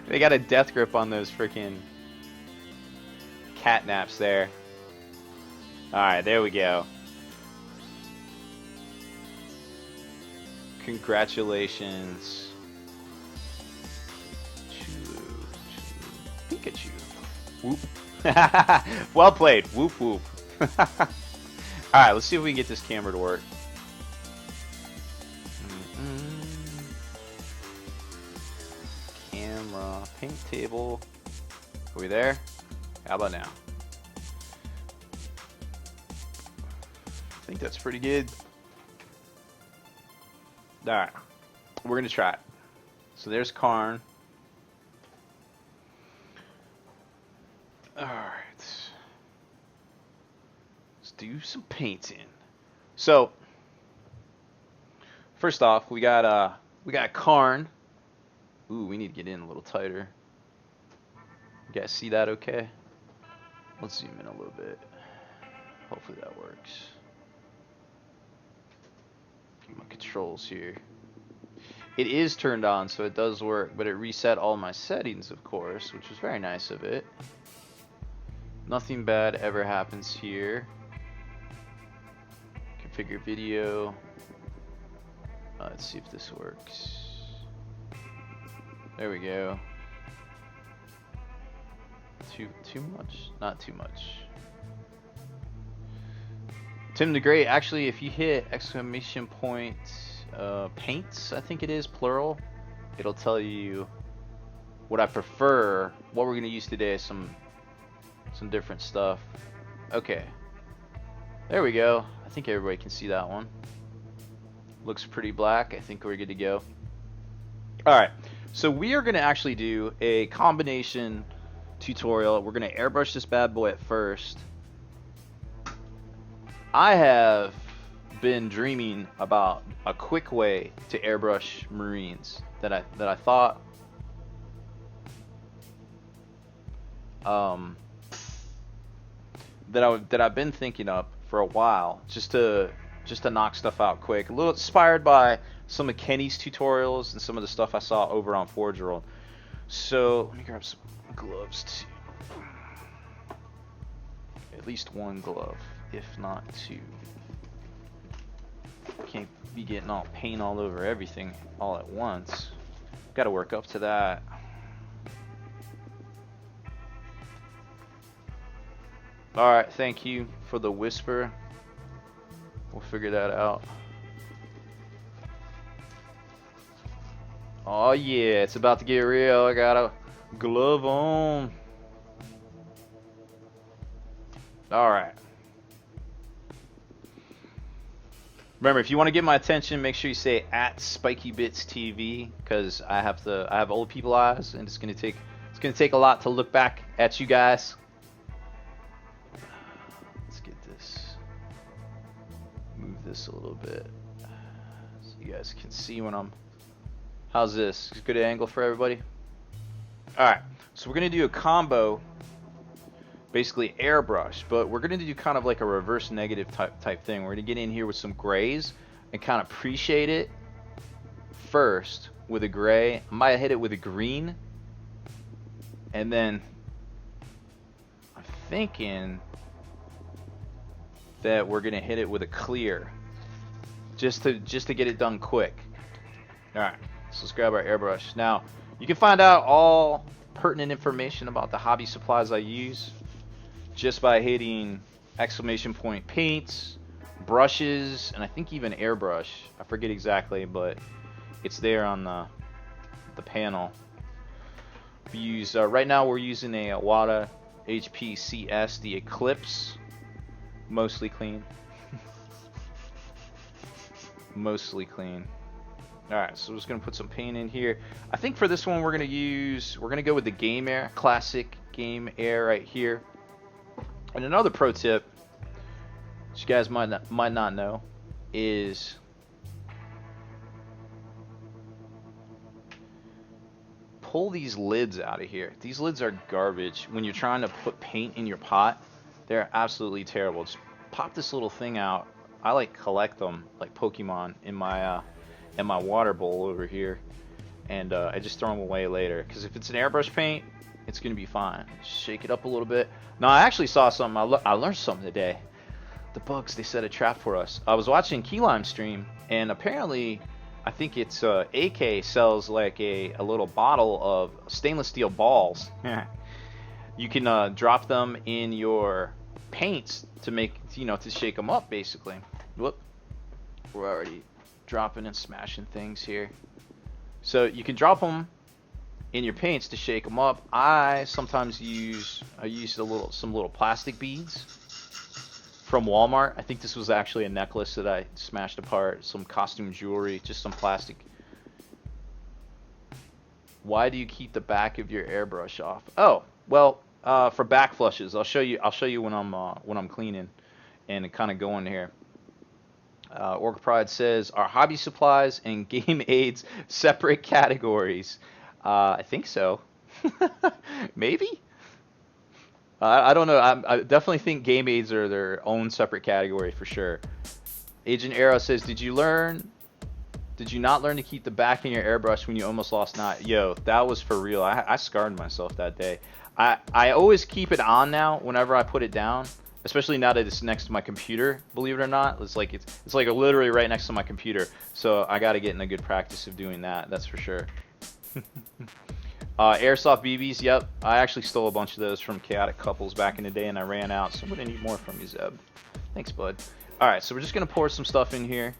They got a death grip on those freaking catnaps there. Alright, there we go. Congratulations. Pikachu. Whoop. Well played. Whoop whoop. Alright, let's see if we can get this camera to work. Camera, paint table. Are we there? How about now? I think that's pretty good. Alright, we're gonna try it. So there's Karn. Alright. Let's do some painting. So first off, we got Karn. Ooh, we need to get in a little tighter. You guys see that okay? Let's zoom in a little bit. Hopefully that works. My controls here. It is turned on, so it does work, but it reset all my settings, of course, which was very nice of it. Nothing bad ever happens here. Configure video. Let's see if this works. There we go. Too much? Not too much. Tim the Great, actually, if you hit ! Paints, I think it is, plural, it'll tell you what I prefer. What we're going to use today is some different stuff. Okay. There we go. I think everybody can see that one. Looks pretty black. I think we're good to go. Alright. So we are going to actually do a combination tutorial. We're gonna airbrush this bad boy at first. I have been dreaming about a quick way to airbrush Marines that I thought that I've been thinking up for a while, just to knock stuff out quick. A little inspired by some of Kenny's tutorials and some of the stuff I saw over on Forge World. So let me grab some gloves too. At least one glove, if not two. Can't be getting all paint all over everything all at once. Got to work up to that. Alright, thank you for the whisper. We'll figure that out. Oh yeah, it's about to get real. I got a glove on. Alright. Remember, if you want to get my attention, make sure you say @SpikyBitsTV, because I have old people eyes, and it's gonna take a lot to look back at you guys. Let's get this. Move this a little bit so you guys can see when I'm. How's this? Good angle for everybody? Alright, so we're gonna do a combo, basically airbrush, but we're gonna do kind of like a reverse negative type thing. We're gonna get in here with some grays and kind of appreciate it first with a gray. I might hit it with a green, and then I'm thinking that we're gonna hit it with a clear, just to get it done quick. All right, so let's grab our airbrush. Now you can find out all pertinent information about the hobby supplies I use just by hitting ! paints, brushes, and I think even airbrush. I forget exactly, but it's there on the panel. We use right now we're using a Wada HPCS, the Eclipse, mostly clean. Mostly clean. Alright, so we're just gonna put some paint in here. I think for this one we're gonna go with the Game Air, classic Game Air right here. And another pro tip, which you guys might not know, is pull these lids out of here. These lids are garbage. When you're trying to put paint in your pot, they're absolutely terrible. Just pop this little thing out. I like collect them like Pokemon in my water bowl over here, and I just throw them away later. Because if it's an airbrush paint, it's gonna be fine. Shake it up a little bit. Now I actually saw something. I learned something today. The bugs, they set a trap for us. I was watching Keylime stream, and apparently, I think it's AK sells like a little bottle of stainless steel balls. You can drop them in your paints to make, to shake them up basically. Whoop, we're already dropping and smashing things here. So you can drop them in your paints to shake them up. I sometimes use some little plastic beads from Walmart. I think this was actually a necklace that I smashed apart, some costume jewelry, just some plastic. Why do you keep the back of your airbrush off? Oh, well, for back flushes. I'll show you when I'm cleaning and kind of going here. Orc Pride says, are hobby supplies and game aids separate categories? I think so. Maybe? I don't know. I definitely think game aids are their own separate category for sure. Agent Arrow says, did you not learn to keep the back in your airbrush when you almost lost knot? Yo, that was for real. I scarred myself that day. I always keep it on now whenever I put it down, especially now that it's next to my computer, believe it or not. It's like literally right next to my computer. So I got to get in a good practice of doing that, that's for sure. Airsoft BBs, yep. I actually stole a bunch of those from Chaotic Couples back in the day, and I ran out, so I'm going to need more from you, Zeb. Thanks, bud. Alright, so we're just going to pour some stuff in here.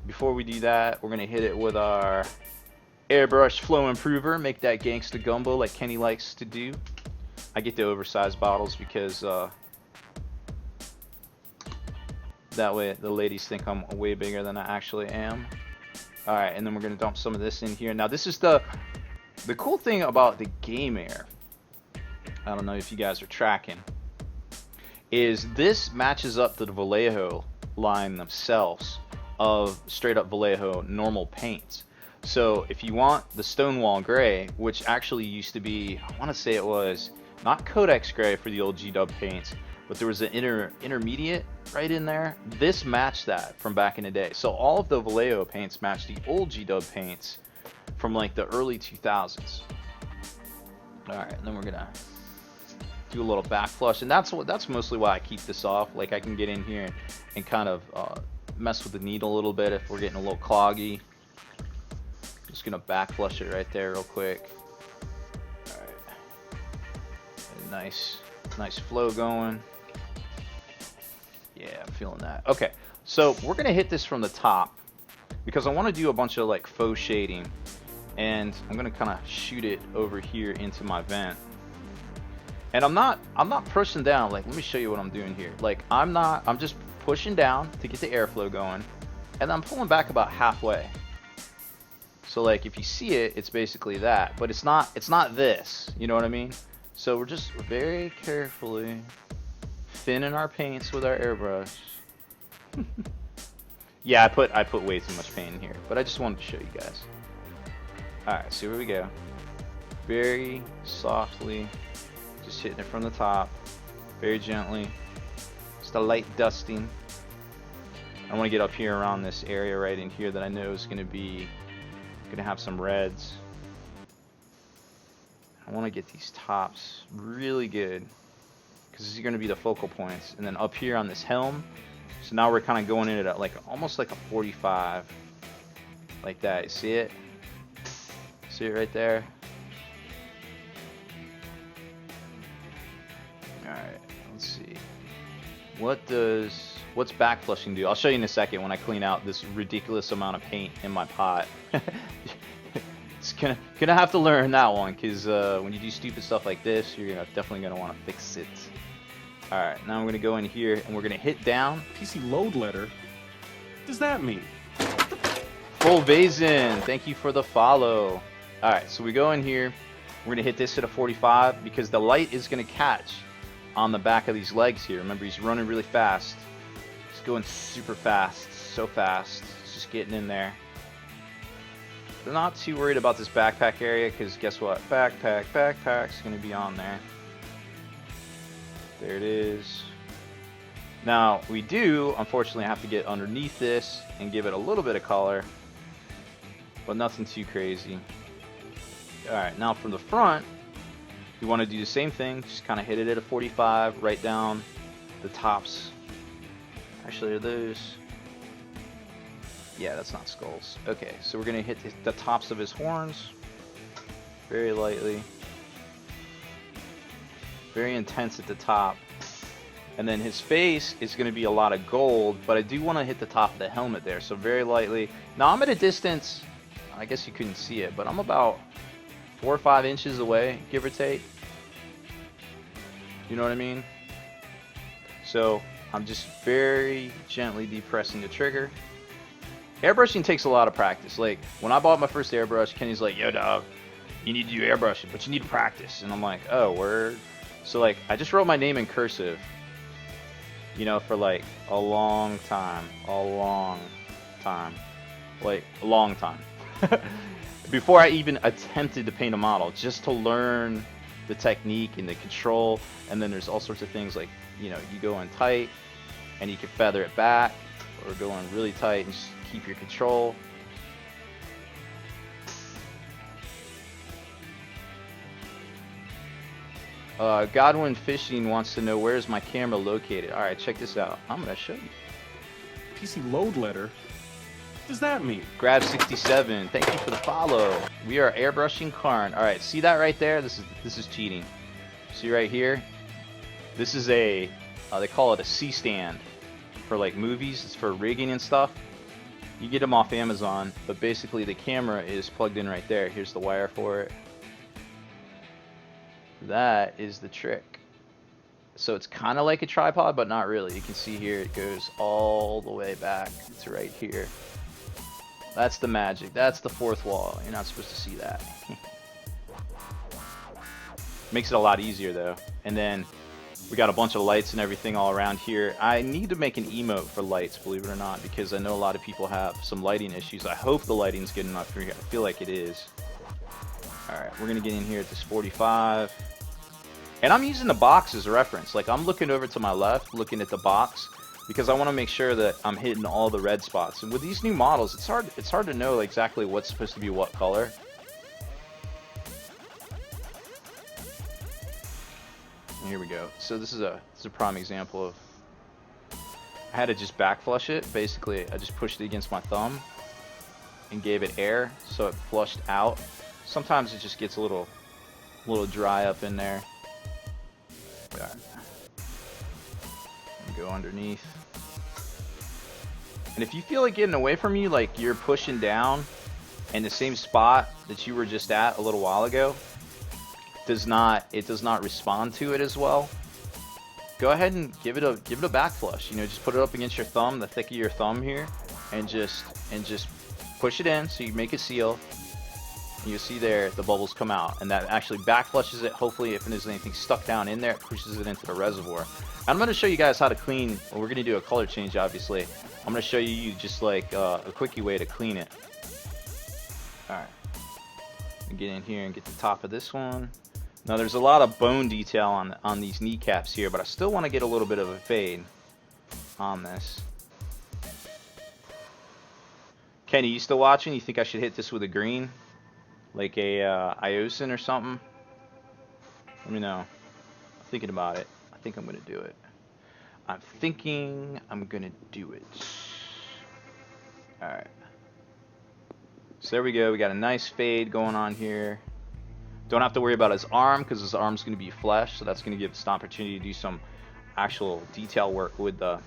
Before we do that, we're going to hit it with our Airbrush Flow Improver, make that gangsta gumbo like Kenny likes to do. I get the oversized bottles because that way the ladies think I'm way bigger than I actually am. Alright, and then we're going to dump some of this in here. Now this is the cool thing about the Game Air I don't know if you guys are tracking, is this matches up to the Vallejo line themselves of straight up Vallejo normal paints. So if you want the Stonewall Gray, which actually used to be, I want to say it was not Codex Gray for the old G-Dub paints, but there was an intermediate right in there. This matched that from back in the day. So all of the Vallejo paints match the old G-Dub paints from like the early 2000s. All right, and then we're gonna do a little back flush, and that's mostly why I keep this off. Like I can get in here and kind of mess with the needle a little bit if we're getting a little cloggy. Just gonna back flush it right there real quick. All right, nice flow going. Yeah, I'm feeling that. Okay, so we're gonna hit this from the top because I want to do a bunch of like faux shading, and I'm gonna kind of shoot it over here into my vent. And I'm not pushing down. Like, let me show you what I'm doing here. Like, I'm just pushing down to get the airflow going, and I'm pulling back about halfway. So like, if you see it, it's basically that, but it's not this. You know what I mean? So we're just very carefully thinning our paints with our airbrush. Yeah, I put way too much paint in here, but I just wanted to show you guys. All right, so here we go. Very softly. Just hitting it from the top, very gently, just a light dusting. I want to get up here around this area right in here that I know is going to have some reds. I want to get these tops really good because these are going to be the focal points. And then up here on this helm, so now we're kind of going in at like almost like a 45, like that. You see it? See it right there? Alright, let's see. What's back flushing do? I'll show you in a second when I clean out this ridiculous amount of paint in my pot. It's gonna have to learn that one, because when you do stupid stuff like this, you're definitely gonna want to fix it. Alright, now I'm gonna go in here and we're gonna hit down. PC load letter? What does that mean? Full Vazen, thank you for the follow. Alright, so we go in here, we're gonna hit this at a 45 because the light is gonna catch on the back of these legs here. Remember, he's running really fast. He's going super fast, so fast. He's just getting in there. They're not too worried about this backpack area because guess what? Backpack's gonna be on there. There it is. Now, we do, unfortunately, have to get underneath this and give it a little bit of color, but nothing too crazy. Alright, now from the front, you want to do the same thing, just kind of hit it at a 45, right down the tops. Actually, are those? Yeah, that's not skulls. Okay, so we're going to hit the tops of his horns very lightly. Very intense at the top. And then his face is going to be a lot of gold, but I do want to hit the top of the helmet there, so very lightly. Now I'm at a distance, I guess you couldn't see it, but I'm about 4 or 5 inches away, give or take. You know what I mean? So I'm just very gently depressing the trigger. Airbrushing takes a lot of practice. Like when I bought my first airbrush, Kenny's like, "Yo, dog, you need to do airbrushing, but you need to practice." And I'm like, "Oh, word." So like I just wrote my name in cursive, you know, for like a long time, before I even attempted to paint a model, just to learn the technique and the control. And then there's all sorts of things like, you know, you go in tight and you can feather it back, or go in really tight and just keep your control. Godwin Fishing wants to know, where's my camera located? Alright, check this out. I'm going to show you. PC load letter? What does that mean? Grab67, thank you for the follow. We are airbrushing Karn. Alright, see that right there? This is cheating. See right here? This is a, they call it a C-stand for like movies. It's for rigging and stuff. You get them off Amazon, but basically the camera is plugged in right there. Here's the wire for it. That is the trick. So it's kind of like a tripod, but not really. You can see here it goes all the way back to right here. That's the magic. That's the fourth wall. You're not supposed to see that. Makes it a lot easier though. And then we got a bunch of lights and everything all around here. I need to make an emote for lights, believe it or not, because I know a lot of people have some lighting issues. I hope the lighting's good enough for you. I feel like it is. Alright, we're gonna get in here at this 45. And I'm using the box as a reference. Like, I'm looking over to my left, looking at the box, because I want to make sure that I'm hitting all the red spots. And with these new models, it's hard to know exactly what's supposed to be what color. And here we go. So this is a prime example of, I had to just back flush it. Basically, I just pushed it against my thumb and gave it air, so it flushed out. Sometimes it just gets a little dry up in there. Right. Go underneath. And if you feel like getting away from you, like you're pushing down in the same spot that you were just at a little while ago, does not respond to it as well, go ahead and give it a back flush. You know, just put it up against your thumb, the thick of your thumb here, and just push it in so you make a seal. You see there, the bubbles come out, and that actually back flushes it. Hopefully, if there's anything stuck down in there, it pushes it into the reservoir. I'm going to show you guys how to clean. Well, we're going to do a color change, obviously. I'm going to show you just like a quickie way to clean it. Alright. Get in here and get the top of this one. Now, there's a lot of bone detail on these kneecaps here, but I still want to get a little bit of a fade on this. Kenny, you still watching? You think I should hit this with a green? Like a Iosin or something? Let me know. I'm thinking about it. I think I'm going to do it. I'm thinking I'm going to do it. Alright. So there we go. We got a nice fade going on here. Don't have to worry about his arm, because his arm's going to be flesh. So that's going to give us an opportunity to do some actual detail work with the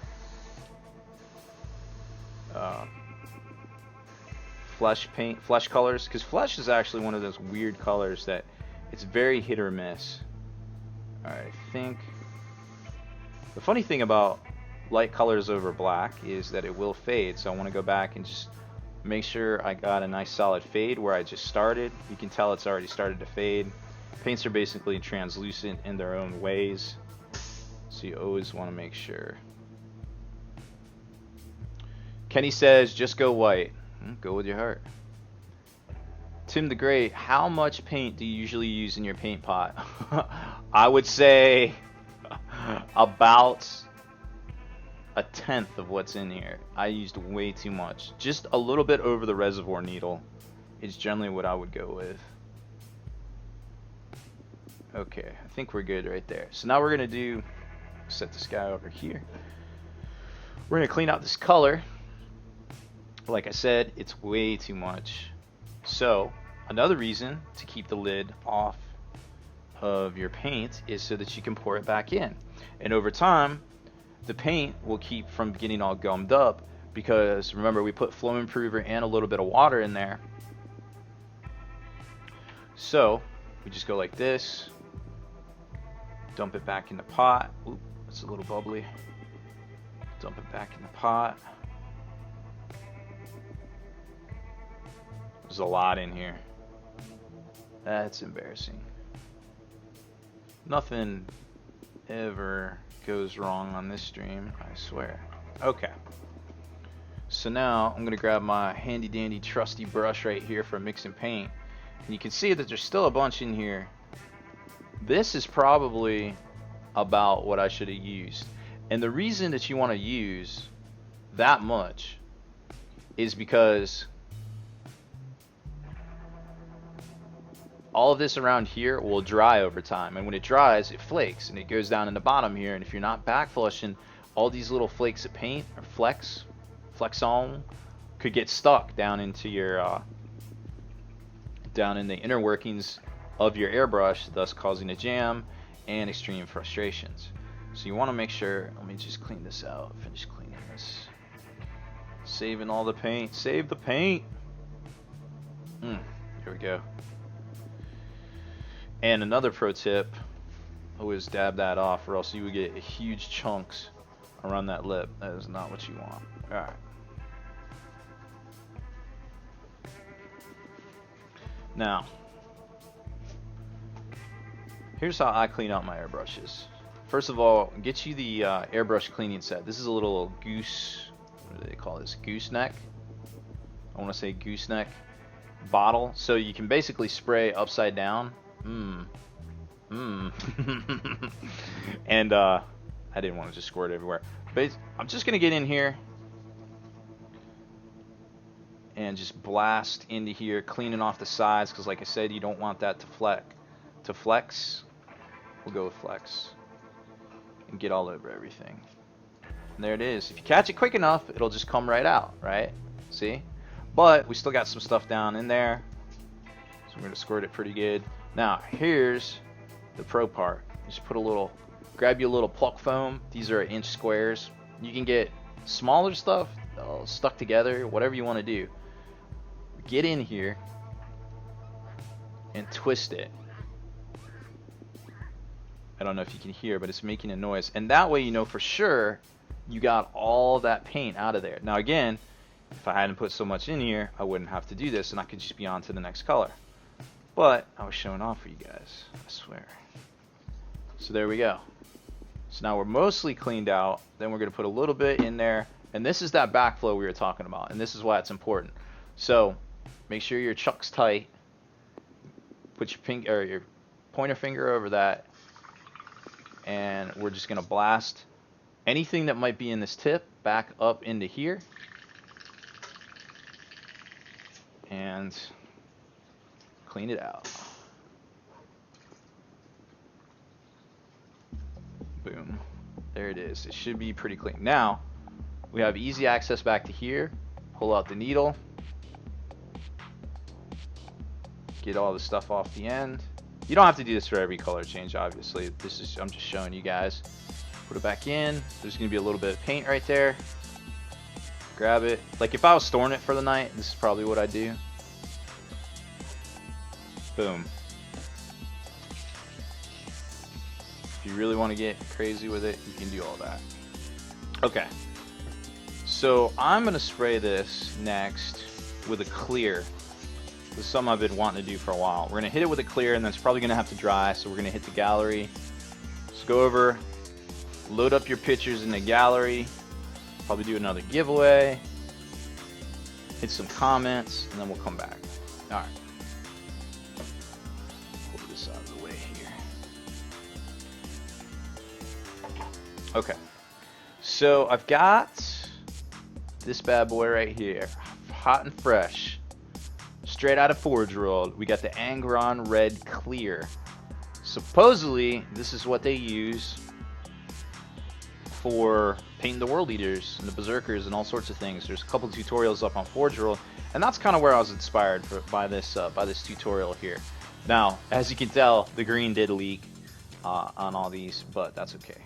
flesh paint, flesh colors, because flesh is actually one of those weird colors that it's very hit or miss. Alright, I think the funny thing about light colors over black is that it will fade, so I want to go back and just make sure I got a nice solid fade where I just started. You can tell it's already started to fade. Paints are basically translucent in their own ways, so you always want to make sure. Kenny says just go white. Go with your heart. Tim the Great, how much paint do you usually use in your paint pot? I would say about 1/10 of what's in here. I used way too much. Just a little bit over the reservoir needle is generally what I would go with. Okay, I think we're good right there. So now we're going to set this guy over here. We're going to clean out this color. Like I said, it's way too much. So another reason to keep the lid off of your paint is so that you can pour it back in. And over time, the paint will keep from getting all gummed up, because remember, we put flow improver and a little bit of water in there. So we just go like this, dump it back in the pot. Oop, it's a little bubbly. Dump it back in the pot. There's a lot in here. That's embarrassing. Nothing ever goes wrong on this stream, I swear. Okay. So now I'm gonna grab my handy dandy trusty brush right here for mixing paint. And you can see that there's still a bunch in here. This is probably about what I should have used. And the reason that you want to use that much is because all of this around here will dry over time, and when it dries, it flakes and it goes down in the bottom here. And if you're not back flushing, all these little flakes of paint or flex on could get stuck down into your down in the inner workings of your airbrush, thus causing a jam and extreme frustrations. So you want to make sure. Let me just clean this out. Finish cleaning this. Saving all the paint. Save the paint. Here we go. And another pro tip, always dab that off, or else you would get huge chunks around that lip. That is not what you want. Alright. Here's how I clean out my airbrushes. First of all, get you the airbrush cleaning set. This is a little goose, what do they call this? Gooseneck? I want to say gooseneck bottle. So you can basically spray upside down. And I didn't want to just squirt everywhere. But I'm just going to get in here and just blast into here, cleaning off the sides, because like I said, you don't want that to flex. We'll go with flex and get all over everything. And there it is. If you catch it quick enough, it'll just come right out, right? See? But we still got some stuff down in there, so we're gonna squirt it pretty good. Now here's the pro part. Just put a little, grab you a little pluck foam. These are 1-inch squares. You can get smaller stuff stuck together, whatever you want to do. Get in here and twist it. I don't know if you can hear, but it's making a noise. And that way you know for sure you got all that paint out of there. Now again, if I hadn't put so much in here, I wouldn't have to do this and I could just be on to the next color. But I was showing off for you guys, I swear. So there we go. So now we're mostly cleaned out. Then we're going to put a little bit in there. And this is that backflow we were talking about. And this is why it's important. So make sure your chuck's tight. Put your pointer finger over that. And we're just going to blast anything that might be in this tip back up into here. And clean it out. Boom. There it is. It should be pretty clean. Now, we have easy access back to here. Pull out the needle. Get all the stuff off the end. You don't have to do this for every color change, obviously. This is, I'm just showing you guys. Put it back in. There's going to be a little bit of paint right there. Grab it. Like if I was storing it for the night, this is probably what I'd do. Boom. If you really want to get crazy with it, you can do all that. Okay. So I'm going to spray this next with a clear. This is something I've been wanting to do for a while. We're going to hit it with a clear, and then it's probably going to have to dry, so we're going to hit the gallery. Just go over, load up your pictures in the gallery, probably do another giveaway, hit some comments, and then we'll come back. Alright. Pull this out of the way here. Okay. So I've got this bad boy right here. Hot and fresh. Straight out of Forge World, we got the Angron Red Clear. Supposedly, this is what they use for painting the World Eaters and the Berserkers and all sorts of things. There's a couple tutorials up on Forge World, and that's kind of where I was inspired by this tutorial here. Now, as you can tell, the green did leak on all these, but that's okay.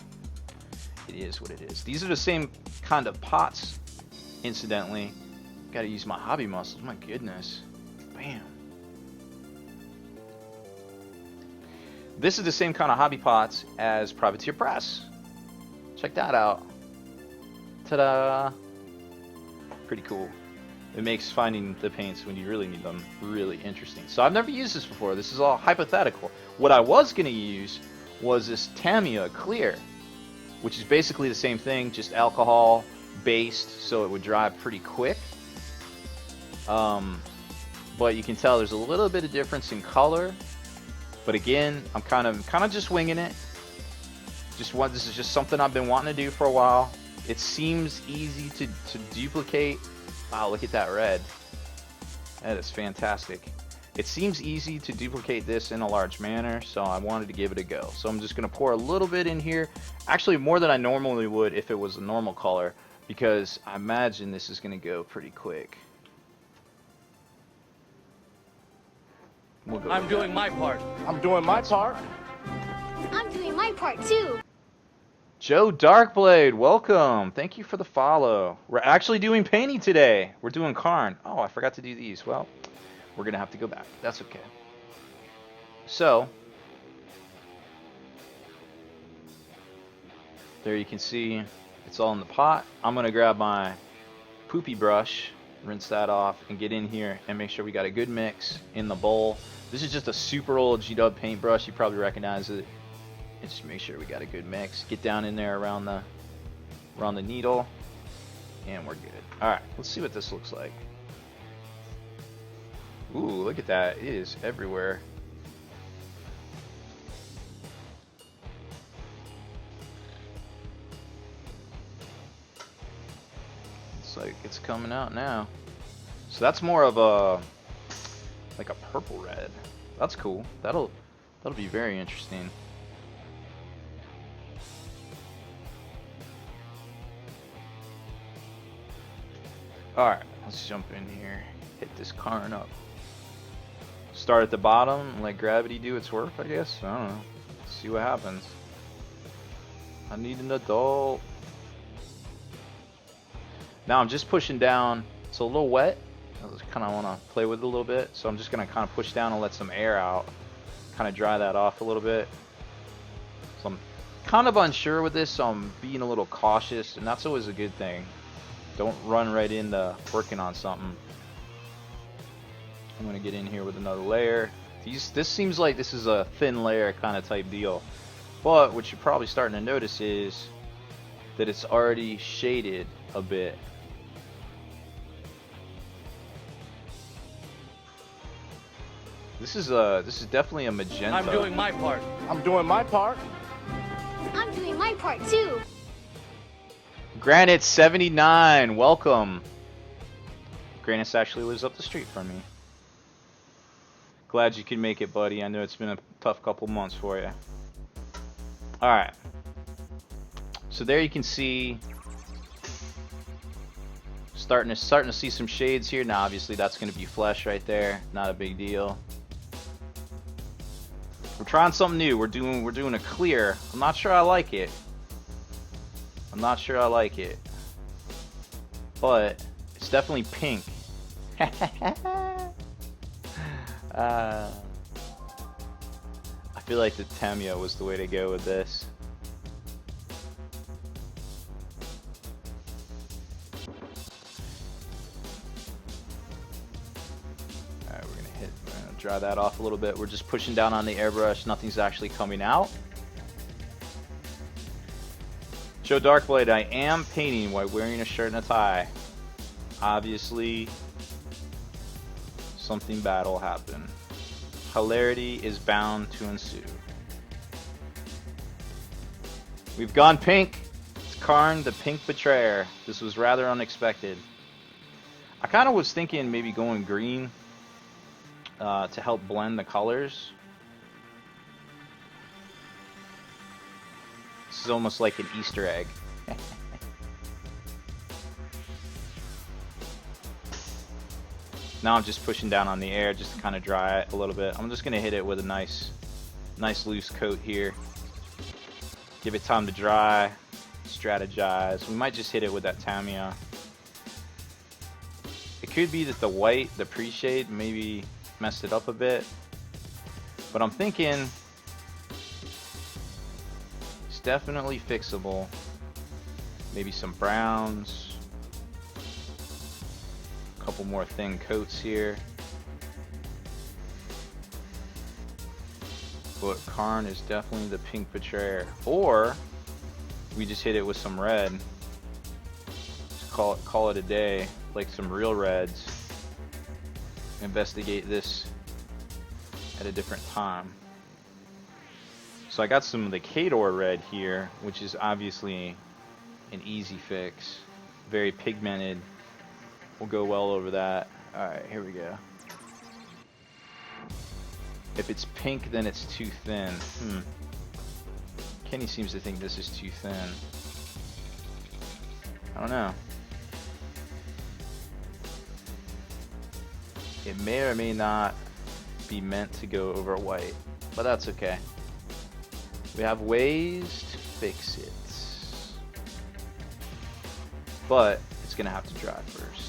It is what it is. These are the same kind of pots, incidentally. Gotta use my hobby muscles, my goodness. Bam. This is the same kind of hobby pots as Privateer Press. Check that out. Ta-da! Pretty cool. It makes finding the paints when you really need them really interesting. So I've never used this before. This is all hypothetical. What I was going to use was this Tamiya Clear, which is basically the same thing, just alcohol based, so it would dry pretty quick. But you can tell there's a little bit of difference in color. But again, I'm kind of just winging it. This is just something I've been wanting to do for a while. It seems easy to duplicate. Wow, look at that red. That is fantastic. It seems easy to duplicate this in a large manner, so I wanted to give it a go. So I'm just going to pour a little bit in here. Actually, more than I normally would if it was a normal color, because I imagine this is going to go pretty quick. I'm doing my part. I'm doing my part. I'm doing my part too. Joe Darkblade, welcome. Thank you for the follow. We're actually doing painting today. We're doing Karn. Oh, I forgot to do these. Well, we're going to have to go back. That's okay. So, there you can see it's all in the pot. I'm going to grab my poopy brush, rinse that off, and get in here and make sure we got a good mix in the bowl. This is just a super old G-Dub paintbrush. You probably recognize it. Let's just make sure we got a good mix. Get down in there around the needle, and we're good. All right, let's see what this looks like. Ooh, look at that. It is everywhere. It's like it's coming out now. So that's more of a like a purple red. That's cool. That'll be very interesting. Alright, let's jump in here. Hit this Karn up. Start at the bottom and let gravity do its work, I guess. I don't know. See what happens. I need an adult. Now I'm just pushing down. It's a little wet. I just kind of want to play with it a little bit. So I'm just going to kind of push down and let some air out. Kind of dry that off a little bit. So I'm kind of unsure with this, so I'm being a little cautious. And that's always a good thing. Don't run right into working on something. I'm going to get in here with another layer. This seems like this is a thin layer kind of type deal. But what you're probably starting to notice is that it's already shaded a bit. This is definitely a magenta. I'm doing my part. I'm doing my part. I'm doing my part too. Granite 79, welcome. Granite actually lives up the street from me. Glad you could make it, buddy. I know it's been a tough couple months for you. Alright. So there you can see starting to see some shades here. Now obviously that's gonna be flesh right there. Not a big deal. We're trying something new. We're doing a clear. I'm not sure I like it. I'm not sure I like it. But it's definitely pink. I feel like the Tamiya was the way to go with this. Alright, we're gonna dry that off a little bit. We're just pushing down on the airbrush. Nothing's actually coming out. Joe Darkblade, I am painting while wearing a shirt and a tie. Obviously, something bad will happen. Hilarity is bound to ensue. We've gone pink. It's Karn, the pink betrayer. This was rather unexpected. I kind of was thinking maybe going green to help blend the colors. This is almost like an Easter egg. Now I'm just pushing down on the air just to kind of dry it a little bit. I'm just going to hit it with a nice loose coat here. Give it time to dry, strategize. We might just hit it with that Tamiya. It could be that the white, the pre-shade, maybe messed it up a bit. But I'm thinking it's definitely fixable. Maybe some browns. Couple more thin coats here. But Karn is definitely the pink betrayer. Or we just hit it with some red. Just call it a day. Like some real reds. Investigate this at a different time. So I got some of the Cador red here, which is obviously an easy fix. Very pigmented. We'll go well over that. Alright, here we go. If it's pink, then it's too thin. Kenny seems to think this is too thin. I don't know. It may or may not be meant to go over white, but that's okay. We have ways to fix it. But it's gonna have to dry first.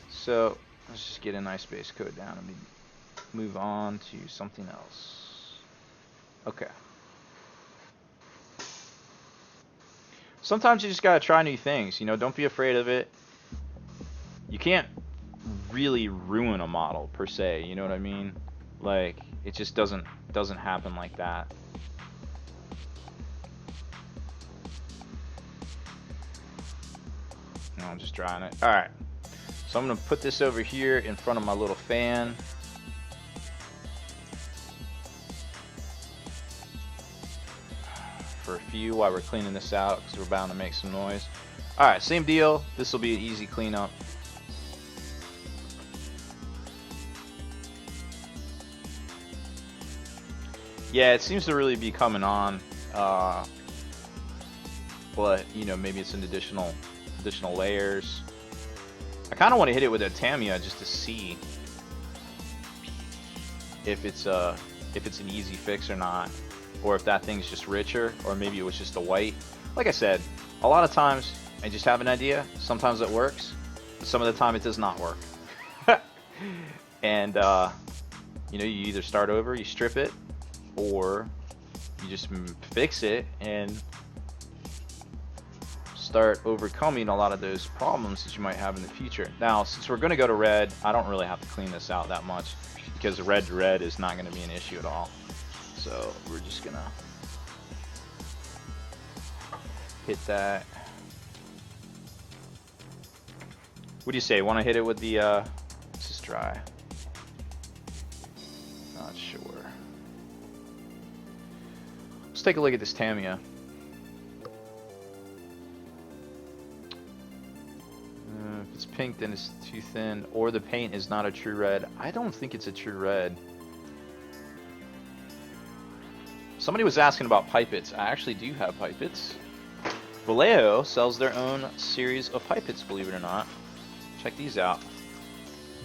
So let's just get a nice base coat down and move on to something else. Okay. Sometimes you just gotta try new things, you know, don't be afraid of it. You can't really ruin a model per se, you know what I mean? Like, it just doesn't happen like that. No, I'm just drying it. Alright. So I'm gonna put this over here in front of my little fan. For a few while we're cleaning this out, because we're bound to make some noise. Alright, same deal. This will be an easy cleanup. Yeah, it seems to really be coming on. But, you know, maybe it's an additional layers. I kind of want to hit it with a Tamiya just to see if it's an easy fix or not, or if that thing's just richer, or maybe it was just a white. Like I said, a lot of times I just have an idea. Sometimes it works, but some of the time it does not work. And you know, you either start over, you strip it, or you just fix it and start overcoming a lot of those problems that you might have in the future. Now, since we're going to go to red, I don't really have to clean this out that much, because red to red is not going to be an issue at all. So we're just going to hit that. What do you say? Want to hit it with the this is dry. Not sure. Let's take a look at this Tamiya. If it's pink, then it's too thin, or the paint is not a true red. I don't think it's a true red. Somebody was asking about pipets. I actually do have pipets. Vallejo sells their own series of pipets, believe it or not. Check these out.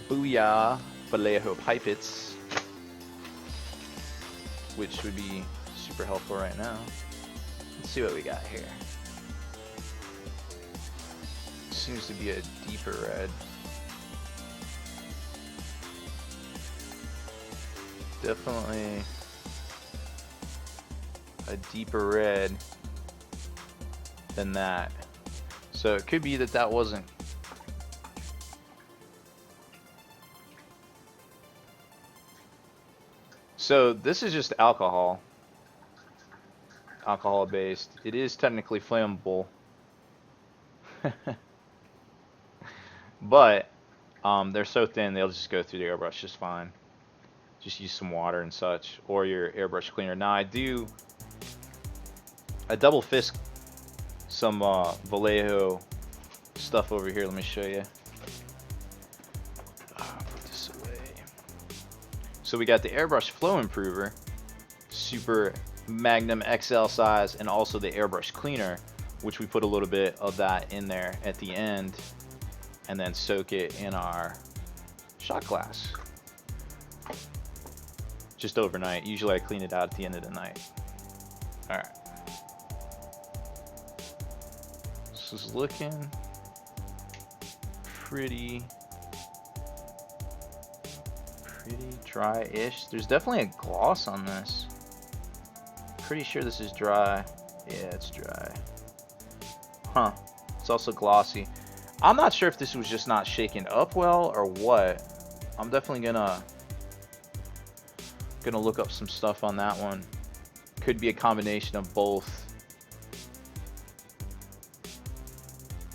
Booyah Vallejo pipets, which would be super helpful right now. Let's see what we got here. Seems to be a deeper red. Definitely a deeper red than that. So it could be that that wasn't. So this is just alcohol based. It is technically flammable. But they're so thin they'll just go through the airbrush just fine. Just use some water and such, or your airbrush cleaner. Now I double fist some Vallejo stuff over here. Let me show you. Put this away. So we got the airbrush flow improver, super magnum XL size, and also the airbrush cleaner, which we put a little bit of that in there at the end, and then soak it in our shot glass just overnight. Usually I clean it out at the end of the night. Alright. This is looking pretty dry-ish. There's definitely a gloss on this. Pretty sure this is dry. Yeah, it's dry. Huh. It's also glossy. I'm not sure if this was just not shaken up well or what. I'm definitely gonna look up some stuff on that one. Could be a combination of both.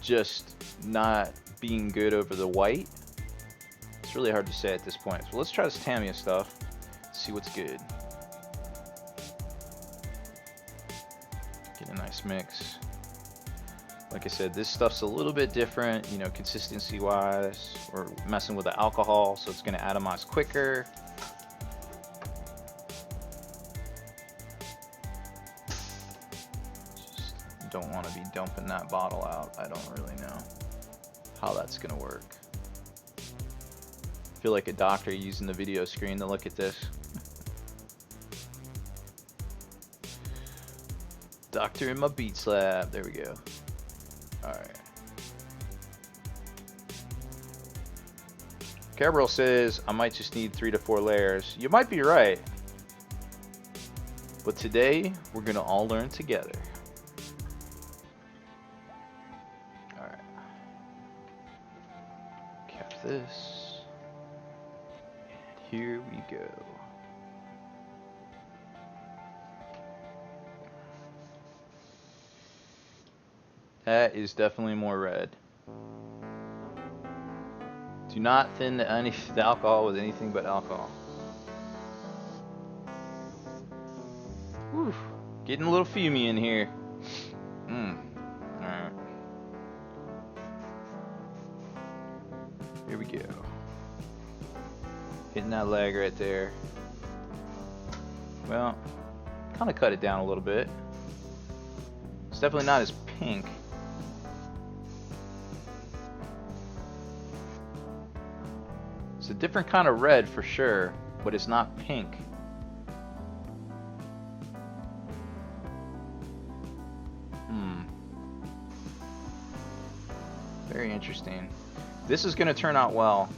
Just not being good over the white. It's really hard to say at this point. So let's try this Tamiya stuff. See what's good. Get a nice mix. Like I said, this stuff's a little bit different, you know, consistency wise. We're messing with the alcohol, so it's going to atomize quicker. Just don't want to be dumping that bottle out. I don't really know how that's going to work. I feel like a doctor using the video screen to look at this. Doctor in my Beats lab. There we go. Alright. Gabriel says I might just need 3 to 4 layers. You might be right. But today we're gonna all learn together. Alright. Cap this. go. That is definitely more red. Do not thin the alcohol with anything but alcohol. Whew. Getting a little fumey in here. Alright. Here we go. Hitting that leg right there. Well, kind of cut it down a little bit. It's definitely not as pink. It's a different kind of red for sure, but it's not pink. Very interesting. This is going to turn out well,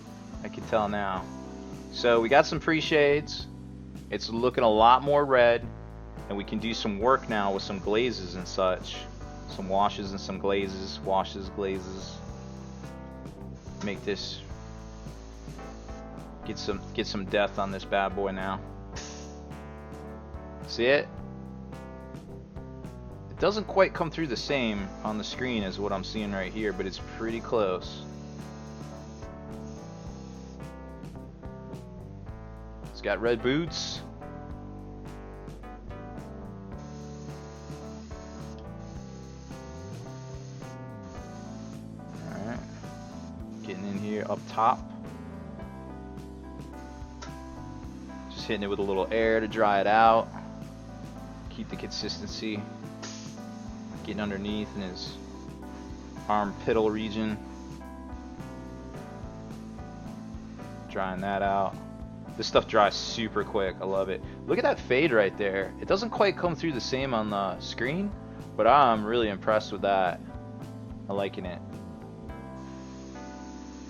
I can tell now. So we got some pre-shades. It's looking a lot more red, and we can do some work now with some glazes and such. Some washes and some glazes, washes, glazes. Make this get some depth on this bad boy now. See it? It doesn't quite come through the same on the screen as what I'm seeing right here, but it's pretty close. It's got red boots. Alright. Getting in here up top. Just hitting it with a little air to dry it out. Keep the consistency. Getting underneath in his armpittle region. Drying that out. This stuff dries super quick. I love it. Look at that fade right there. It doesn't quite come through the same on the screen, but I'm really impressed with that. I'm liking it.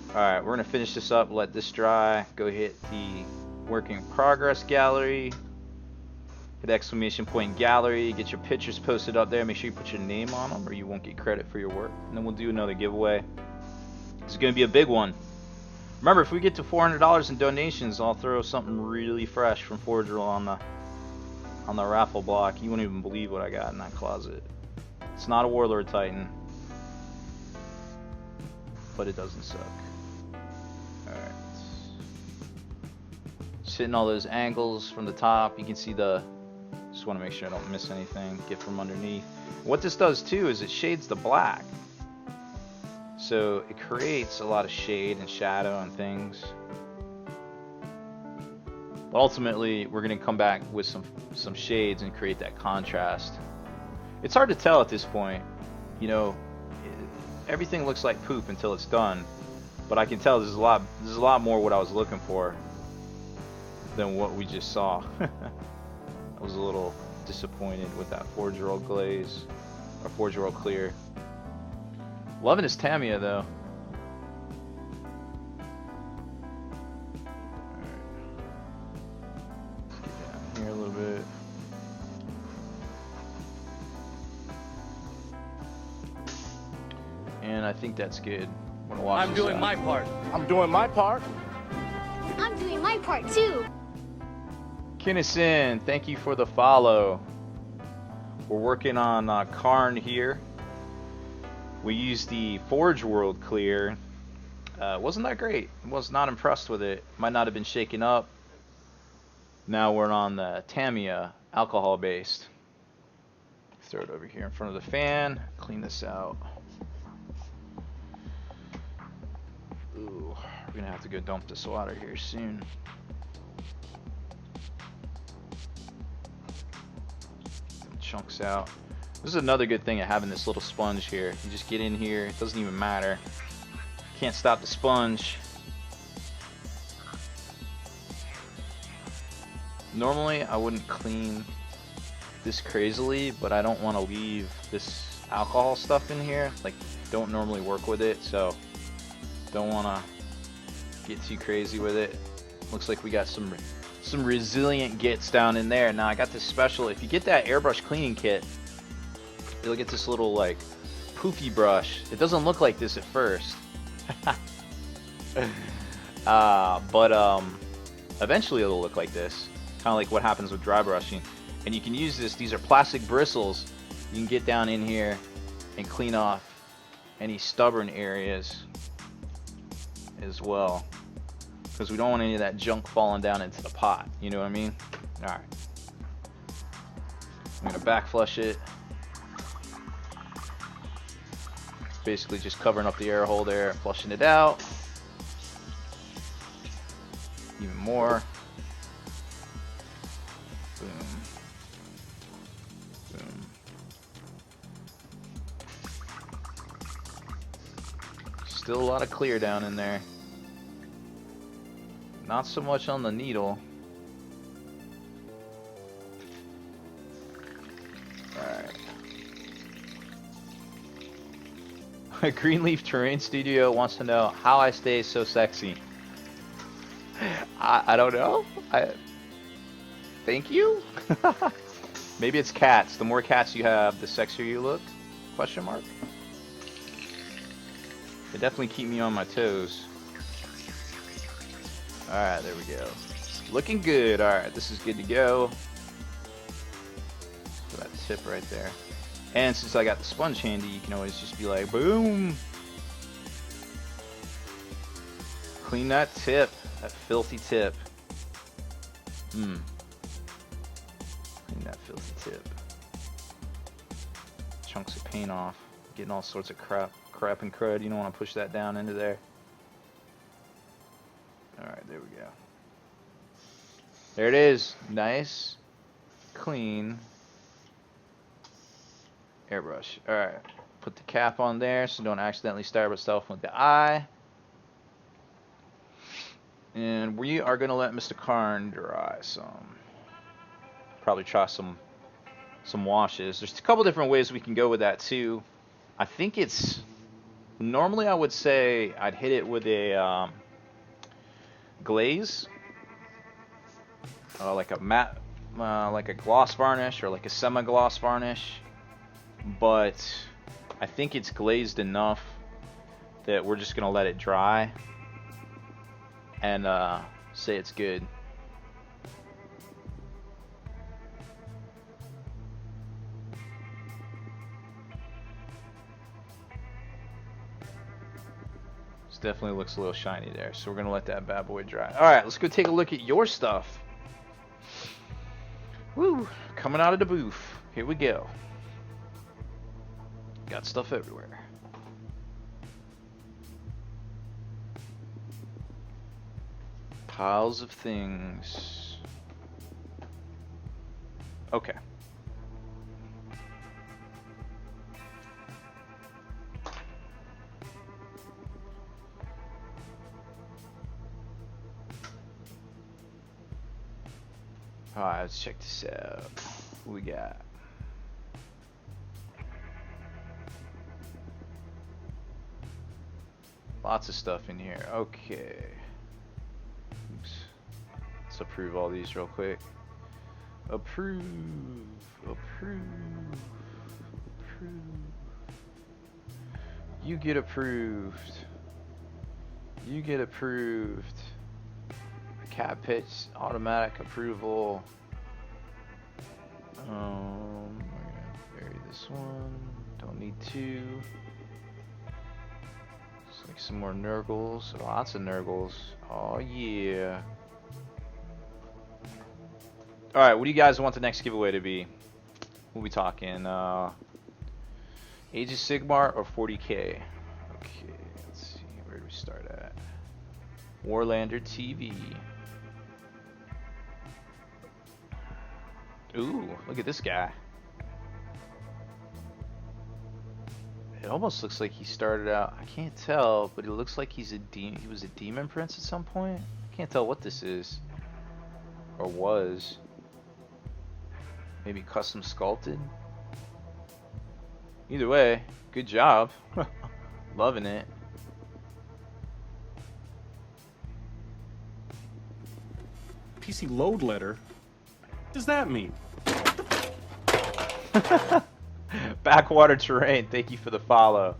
Alright, we're going to finish this up, let this dry, go hit the work in progress gallery. Hit exclamation point gallery, get your pictures posted up there. Make sure you put your name on them or you won't get credit for your work. And then we'll do another giveaway. It's going to be a big one. Remember, if we get to $400 in donations, I'll throw something really fresh from Forgeral on the raffle block. You won't even believe what I got in that closet. It's not a Warlord Titan, but it doesn't suck. Alright. Just hitting all those angles from the top. You can see the... Just want to make sure I don't miss anything. Get from underneath. What this does too is it shades the black. So it creates a lot of shade and shadow and things. But ultimately, we're going to come back with some shades and create that contrast. It's hard to tell at this point. You know, everything looks like poop until it's done. But I can tell there's a lot more what I was looking for than what we just saw. I was a little disappointed with that Forge Roll glaze, or Forge Roll clear. Loving his Tamiya though. Alright. Let's get down here a little bit. And I think that's good. I'm doing my part. I'm doing my part. I'm doing my part too. Kinnison, thank you for the follow. We're working on Karn here. We used the Forge World clear. Wasn't that great. Was not impressed with it. Might not have been shaken up. Now we're on the Tamiya, alcohol based. Throw it over here in front of the fan. Clean this out. Ooh, we're gonna have to go dump this water here soon. Chunks out. This is another good thing of having this little sponge here. You just get in here, it doesn't even matter. Can't stop the sponge. Normally I wouldn't clean this crazily, but I don't want to leave this alcohol stuff in here. Like, don't normally work with it, so don't want to get too crazy with it. Looks like we got some resilient gits down in there. Now I got this special, if you get that airbrush cleaning kit, you'll get this little like poofy brush. It doesn't look like this at first. But Eventually it'll look like this, kind of like what happens with dry brushing. And you can use this, these are plastic bristles. You can get down in here and clean off any stubborn areas as well, because we don't want any of that junk falling down into the pot, you know what I mean? Alright, I'm gonna back flush it. Basically just covering up the air hole there, flushing it out. Even more. Boom. Boom. Still a lot of clear down in there. Not so much on the needle. Alright. Greenleaf Terrain Studio wants to know how I stay so sexy. I don't know. Thank you? Maybe it's cats. The more cats you have, the sexier you look? Question mark? They definitely keep me on my toes. Alright, there we go. Looking good. Alright, this is good to go. Put that tip right there. And since I got the sponge handy, you can always just be like, boom! Clean that tip. That filthy tip. Clean that filthy tip. Chunks of paint off. Getting all sorts of crap and crud. You don't want to push that down into there. Alright, there we go. There it is. Nice. Clean. Airbrush. Alright. Put the cap on there so don't accidentally stab yourself with the eye. And we are going to let Mr. Karn dry some. Probably try some washes. There's a couple different ways we can go with that too. I think it's... Normally I would say I'd hit it with a glaze. Like a matte, like a gloss varnish or like a semi-gloss varnish. But I think it's glazed enough that we're just going to let it dry. And say it's good. This definitely looks a little shiny there, so we're gonna let that bad boy dry. Alright, let's go take a look at your stuff. Woo! Coming out of the booth. Here we go. Got stuff everywhere. Piles of things. Okay. Alright, let's check this out. What we got? Lots of stuff in here. Okay. Oops. Let's approve all these real quick. Approve. Approve. Approve. You get approved. You get approved. Cap pitch, automatic approval. We're gonna bury this one. Don't need two. Looks like some more Nurgles. Lots of Nurgles. Oh yeah. Alright, what do you guys want the next giveaway to be? We'll be talking Age of Sigmar or 40k. Okay, let's see, where do we start at? Warlander TV. Ooh, look at this guy. It almost looks like he started out, I can't tell, but it looks like he was a demon prince at some point. I can't tell what this is. Or was. Maybe custom sculpted. Either way, good job. Loving it. PC load letter? What does that mean? Backwater terrain, thank you for the follow.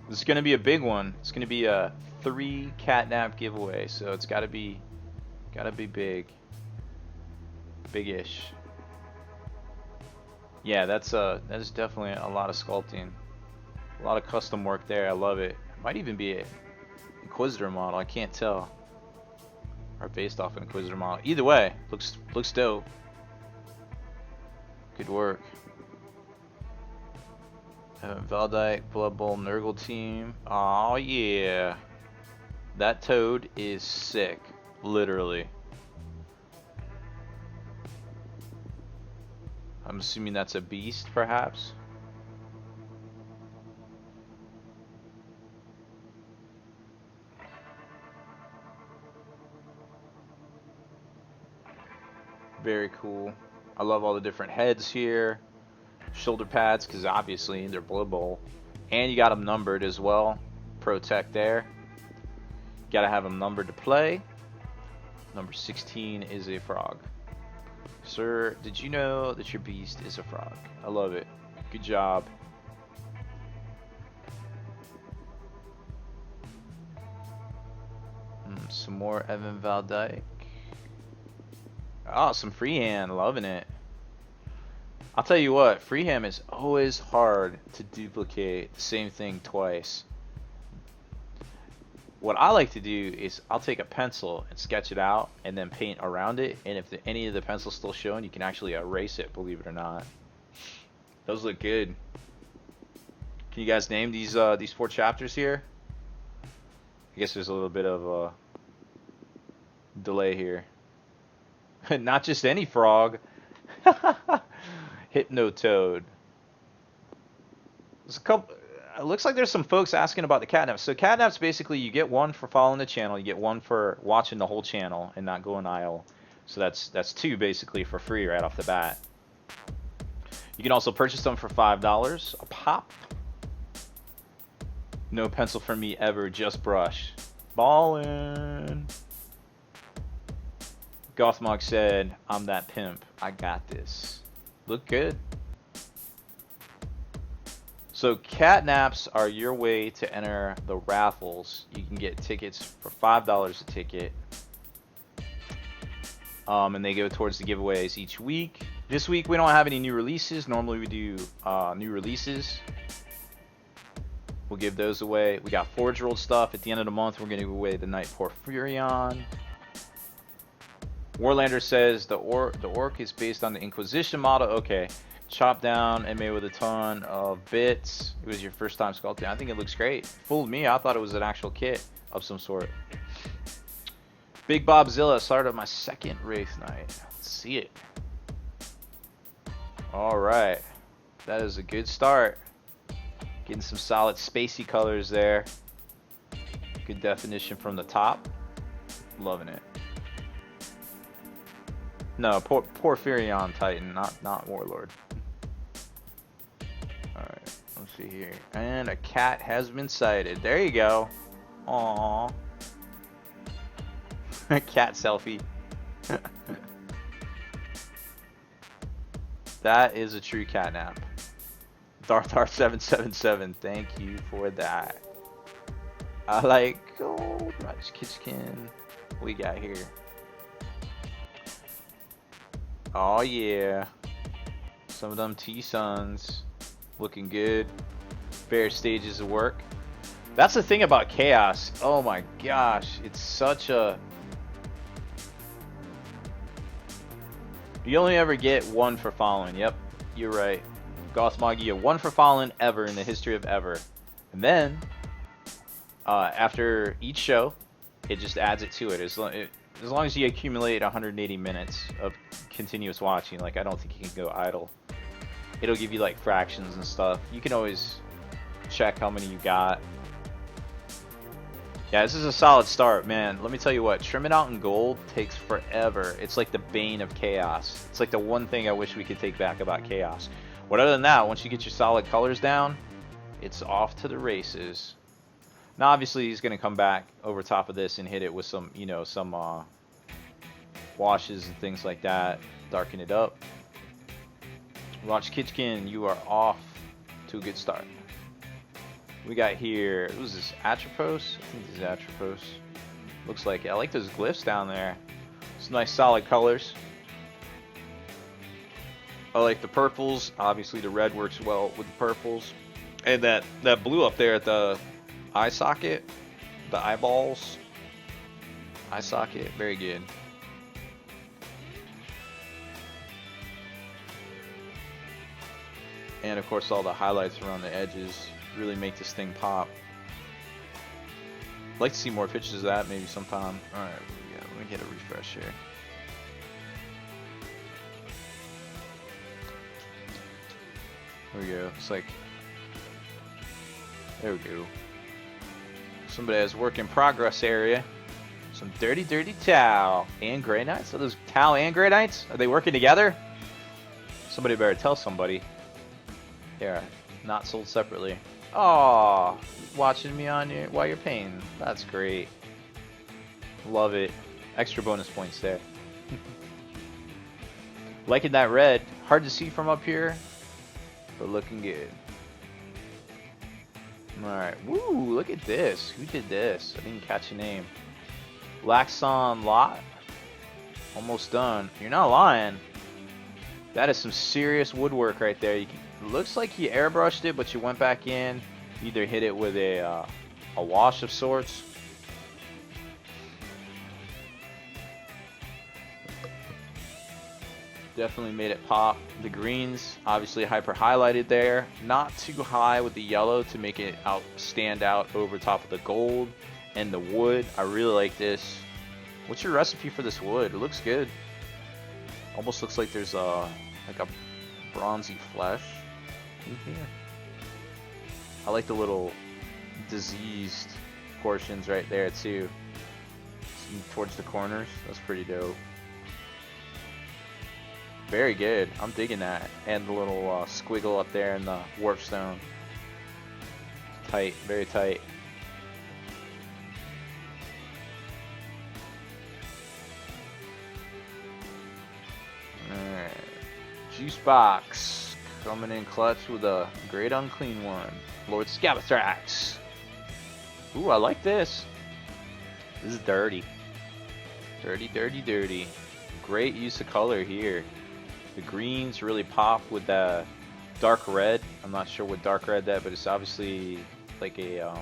This is going to be a big one. It's going to be a 3 catnap giveaway, so it's gotta be big-ish. Yeah, that is definitely a lot of sculpting, a lot of custom work there. I love it. Might even be an Inquisitor model. I can't tell, or based off an Inquisitor model. Either way, looks dope. Good work. Valdike, Blood Bowl, Nurgle team. Oh yeah, that toad is sick, literally. I'm assuming that's a beast, perhaps. Very cool. I love all the different heads here. Shoulder pads, because obviously they're Blood Bowl. And you got them numbered as well. Pro Tech there. Gotta have them numbered to play. Number 16 is a frog. Sir, did you know that your beast is a frog? I love it. Good job. Some more Evan Valdyke. Oh, some freehand. Loving it. I'll tell you what, freehand is always hard to duplicate the same thing twice. What I like to do is I'll take a pencil and sketch it out and then paint around it, and if any of the pencil's still showing, you can actually erase it, believe it or not. Those look good. Can you guys name these 4 chapters here? I guess there's a little bit of a delay here. Not just any frog. Hypnotoad. There's a couple. It looks like there's some folks asking about the catnaps. So catnaps, basically you get 1 for following the channel, you get 1 for watching the whole channel and not going IL. So that's 2 basically for free right off the bat. You can also purchase them for $5 a pop. No pencil for me ever, just brush. Ballin'. Gothmog said, I'm that pimp. I got this. Look good. So catnaps are your way to enter the raffles. You can get tickets for $5 a ticket. And they go towards the giveaways each week. This week we don't have any new releases. Normally we do new releases. We'll give those away. We got Forge World stuff. At the end of the month we're going to give away the Knight Porphyrion. Warlander says the orc is based on the Inquisition model. Okay. Chopped down and made with a ton of bits. It was your first time sculpting. I think it looks great. Fooled me. I thought it was an actual kit of some sort. Big Bobzilla started my 2nd Wraith Knight. Let's see it. Alright. That is a good start. Getting some solid spacey colors there. Good definition from the top. Loving it. No, Porphyrion Titan, not Warlord. Alright, let's see here. And a cat has been sighted. There you go. Aww. Cat selfie. That is a true catnap. Darthar777, thank you for that. I like gold. Raj Kitchkin. What we got here? Oh yeah. Some of them T-Suns. Looking good. Baer stages of work. That's the thing about Chaos. Oh my gosh. It's such a... You only ever get 1 for following. Yep, you're right. Gothmog, you get 1 for following ever in the history of ever. And then, after each show, it just adds it to it. As long as you accumulate 180 minutes of continuous watching, like I don't think you can go idle. It'll give you like fractions and stuff. You can always check how many you got. Yeah, this is a solid start, man. Let me tell you what, trimming out in gold takes forever. It's like the bane of Chaos. It's like the one thing I wish we could take back about Chaos. But other than that, once you get your solid colors down, it's off to the races. Now obviously he's going to come back over top of this and hit it with some, you know, some washes and things like that. Darken it up. Watch Kitchkin, you are off to a good start. We got here, what was this, Atropos? I think this is Atropos. Looks like it. I like those glyphs down there. Some nice solid colors. I like the purples. Obviously the red works well with the purples. And that blue up there at the eye socket, the eyeballs, eye socket, very good. And of course all the highlights around the edges really make this thing pop. I'd like to see more pictures of that maybe sometime. Alright, let me get a refresh here. There we go. It's like, there we go. Somebody has work in progress area. Some dirty towel and Grey Knights. Are those towel and Grey Knights? Are they working together? Somebody better tell somebody. Here, not sold separately. Aw, watching me on your while you're painting. That's great. Love it. Extra bonus points there. Liking that red. Hard to see from up here, but looking good. Alright, woo, look at this. Who did this? I didn't catch a name. Laxon Lot. Almost done. You're not lying. That is some serious woodwork right there. Looks like you airbrushed it, but you went back in. Either hit it with a wash of sorts. Definitely made it pop. The greens obviously hyper highlighted there, not too high with the yellow to make it stand out over top of the gold and the wood. I really like this. What's your recipe for this wood? It looks good. Almost looks like there's like a bronzy flesh in here. I like the little diseased portions right there too, towards the corners. That's pretty dope. Very good. I'm digging that. And the little squiggle up there in the warp stone. Tight. Very tight. Alright. Juice box. Coming in clutch with a great unclean one. Lord Scabathrax. Ooh, I like this. This is dirty. Dirty. Great use of color here. The greens really pop with the dark red. I'm not sure what dark red that, but it's obviously like a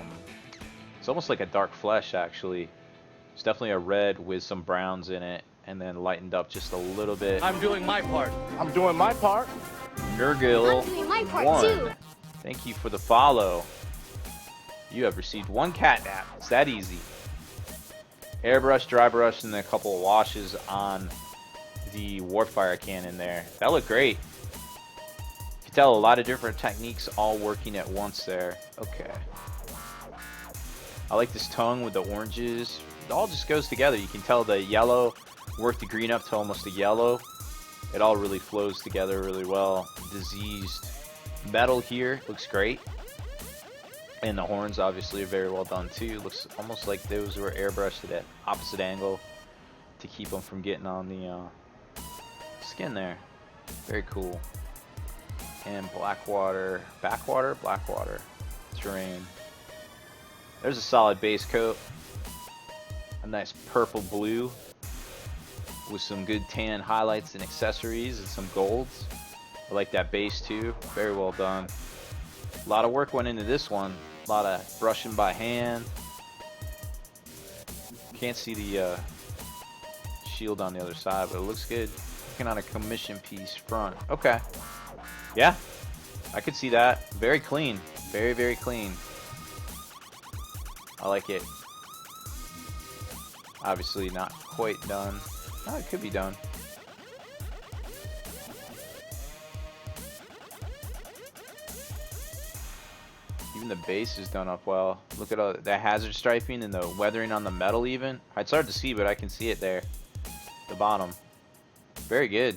it's almost like a dark flesh actually. It's definitely a red with some browns in it and then lightened up just a little bit. I'm doing my part. I'm doing my part. Nurgle I'm doing my part 1. too. Thank you for the follow. You have received 1 catnap. It's that easy. Airbrush, dry brush, and then a couple of washes on the warpfire cannon there. That looked great. You can tell a lot of different techniques all working at once there. Okay. I like this tongue with the oranges. It all just goes together. You can tell the yellow worked the green up to almost a yellow. It all really flows together really well. Diseased metal here looks great. And the horns obviously are very well done too. Looks almost like those were airbrushed at opposite angle to keep them from getting on the skin there. Very cool. And Blackwater terrain. There's a solid base coat. A nice purple blue with some good tan highlights and accessories and some golds. I like that base too. Very well done. A lot of work went into this one. A lot of brushing by hand. Can't see the shield on the other side, but it looks good. Looking on a commission piece front. Okay. Yeah. I could see that. Very clean. Very clean. I like it. Obviously not quite done. Oh, it could be done. Even the base is done up well. Look at all that hazard striping and the weathering on the metal even. It's hard to see, but I can see it there. The bottom. Very good.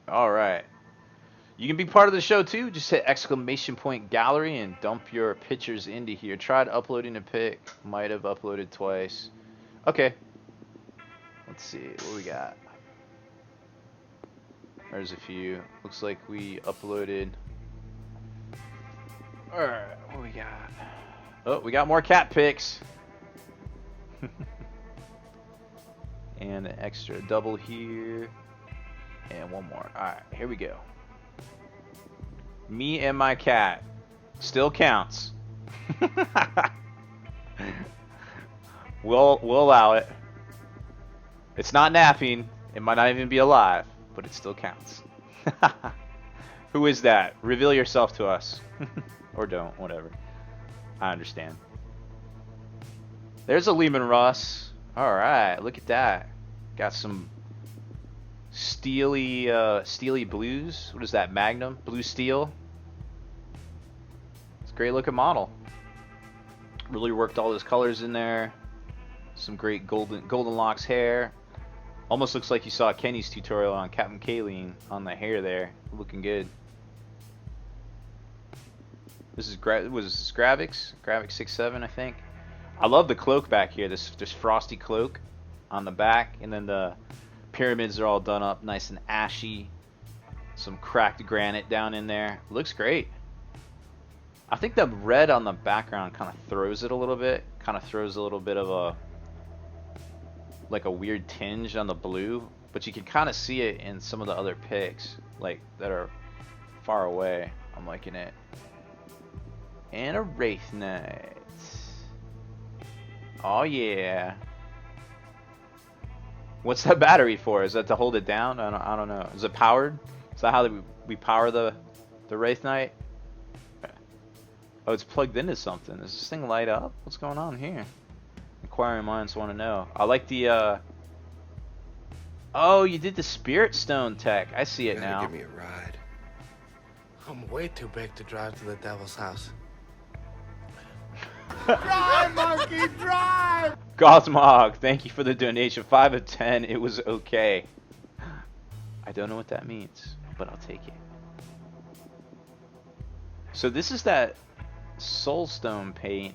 Alright. You can be part of the show too. Just hit ! Gallery and dump your pictures into here. Tried uploading a pic. Might have uploaded twice. Okay. Let's see what we got. There's a few. Looks like we uploaded. Alright, what we got? Oh, we got more cat pics. And an extra double here. And one more. Alright, here we go. Me and my cat. Still counts. We'll allow it. It's not napping. It might not even be alive, but it still counts. Who is that? Reveal yourself to us. Or don't, whatever. I understand. There's a Lehman Russ. Alright, look at that. Got some steely blues. What is that, Magnum? Blue steel. It's a great looking model. Really worked all those colors in there. Some great golden locks hair. Almost looks like you saw Kenny's tutorial on Captain Kayleen on the hair there. Looking good. This is Gravix 6.7, I think. I love the cloak back here. This frosty cloak on the back, and then the pyramids are all done up nice and ashy. Some cracked granite down in there. Looks great. I think the red on the background kind of throws it a little bit. Kind of throws a little bit of a like a weird tinge on the blue, but you can kind of see it in some of the other pics, like that are far away. I'm liking it. And a Wraith Knight. Oh yeah. What's that battery for? Is that to hold it down? I don't know. Is it powered? Is that how we power the Wraith Knight? Oh, it's plugged into something. Does this thing light up? What's going on here? Inquiring minds want to know. I like the oh, you did the Spirit Stone tech. I see it now. Give me a ride. I'm way too big to drive to the devil's house. Drive, monkey, drive! Gothmog, thank you for the donation. 5 of 10. It was okay. I don't know what that means, but I'll take it. So this is that Soulstone paint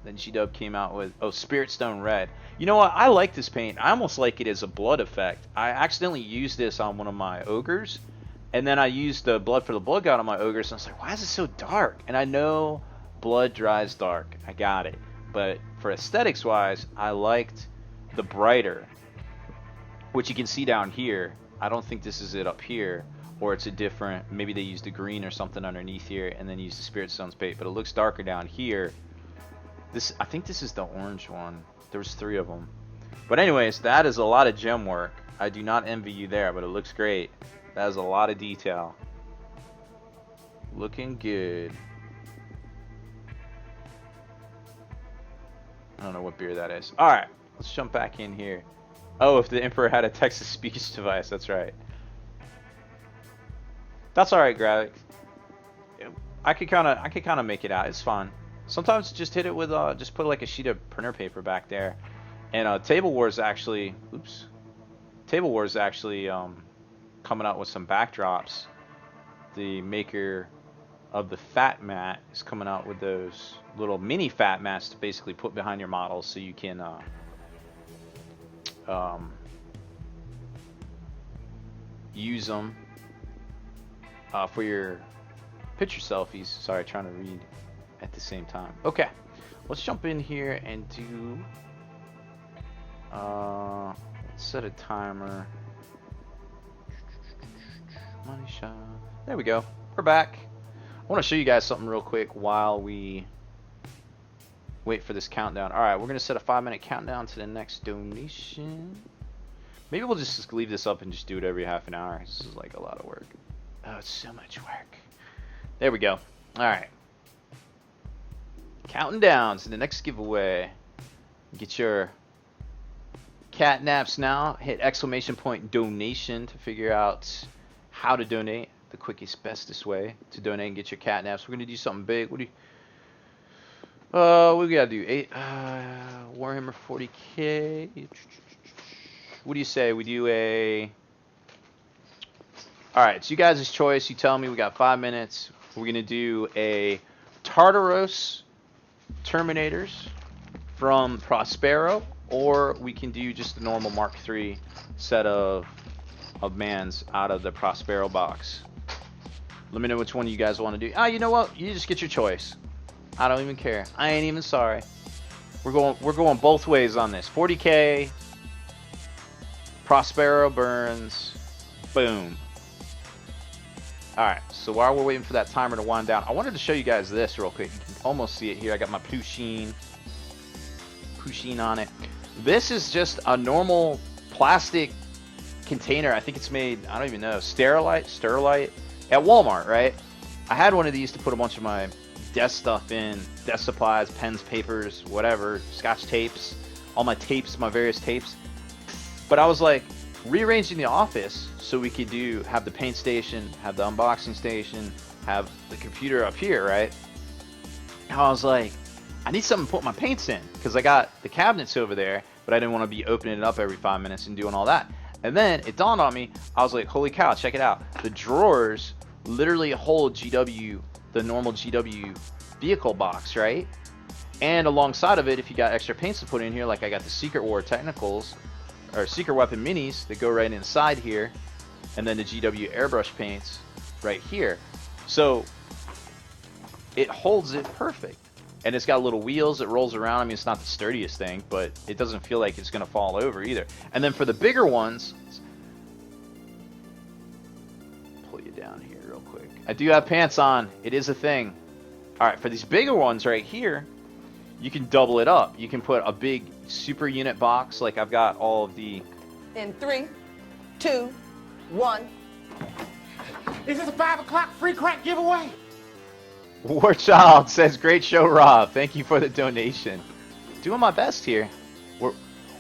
that G-Dub came out with. Oh, Spirit Stone Red. You know what? I like this paint. I almost like it as a blood effect. I accidentally used this on one of my ogres, and then I used the Blood for the Blood God on my ogres, and I was like, why is it so dark? And I know blood dries dark. I got it. But for aesthetics wise, I liked the brighter, which you can see down here. I don't think this is it up here, or it's a different, maybe they used a green or something underneath here and then used the Spirit Stone's paint, but it looks darker down here. This, I think this is the orange one. There was 3 of them. But anyways, that is a lot of gem work. I do not envy you there, but it looks great. That is a lot of detail. Looking good. I don't know what beer that is. Alright, let's jump back in here. Oh, if the Emperor had a text-to-speech device, that's right. That's alright, Gravix. I could kinda make it out. It's fine. Sometimes just hit it with just put like a sheet of printer paper back there. And Table Wars actually coming out with some backdrops. The maker of the fat mat is coming out with those little mini fat mats to basically put behind your models so you can use them for your picture selfies. Sorry, trying to read at the same time. Okay, let's jump in here and do let's set a timer. Money shot. There we go. We're back. I want to show you guys something real quick while we wait for this countdown. Alright, we're going to set a 5-minute countdown to the next donation. Maybe we'll just leave this up and just do it every half an hour. This is like a lot of work. Oh, it's so much work. There we go. Alright. Counting down to the next giveaway. Get your cat naps now. Hit / donation to figure out how to donate. The quickest, bestest way to donate and get your cat naps. We're going to do something big. What do we gotta do? 8 Warhammer 40k. What do you say? We do a... Alright, it's you guys' choice. You tell me. We got 5 minutes. We're gonna do a Tartaros Terminators from Prospero, or we can do just the normal Mark III set of of Mans out of the Prospero box. Let me know which one you guys want to do. Ah, you know what? You just get your choice. I don't even care. I ain't even sorry. We're going both ways on this. 40k, Prospero burns, boom. Alright, so while we're waiting for that timer to wind down, I wanted to show you guys this real quick. You can almost see it here. I got my Pusheen on it. This is just a normal plastic container. I think it's made, I don't even know, Sterilite at Walmart, right? I had one of these to put a bunch of my desk stuff in, desk supplies, pens, papers, whatever, scotch tapes, all my tapes, my various tapes. But I was like rearranging the office so we could have the paint station, have the unboxing station, have the computer up here, right? And I was like, I need something to put my paints in because I got the cabinets over there, but I didn't want to be opening it up every 5 minutes and doing all that. And then it dawned on me, I was like, holy cow, check it out. The drawers literally hold GW, the normal GW vehicle box, right? And alongside of it, if you got extra paints to put in here, like I got the Secret War Technicals, or Secret Weapon Minis that go right inside here, and then the GW Airbrush paints right here. So it holds it perfect. And it's got little wheels, it rolls around. I mean, it's not the sturdiest thing, but it doesn't feel like it's gonna fall over either. And then for the bigger ones, pull you down here real quick. I do have pants on, it is a thing. All right, for these bigger ones right here, you can double it up. You can put a big super unit box, like I've got all of the... In 3, 2, 1. Is this a 5 o'clock free crack giveaway? Warchild says, great show, Rob. Thank you for the donation. Doing my best here.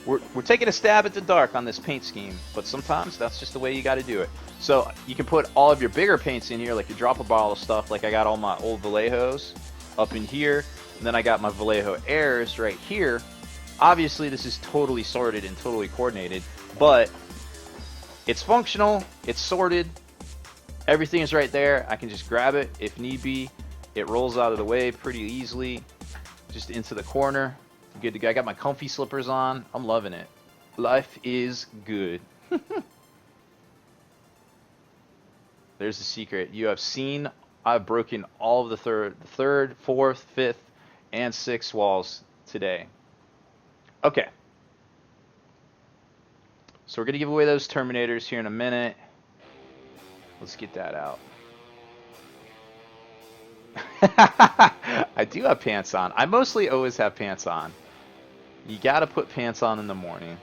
We're taking a stab at the dark on this paint scheme, but sometimes that's just the way you got to do it. So you can put all of your bigger paints in here, like your dropper bottle stuff, like I got all my old Vallejos up in here, and then I got my Vallejo Airs right here. Obviously, this is totally sorted and totally coordinated, but it's functional, it's sorted, everything is right there. I can just grab it if need be. It rolls out of the way pretty easily, just into the corner. Good to go. I got my comfy slippers on. I'm loving it. Life is good. There's the secret. You have seen I've broken all of the third, fourth, fifth, and sixth walls today. Okay. So we're going to give away those Terminators here in a minute. Let's get that out. I do have pants on. I mostly always have pants on. You gotta put pants on in the morning.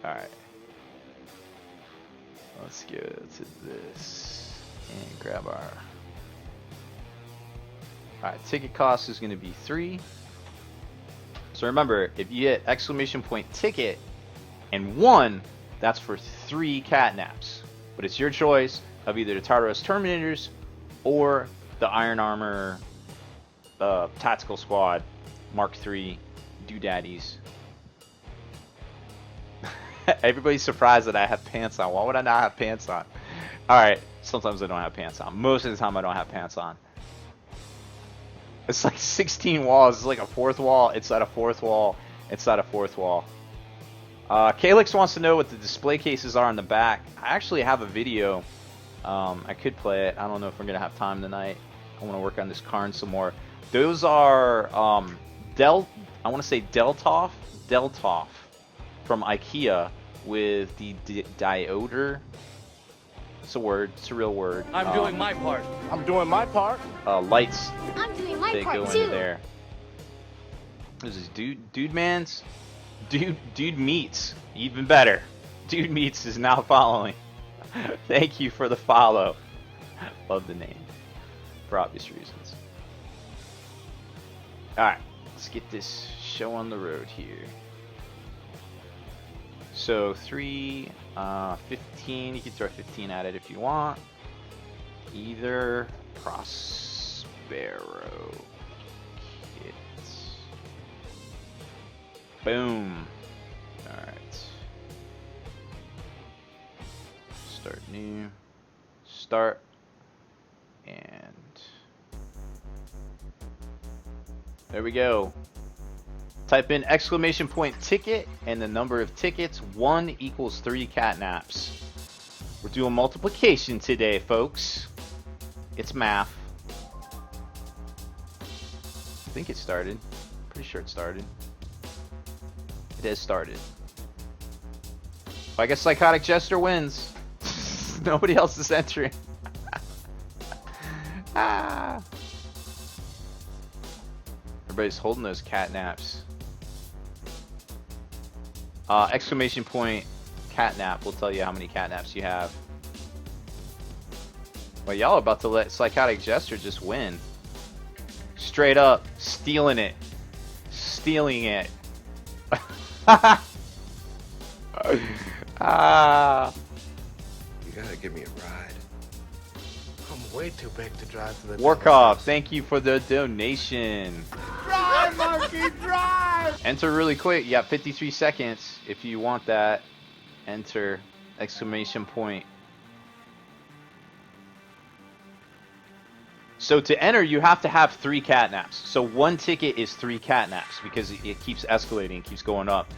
Alright. Let's go to this and grab our... Alright, ticket cost is gonna be 3. So remember, if you hit exclamation point ticket and 1, that's for 3 catnaps. But it's your choice of either the Tartaros Terminators or the Iron Armor Tactical Squad Mark III Doodaddies. Everybody's surprised that I have pants on. Why would I not have pants on? Alright, sometimes I don't have pants on. Most of the time I don't have pants on. It's like 16 walls. It's like a 4th wall. It's at a 4th wall. It's at a 4th wall. Calix wants to know what the display cases are on the back. I actually have a video. I could play it. I don't know if we're going to have time tonight. I want to work on this Karn some more. Those are I want to say Deltoff from IKEA with the dioder. It's a word. It's a real word. I'm doing my part. I'm doing my part. Lights I'm doing my that go part into too. there. This is Dude Meets. Even better. Dude Meets is now following. Thank you for the follow. Love the name. For obvious reasons. Alright, let's get this show on the road here. So 3, 15, you can throw 15 at it if you want. Either Prospero kit. Boom. Alright. Start new. Start. And there we go. Type in exclamation point ticket and the number of tickets. 1 equals 3 catnaps. We're doing multiplication today, folks. It's math. I think it started. Pretty sure it started. It has started. Well, I guess Psychotic Jester wins. Nobody else is entering. Ah. Everybody's holding those cat naps. Exclamation point catnap will tell you how many catnaps you have. Well, y'all are about to let Psychotic Jester just win. Straight up, stealing it. Stealing it. Ah. You gotta give me a ride. I'm way too big to drive to the Warkov, thank you for the donation. Drive, Marky, drive! Enter really quick. You got 53 seconds if you want that. Enter exclamation point. So to enter, you have to have 3 catnaps. So 1 ticket is 3 catnaps because it keeps escalating, keeps going up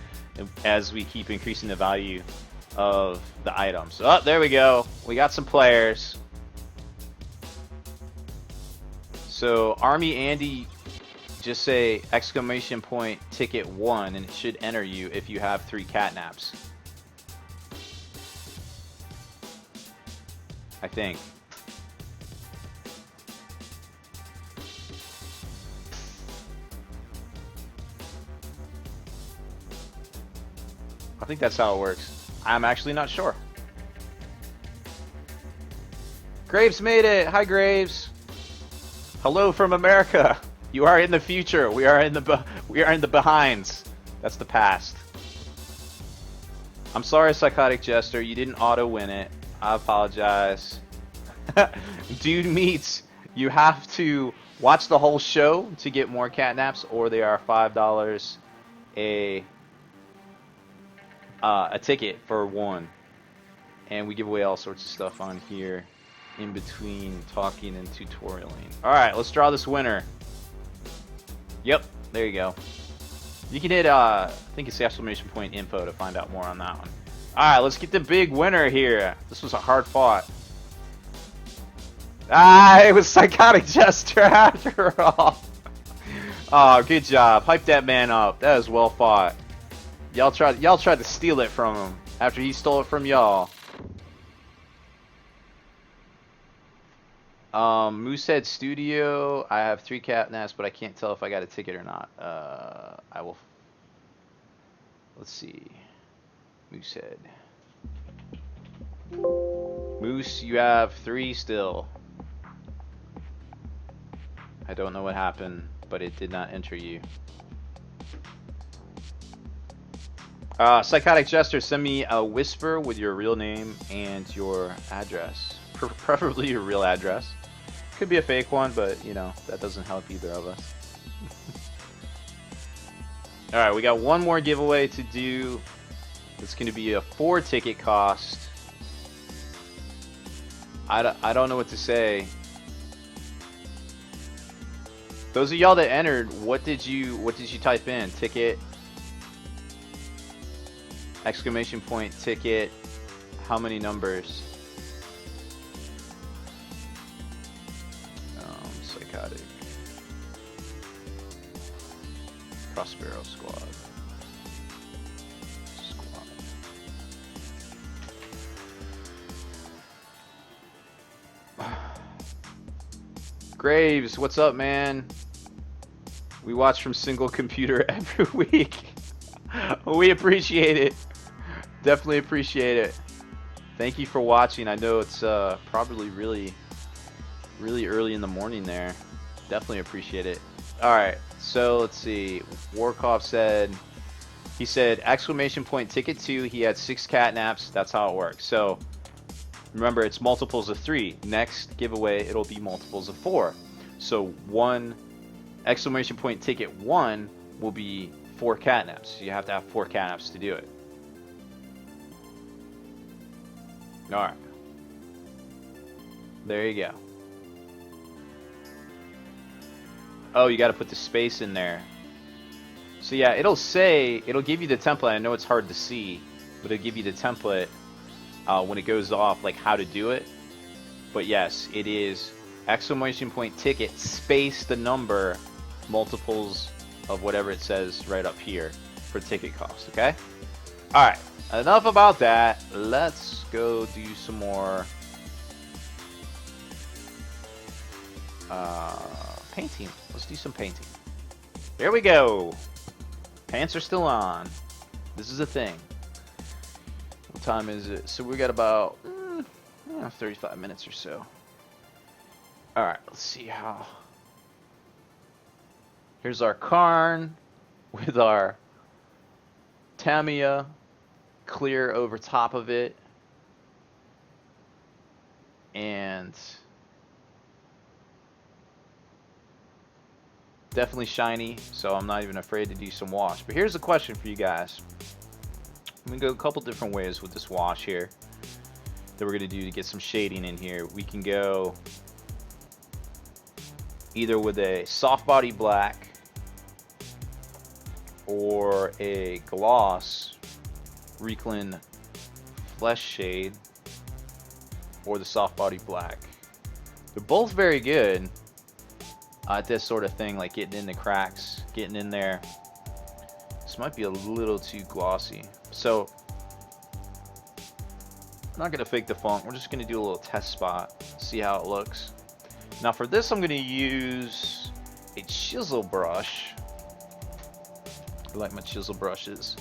as we keep increasing the value of the items. Oh, there we go. We got some players. So Army Andy, just say exclamation point ticket 1 and it should enter you if you have 3 catnaps. I think. I think that's how it works. I'm actually not sure. Graves made it. Hi, Graves. Hello from America. You are in the future. We are in the behinds. That's the past. I'm sorry, Psychotic Jester. You didn't auto win it. I apologize. Dude Meets. You have to watch the whole show to get more catnaps, or they are $5 a ticket for 1. And we give away all sorts of stuff on here in between talking and tutorialing. Alright, let's draw this winner. Yep, there you go. You can hit I think it's exclamation point info to find out more on that one. Alright, let's get the big winner here. This was a hard fought. Ah, it was Psychotic Jester after all. Oh, good job. Hype that man up. That was well fought. Y'all tried to steal it from him after he stole it from y'all. Moosehead Studio. I have 3 catnaps, but I can't tell if I got a ticket or not. I will. Let's see. Moosehead. Moose, you have 3 still. I don't know what happened, but it did not enter you. Psychotic Jester, send me a whisper with your real name and your address. Preferably your real address. Could be a fake one, but you know, that doesn't help either of us. Alright, we got one more giveaway to do. It's going to be a 4 ticket cost. I don't know what to say. Those of y'all that entered, what did you type in? Ticket, exclamation point, ticket, how many numbers? Psychotic. Prospero Squad. Graves, what's up, man? We watch from single computer every week. We appreciate it. Definitely appreciate it. Thank you for watching. I know it's probably really early in the morning there. Definitely appreciate it. Alright, so let's see. Warkov said, he said exclamation point ticket 2. He had 6 catnaps. That's how it works. So remember, it's multiples of 3. Next giveaway, it'll be multiples of 4. So 1 exclamation point ticket 1 will be 4 catnaps. So you have to have 4 catnaps to do it. Alright. There you go. Oh, you got to put the space in there. So yeah, it'll give you the template. I know it's hard to see, but it'll give you the template when it goes off, like how to do it. But yes, it is exclamation point ticket space the number multiples of whatever it says right up here for ticket cost. Okay. All right. Enough about that. Let's go do some more painting. Let's do some painting. There we go. Pants are still on. This is a thing. What time is it? So we got about 35 minutes or so. Alright, let's see how. Here's our Karn with our Tamiya clear over top of it. And definitely shiny, so I'm not even afraid to do some wash. But here's a question for you guys. I'm going to go a couple different ways with this wash here that we're going to do to get some shading in here. We can go either with a soft body black or a gloss Reclin flesh shade or the soft body black. They're both very good at this sort of thing, like getting in the cracks, getting in there. This might be a little too glossy, so I'm not gonna fake the funk. We're just gonna do a little test spot, see how it looks. Now for this, I'm gonna use a chisel brush. I like my chisel brushes.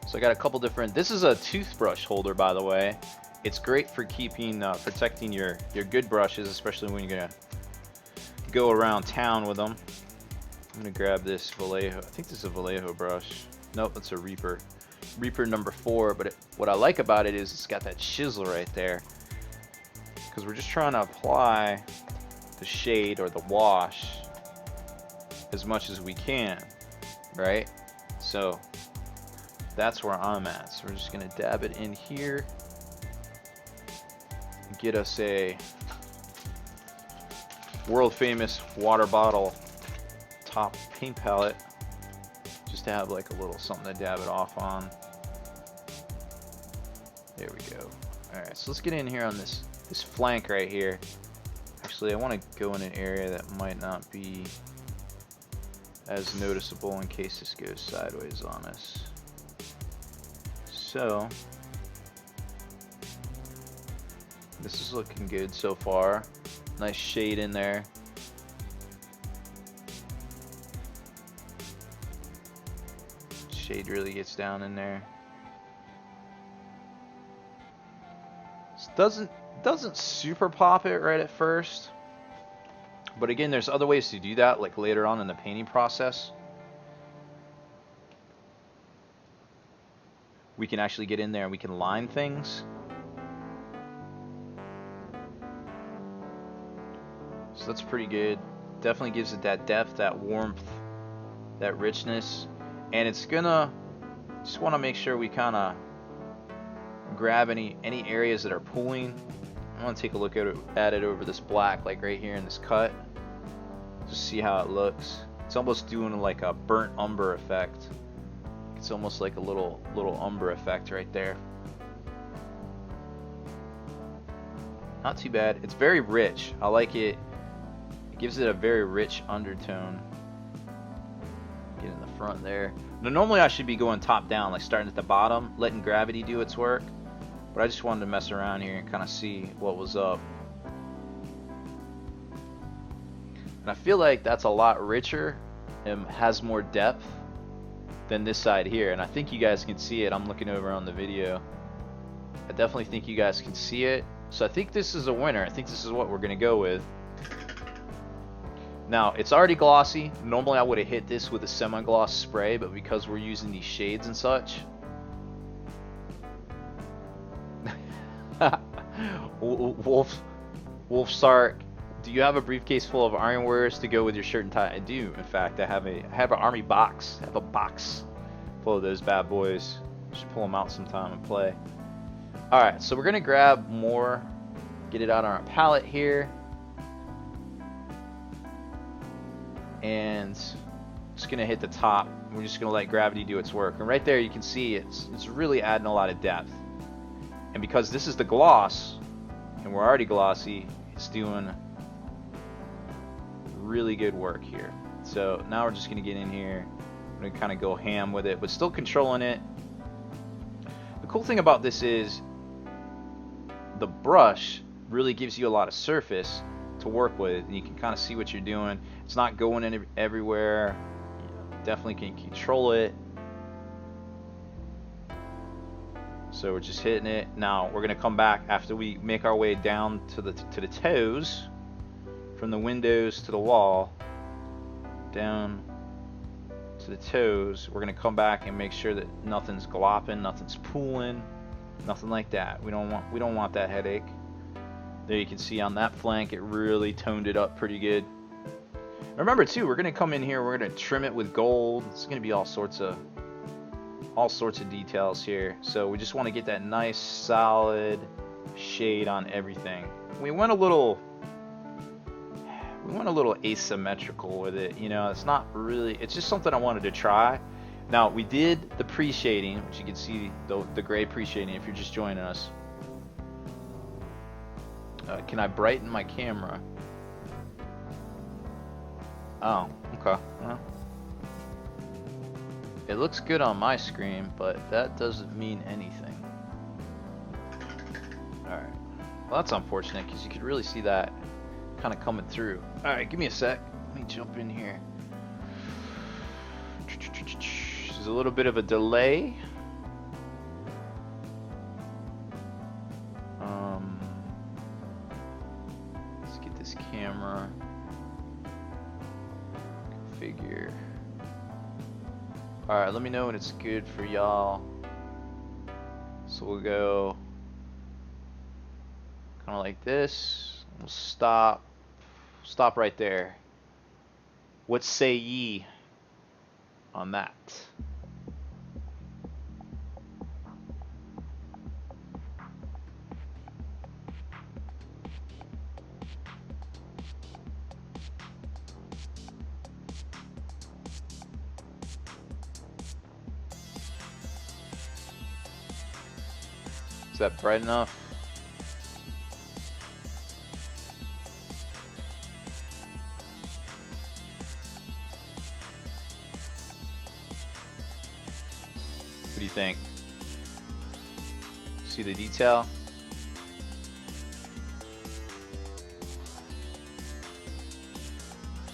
So I got a couple different. This is a toothbrush holder, by the way. It's great for keeping, protecting your good brushes, especially when you're gonna go around town with them. I'm gonna grab this Vallejo. I think this is a Vallejo brush. Nope, it's a Reaper. Reaper number 4. But what I like about it is it's got that chisel right there, because we're just trying to apply the shade or the wash as much as we can, right? So that's where I'm at. So we're just gonna dab it in here and get us a world famous water bottle top paint palette, just to have like a little something to dab it off on. There we go. Alright, so let's get in here on this flank right here. Actually, I want to go in an area that might not be as noticeable in case this goes sideways on us. So this is looking good so far. Nice shade in there. Shade really gets down in there. This doesn't super pop it right at first, but again, there's other ways to do that, like later on in the painting process. We can actually get in there and we can line things. So that's pretty good. Definitely gives it that depth, that warmth, that richness. And it's gonna, just want to make sure we kind of grab any areas that are pooling. I want to take a look at it over this black, like right here in this cut. Just see how it looks. It's almost doing like a burnt umber effect. It's almost like a little umber effect right there. Not too bad. It's very rich. I like it. It gives it a very rich undertone. Get in the front there. Now, normally I should be going top down, like starting at the bottom, letting gravity do its work. But I just wanted to mess around here and kind of see what was up. And I feel like that's a lot richer and has more depth than this side here. And I think you guys can see it. I'm looking over on the video. I definitely think you guys can see it. So I think this is a winner. I think this is what we're going to go with. Now, it's already glossy. Normally I would have hit this with a semi-gloss spray, but because we're using these shades and such. Wolf Sark, do you have a briefcase full of iron wares to go with your shirt and tie? I do. In fact, I have an army box. I have a box full of those bad boys. Should pull them out sometime and play. Alright, so we're going to grab more, get it out on our palette here. And just going to hit the top. We're just going to let gravity do its work. And right there you can see it's really adding a lot of depth. And because this is the gloss, and we're already glossy, it's doing really good work here. So now we're just going to get in here. I'm going to kind of go ham with it, but still controlling it. The cool thing about this is the brush really gives you a lot of surface to work with, and you can kind of see what you're doing. It's not going in everywhere. You definitely can control it. So we're just hitting it. Now we're gonna come back after we make our way down to the toes, from the windows to the wall, down to the toes. We're gonna come back and make sure that nothing's glopping, nothing's pooling, nothing like that. We don't want that headache. There you can see on that flank, it really toned it up pretty good. Remember too, we're gonna come in here, we're gonna trim it with gold. It's gonna be all sorts of details here. So we just want to get that nice solid shade on everything. We went a little asymmetrical with it, you know. It's not really, it's just something I wanted to try. Now we did the pre-shading, which you can see the gray pre-shading if you're just joining us. Can I brighten my camera? Oh, okay. Well, it looks good on my screen, but that doesn't mean anything. Alright. Well, that's unfortunate, because you could really see that kind of coming through. Alright, give me a sec. Let me jump in here. There's a little bit of a delay. Let's get this camera. Configure. Alright, let me know when it's good for y'all. So we'll go kind of like this. We'll stop right there. What say ye on that? Is that bright enough? What do you think? See the detail?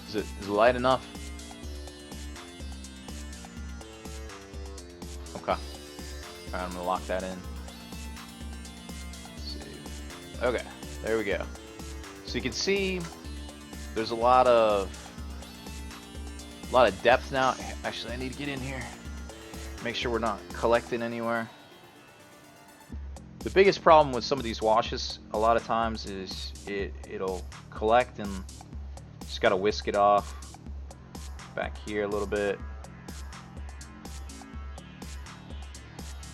Is it light enough? Okay. Alright, I'm gonna lock that in. Okay, there we go. So you can see there's a lot of depth now. Actually, I need to get in here. Make sure we're not collecting anywhere. The biggest problem with some of these washes a lot of times is it'll collect and just gotta whisk it off. Back here a little bit.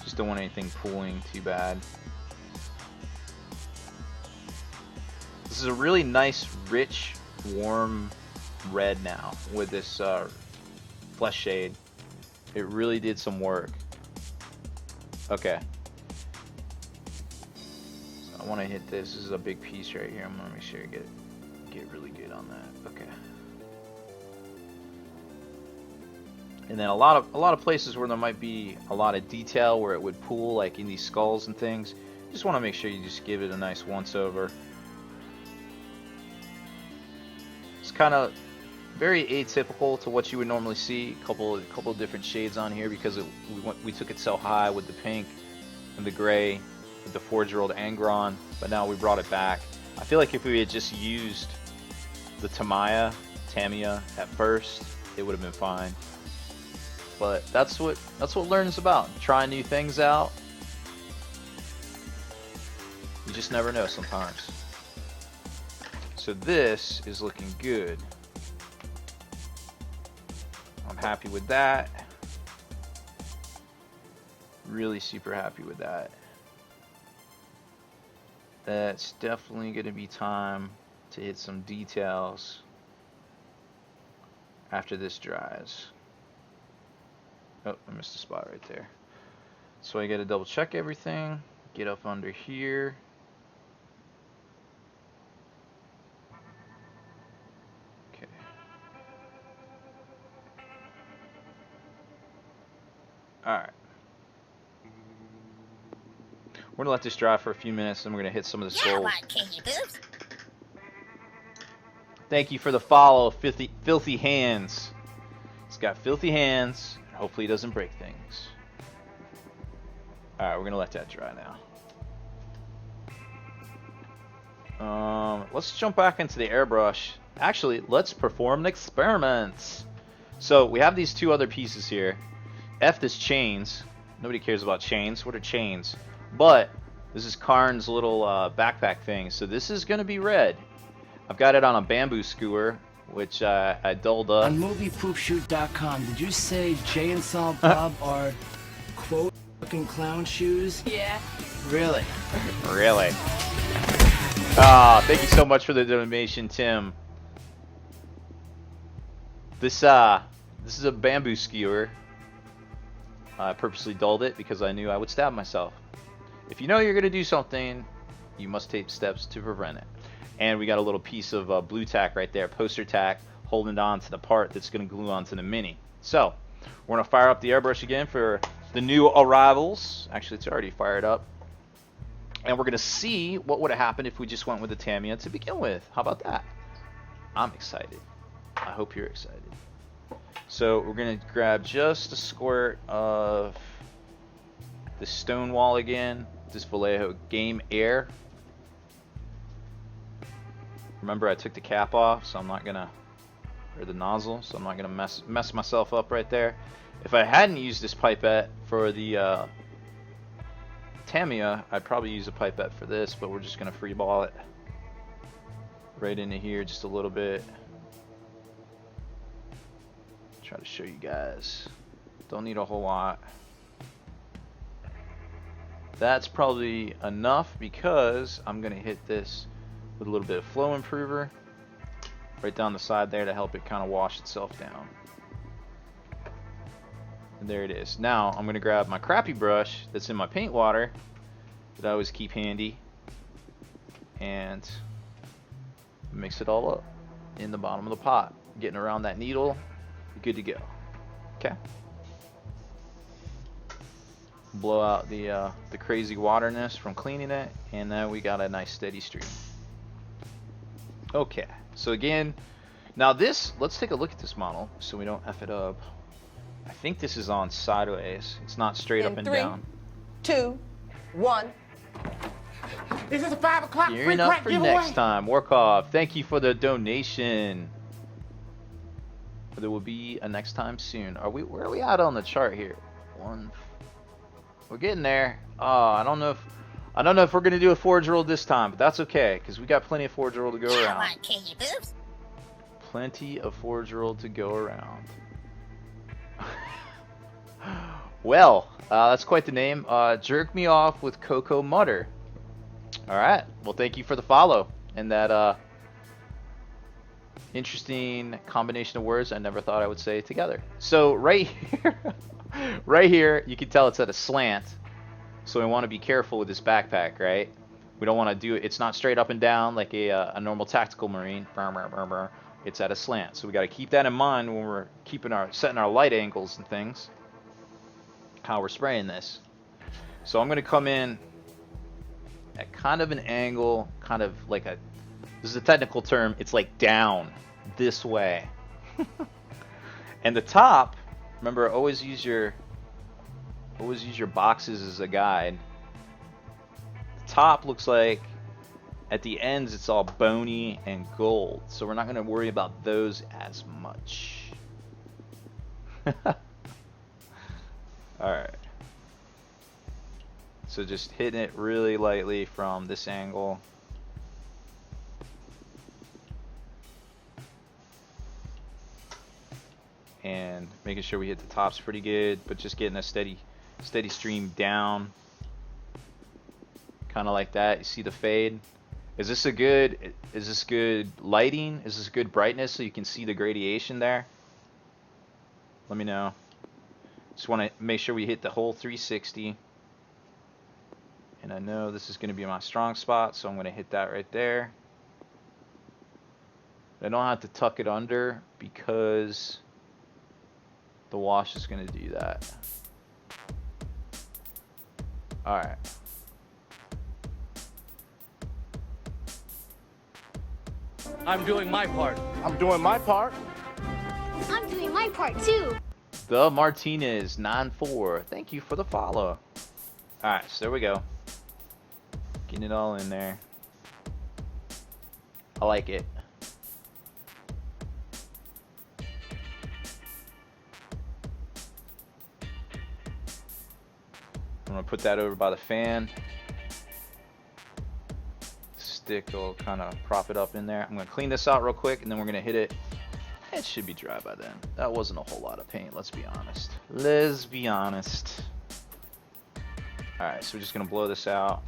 Just don't want anything pooling too bad. This is a really nice, rich, warm red now with this flesh shade. It really did some work. Okay. So I want to hit this. This is a big piece right here. I'm gonna make sure I get really good on that. Okay. And then a lot of places where there might be a lot of detail where it would pool, like in these skulls and things. Just want to make sure you just give it a nice once over. It's kind of very atypical to what you would normally see. A couple of different shades on here because we took it so high with the pink and the gray with the Forge-Rolled Angron, but now we brought it back. I feel like if we had just used the Tamiya at first, it would have been fine. But that's what learning's about. Trying new things out. You just never know sometimes. So this is looking good. I'm happy with that. Really super happy with that. That's definitely going to be time to hit some details after this dries. Oh, I missed a spot right there. So I got to double check everything. get up under here. Okay. Alright. We're going to let this dry for a few minutes, and we're going to hit some of the souls. Thank you for the follow, Filthy Hands. He's got filthy hands. Hopefully he doesn't break things. Alright, we're going to let that dry now. Let's jump back into the airbrush. Actually, let's perform an experiment. So, we have these two other pieces here. F this chains. Nobody cares about chains. What are chains? But this is Karn's little backpack thing. So this is going to be red. I've got it on a bamboo skewer, which I dulled up. On moviepoopshoot.com, did you say Jay and Silent Bob are, quote, fucking clown shoes? Yeah. Really? Really? Ah, thank you so much for the donation, Tim. This is a bamboo skewer. I purposely dulled it because I knew I would stab myself. If you know you're going to do something, you must take steps to prevent it. And we got a little piece of blue tack right there, poster tack, holding on to the part that's going to glue onto the mini. So, we're going to fire up the airbrush again for the new arrivals. Actually, it's already fired up. And we're going to see what would have happened if we just went with the Tamiya to begin with. How about that? I'm excited. I hope you're excited. So we're going to grab just a squirt of the Stonewall again. This Vallejo Game Air. Remember, I took the cap off, so I'm not going to, or the nozzle, so I'm not going to mess myself up right there. If I hadn't used this pipette for the Tamiya, I'd probably use a pipette for this, but we're just going to free ball it right into here just a little bit. Try to show you guys. Don't need a whole lot. That's probably enough because I'm going to hit this with a little bit of flow improver right down the side there to help it kind of wash itself down. And there it is. Now I'm going to grab my crappy brush that's in my paint water that I always keep handy and mix it all up in the bottom of the pot. Getting around that needle, good to go. Okay. Blow out the crazy waterness from cleaning it, and now we got a nice steady stream. Okay, so again, now this, let's take a look at this model so we don't F it up. I think this is on sideways. It's not straight up and down. 3, 2, 1. Is this a 5 o'clock free Gearing up crack for giveaway? next time. Workov, thank you for the donation. There will be a next time soon. Where are we at on the chart here? We're getting there. I don't know if we're gonna do a forge roll this time, but that's okay because we got plenty of forge roll to go around. Plenty of forge roll to go around. Well, that's quite the name. Jerk me off with Cocoa Mutter. All right. Well, thank you for the follow and that interesting combination of words I never thought I would say together. So right here, right here, you can tell it's at a slant. So we want to be careful with this backpack, right? We don't want to do it. It's not straight up and down like a normal tactical marine. It's at a slant. So we got to keep that in mind when we're setting our light angles and things. How we're spraying this. So I'm going to come in at kind of an angle, kind of like this is a technical term, it's like down this way. And the top, remember, always use your boxes as a guide. The top looks like at the ends it's all bony and gold, so we're not going to worry about those as much. Alright. So just hitting it really lightly from this angle. And making sure we hit the tops pretty good, but just getting a steady stream down. Kind of like that. You see the fade? Is this good lighting? Is this good brightness so you can see the gradation there? Let me know. Just want to make sure we hit the whole 360. And I know this is going to be my strong spot, so I'm going to hit that right there. I don't have to tuck it under because the wash is going to do that. Alright. I'm doing my part. I'm doing my part. I'm doing my part too. The Martinez 9-4. Thank you for the follow. Alright, so there we go. Getting it all in there. I like it. I'm gonna put that over by the fan. Stick will kind of prop it up in there. I'm gonna clean this out real quick and then we're gonna hit it. It should be dry by then. That wasn't a whole lot of paint, let's be honest. Let's be honest. Alright, so we're just gonna blow this out.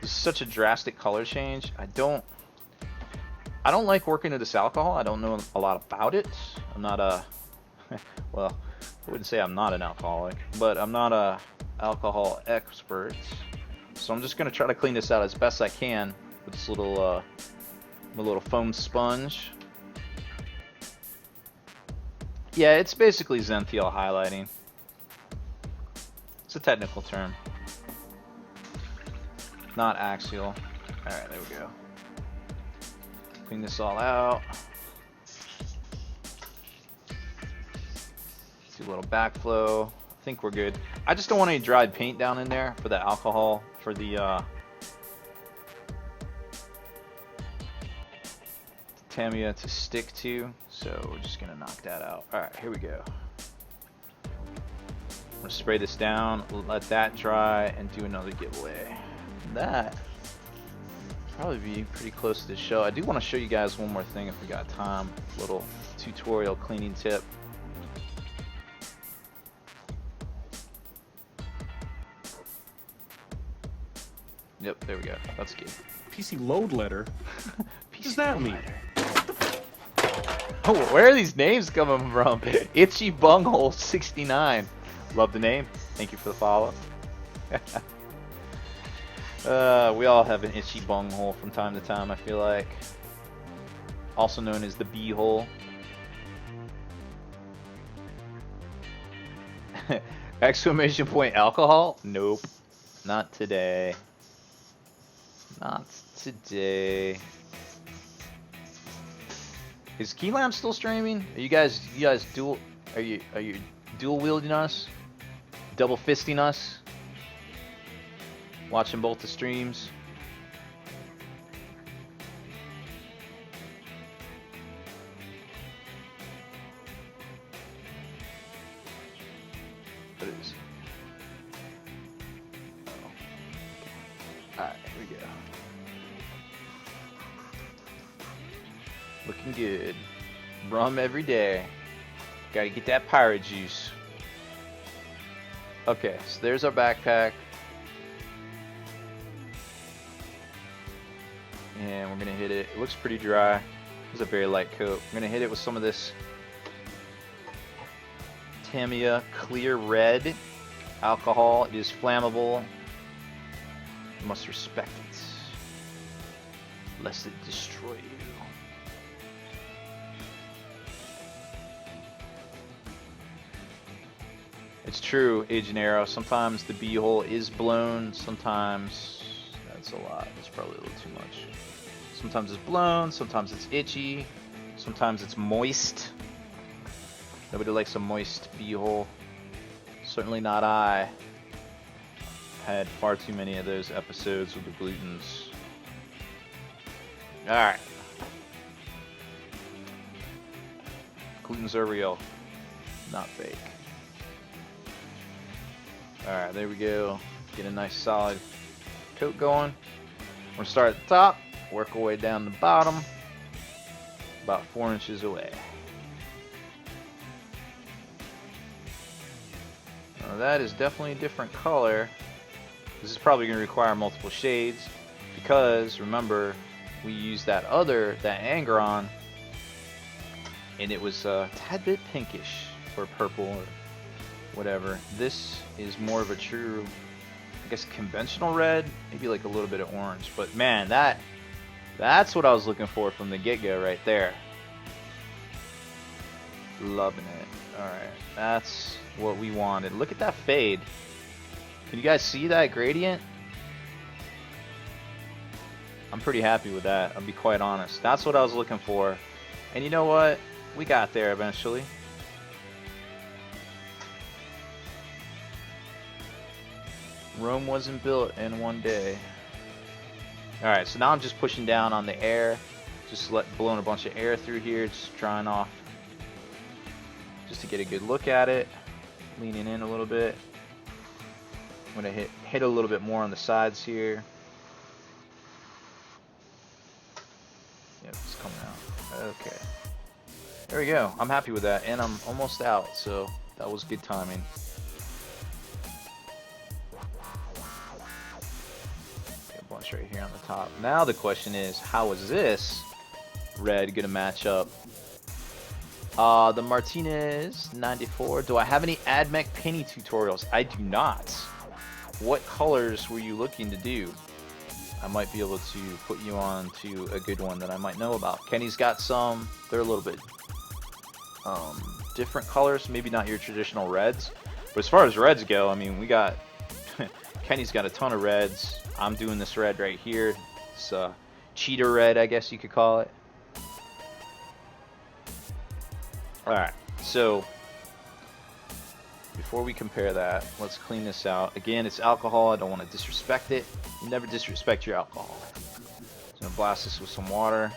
This is such a drastic color change. I don't like working with this alcohol. I don't know a lot about it. I'm not a well, I wouldn't say I'm not an alcoholic, but I'm not a alcohol expert. So I'm just gonna try to clean this out as best I can with this little my little foam sponge. Yeah, it's basically Zenthial highlighting. It's a technical term. Not axial. Alright, there we go. Clean this all out. See a little backflow. I think we're good. I just don't want any dried paint down in there for the alcohol, for the Tamiya to stick to. So we're just gonna knock that out. Alright, here we go. I'm gonna spray this down, let that dry, and do another giveaway. That probably be pretty close to the show. I do want to show you guys one more thing if we got time. Little tutorial cleaning tip. Yep, there we go. That's good. PC load letter? What does that mean? Oh, where are these names coming from? Itchy Bunghole 69. Love the name. Thank you for the follow. We all have an itchy bunghole from time to time, I feel like. Also known as the bee-hole. Exclamation point alcohol? Nope. Not today. Not today. Is Keylamp still streaming? Are you guys dual are you dual wielding us? Double fisting us? Watching both the streams? What is? Oh. Alright, here we go. Looking good. Rum every day. Gotta get that pirate juice. Okay, so there's our backpack. And we're gonna hit it. It looks pretty dry. It's a very light coat. I'm gonna hit it with some of this Tamiya Clear Red alcohol. It is flammable. You must respect it, lest it destroy you. It's true, Agent Arrow. Sometimes the bee-hole is blown. Sometimes that's a lot. That's probably a little too much. Sometimes it's blown. Sometimes it's itchy. Sometimes it's moist. Nobody likes a moist bee-hole. Certainly not I. Had far too many of those episodes with the glutens. Alright. Glutens are real, not fake. Alright, there we go. Get a nice solid coat going. We're going to start at the top, work our way down the bottom, about 4 inches away. Now that is definitely a different color. This is probably going to require multiple shades because, remember, we used that Angron, and it was a tad bit pinkish for purple. whatever. This is more of a true, I guess, conventional red, maybe like a little bit of orange. But man, that's what I was looking for from the get-go right there. Loving it. All right, that's what we wanted. Look at that fade. Can you guys see that gradient? I'm pretty happy with that, I'll be quite honest. That's what I was looking for. And you know what? We got there eventually. Rome wasn't built in one day. Alright, so now I'm just pushing down on the air. Just blowing a bunch of air through here, just drying off. Just to get a good look at it. Leaning in a little bit. I'm going to hit a little bit more on the sides here. Yep, it's coming out. Okay. There we go. I'm happy with that. And I'm almost out, so that was good timing. A bunch right here on the top. Now the question is, how is this red going to match up? The Martinez 94. Do I have any AdMech painting tutorials? I do not. What colors were you looking to do? I might be able to put you on to a good one that I might know about. Kenny's got some. They're a little bit different colors. Maybe not your traditional reds. But as far as reds go, I mean, we got... Kenny's got a ton of reds. I'm doing this red right here. It's cheetah red, I guess you could call it. Alright, so... before we compare that, let's clean this out. Again, it's alcohol. I don't want to disrespect it. You never disrespect your alcohol. So I'm going to blast this with some water.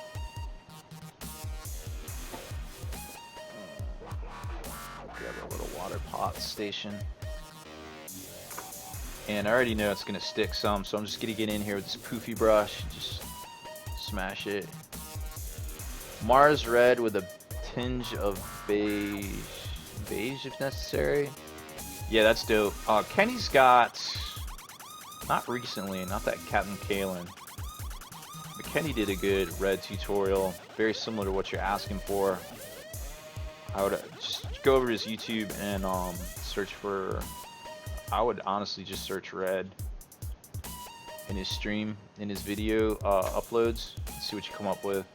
Grab a little water pot station. And I already know it's going to stick some, so I'm just going to get in here with this poofy brush. Just smash it. Mars red with a tinge of beige. Beige if necessary. Yeah, that's dope. Kenny's got, not recently, not that Captain Kalen, but Kenny did a good red tutorial, very similar to what you're asking for. I would just go over his YouTube and search for, I would honestly just search red in his stream, in his video uploads, see what you come up with.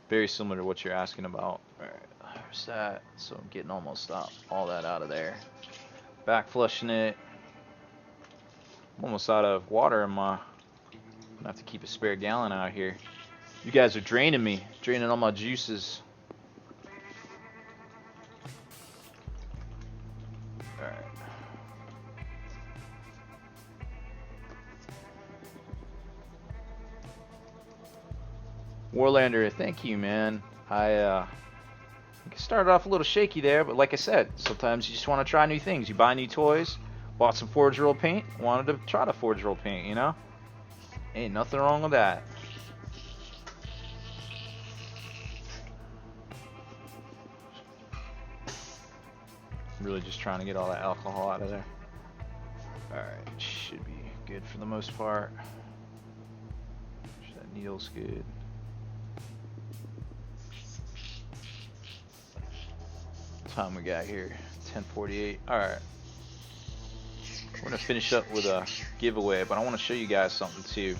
Very similar to what you're asking about. Alright, there's that. So I'm getting almost all that out of there. Back flushing it. I'm almost out of water in my... I'm gonna have to keep a spare gallon out here. You guys are draining me. Draining all my juices. Alright. Warlander, thank you, man. I started off a little shaky there, but like I said, sometimes you just want to try new things. You buy new toys, bought some Forge Roll paint, wanted to try the Forge Roll paint, you know? Ain't nothing wrong with that. Really just trying to get all that alcohol out of there. Alright, should be good for the most part. That needle's good. Time we got here, 10:48. Alright, we're gonna finish up with a giveaway, but I want to show you guys something too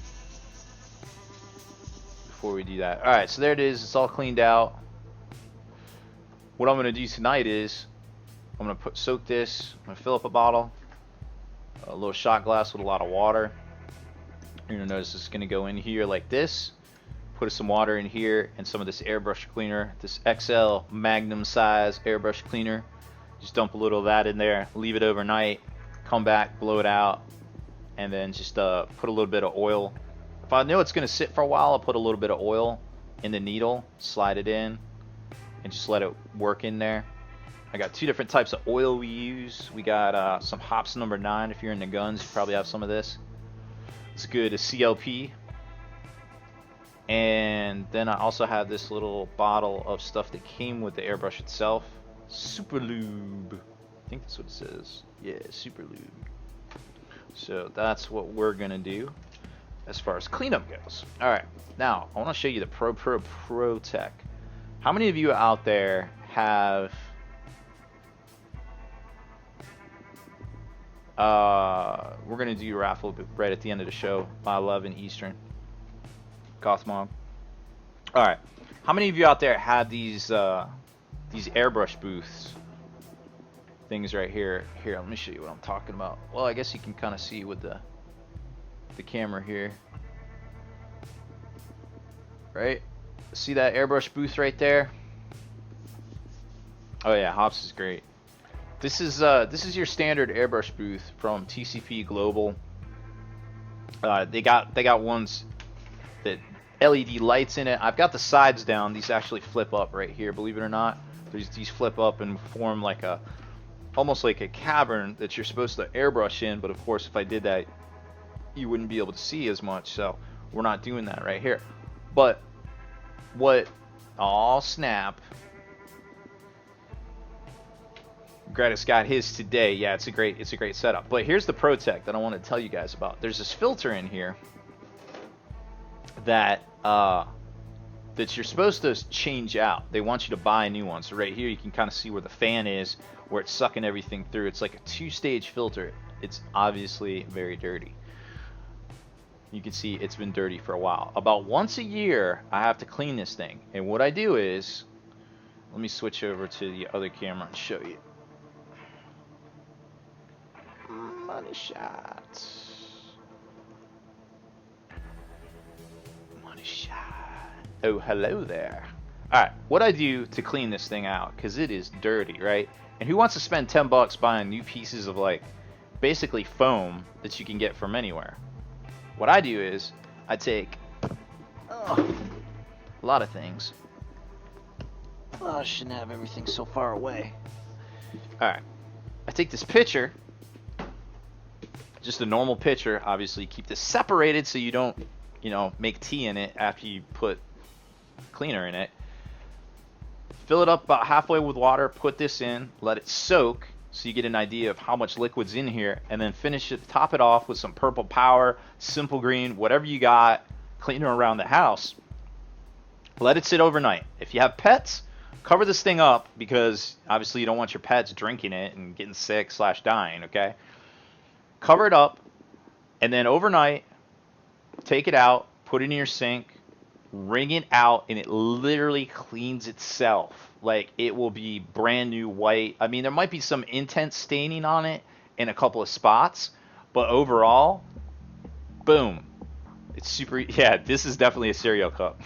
before we do that. Alright, so there it is. It's all cleaned out. What I'm gonna do tonight is I'm gonna soak this. I'm gonna fill up a bottle, a little shot glass with a lot of water. You're gonna notice it's gonna go in here like this. Put some water in here and some of this airbrush cleaner, this XL Magnum size airbrush cleaner. Just dump a little of that in there, leave it overnight, come back, blow it out, and then just put a little bit of oil. If I know it's going to sit for a while, I'll put a little bit of oil in the needle, slide it in, and just let it work in there. I got two different types of oil we use. We got some Hops No. 9. If you're in the guns, you probably have some of this. It's good, a CLP. And then I also have this little bottle of stuff that came with the airbrush itself. Super Lube. I think that's what it says. Yeah, Super Lube. So that's what we're going to do as far as cleanup goes. Alright, now I want to show you the Pro Tech. How many of you out there have we're gonna do a raffle right at the end of the show by 11 Eastern. Gothmog. All right, how many of you out there had these airbrush booths things right here? Here, let me show you what I'm talking about. Well, I guess you can kind of see with the camera here, right? See that airbrush booth right there? Oh yeah, Hops is great. This is your standard airbrush booth from TCP Global. They got ones that LED lights in it. I've got the sides down. These actually flip up right here, believe it or not. These flip up and form like almost like a cavern that you're supposed to airbrush in, but of course if I did that you wouldn't be able to see as much, so we're not doing that right here. But what, oh snap, Greta's got his today. Yeah, it's a great setup. But here's the pro tech that I want to tell you guys about. There's this filter in here that you're supposed to change out. They want you to buy a new one. So right here you can kind of see where the fan is, where it's sucking everything through. It's like a 2-stage filter. It's obviously very dirty. You can see it's been dirty for a while. About once a year I have to clean this thing, and what I do is, let me switch over to the other camera and show you. Money shots. Money shot. Oh, hello there. Alright, what I do to clean this thing out, because it is dirty, right? And who wants to spend 10 bucks buying new pieces of like basically foam that you can get from anywhere? What I do is I take a lot of things. Oh, I shouldn't have everything so far away. Alright, I take this pitcher, just a normal pitcher. Obviously keep this separated so you don't, you know, make tea in it after you put cleaner in it. Fill it up about halfway with water, put this in, let it soak so you get an idea of how much liquid's in here, and then finish it, top it off with some purple power, simple green, whatever you got, cleaner around the house. Let it sit overnight. If you have pets, cover this thing up, because obviously you don't want your pets drinking it and getting sick / dying, okay? Cover it up, and then overnight, take it out, put it in your sink, wring it out, and it literally cleans itself. Like, it will be brand new white. I mean, there might be some intense staining on it in a couple of spots, but overall, boom. It's super, yeah, this is definitely a cereal cup.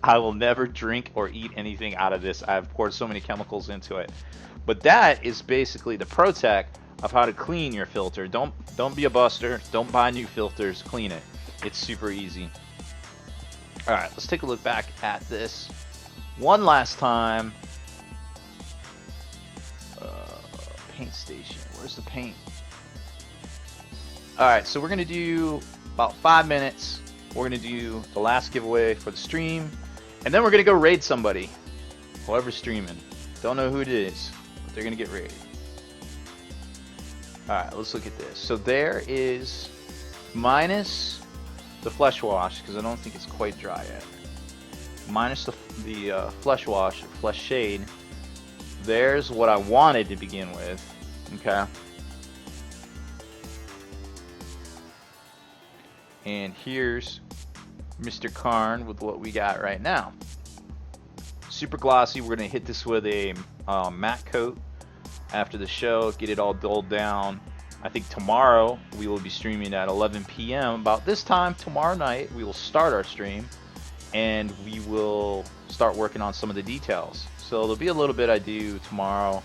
I will never drink or eat anything out of this. I've poured so many chemicals into it. But that is basically the pro tech of how to clean your filter. Don't be a buster. Don't buy new filters. Clean it. It's super easy. All right, let's take a look back at this one last time. Paint station. Where's the paint? All right, so we're gonna do about 5 minutes. We're gonna do the last giveaway for the stream, and then we're gonna go raid somebody, whoever's streaming. Don't know who it is, but they're gonna get raided. All right, let's look at this. So there is, minus the flesh wash, because I don't think it's quite dry yet. Minus the flesh wash, flesh shade. There's what I wanted to begin with. Okay. And here's Mr. Karn with what we got right now. Super glossy. We're gonna hit this with a matte coat after the show, get it all dulled down. I think tomorrow we will be streaming at 11 p.m. About this time tomorrow night, we will start our stream, and we will start working on some of the details. So there'll be a little bit I do tomorrow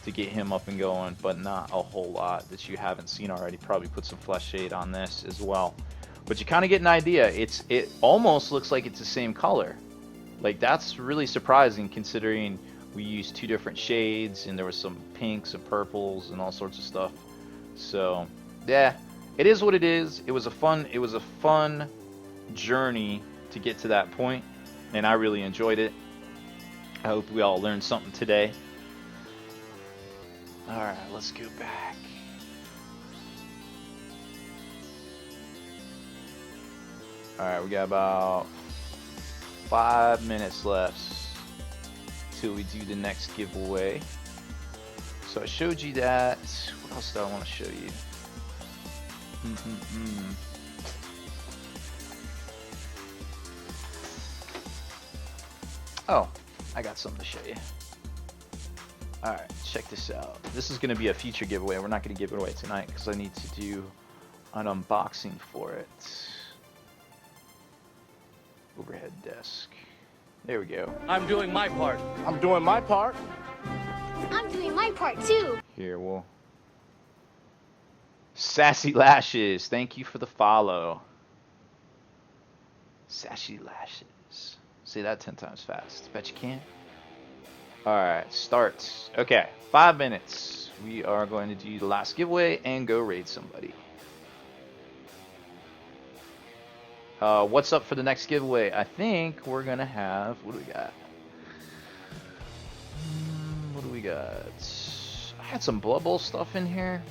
to get him up and going, but not a whole lot that you haven't seen already. Probably put some flesh shade on this as well. But you kind of get an idea. It almost looks like it's the same color. Like, that's really surprising considering we used 2 different shades, and there was some pinks and purples and all sorts of stuff. So yeah, it is what it is. It was a fun journey to get to that point, and I really enjoyed it. I hope we all learned something today. All right, let's go back. All right, we got about 5 minutes left. till we do the next giveaway. So I showed you that. What else do I want to show you? Oh, I got something to show you. Alright, check this out. This is going to be a future giveaway. We're not going to give it away tonight because I need to do an unboxing for it. Overhead desk. There we go. I'm doing my part. I'm doing my part. I'm doing my part too. Here, we'll... Sassy Lashes, thank you for the follow. Sassy Lashes. Say that 10 times fast. Bet you can. Alright, start. Okay, 5 minutes. We are going to do the last giveaway and go raid somebody. What's up for the next giveaway? I think we're going to have... What do we got? What do we got? I had some Blood Bowl stuff in here.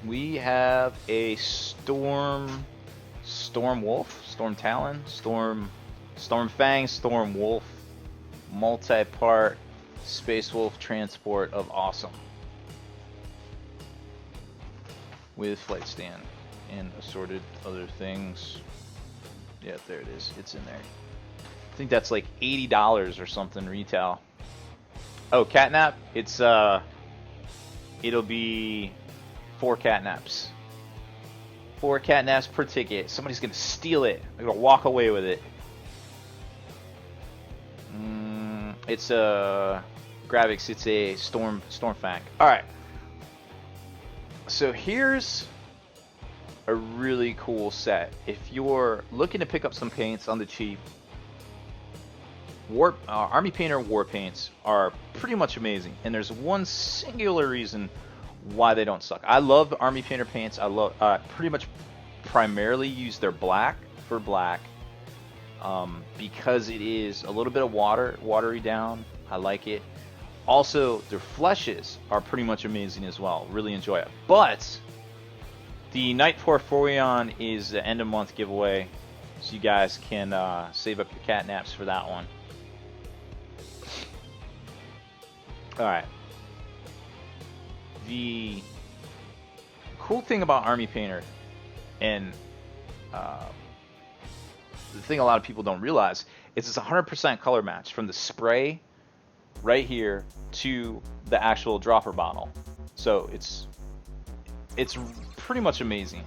We have a Storm Wolf, Storm Talon, Storm Fang, Storm Wolf, multi-part Space Wolf transport of awesome. With flight stand and assorted other things. Yeah, there it is. It's in there. I think that's like $80 or something retail. Oh, catnap. It's it'll be 4 catnaps. 4 catnaps per ticket. Somebody's gonna steal it. They're gonna walk away with it. It's a graphics. It's a Storm Fang. All right. So here's a really cool set. If you're looking to pick up some paints on the cheap, Army Painter war paints are pretty much amazing, and there's one singular reason why they don't suck. I love Army Painter paints. I love pretty much primarily use their black for black because it is a little bit of watery down. I like it. Also, their fleshes are pretty much amazing as well. Really enjoy it. But the Night Porphyrion is the end of month giveaway, so you guys can save up your catnaps for that one. Alright. The cool thing about Army Painter, and the thing a lot of people don't realize, is it's 100% color match from the spray right here to the actual dropper bottle. So it's pretty much amazing.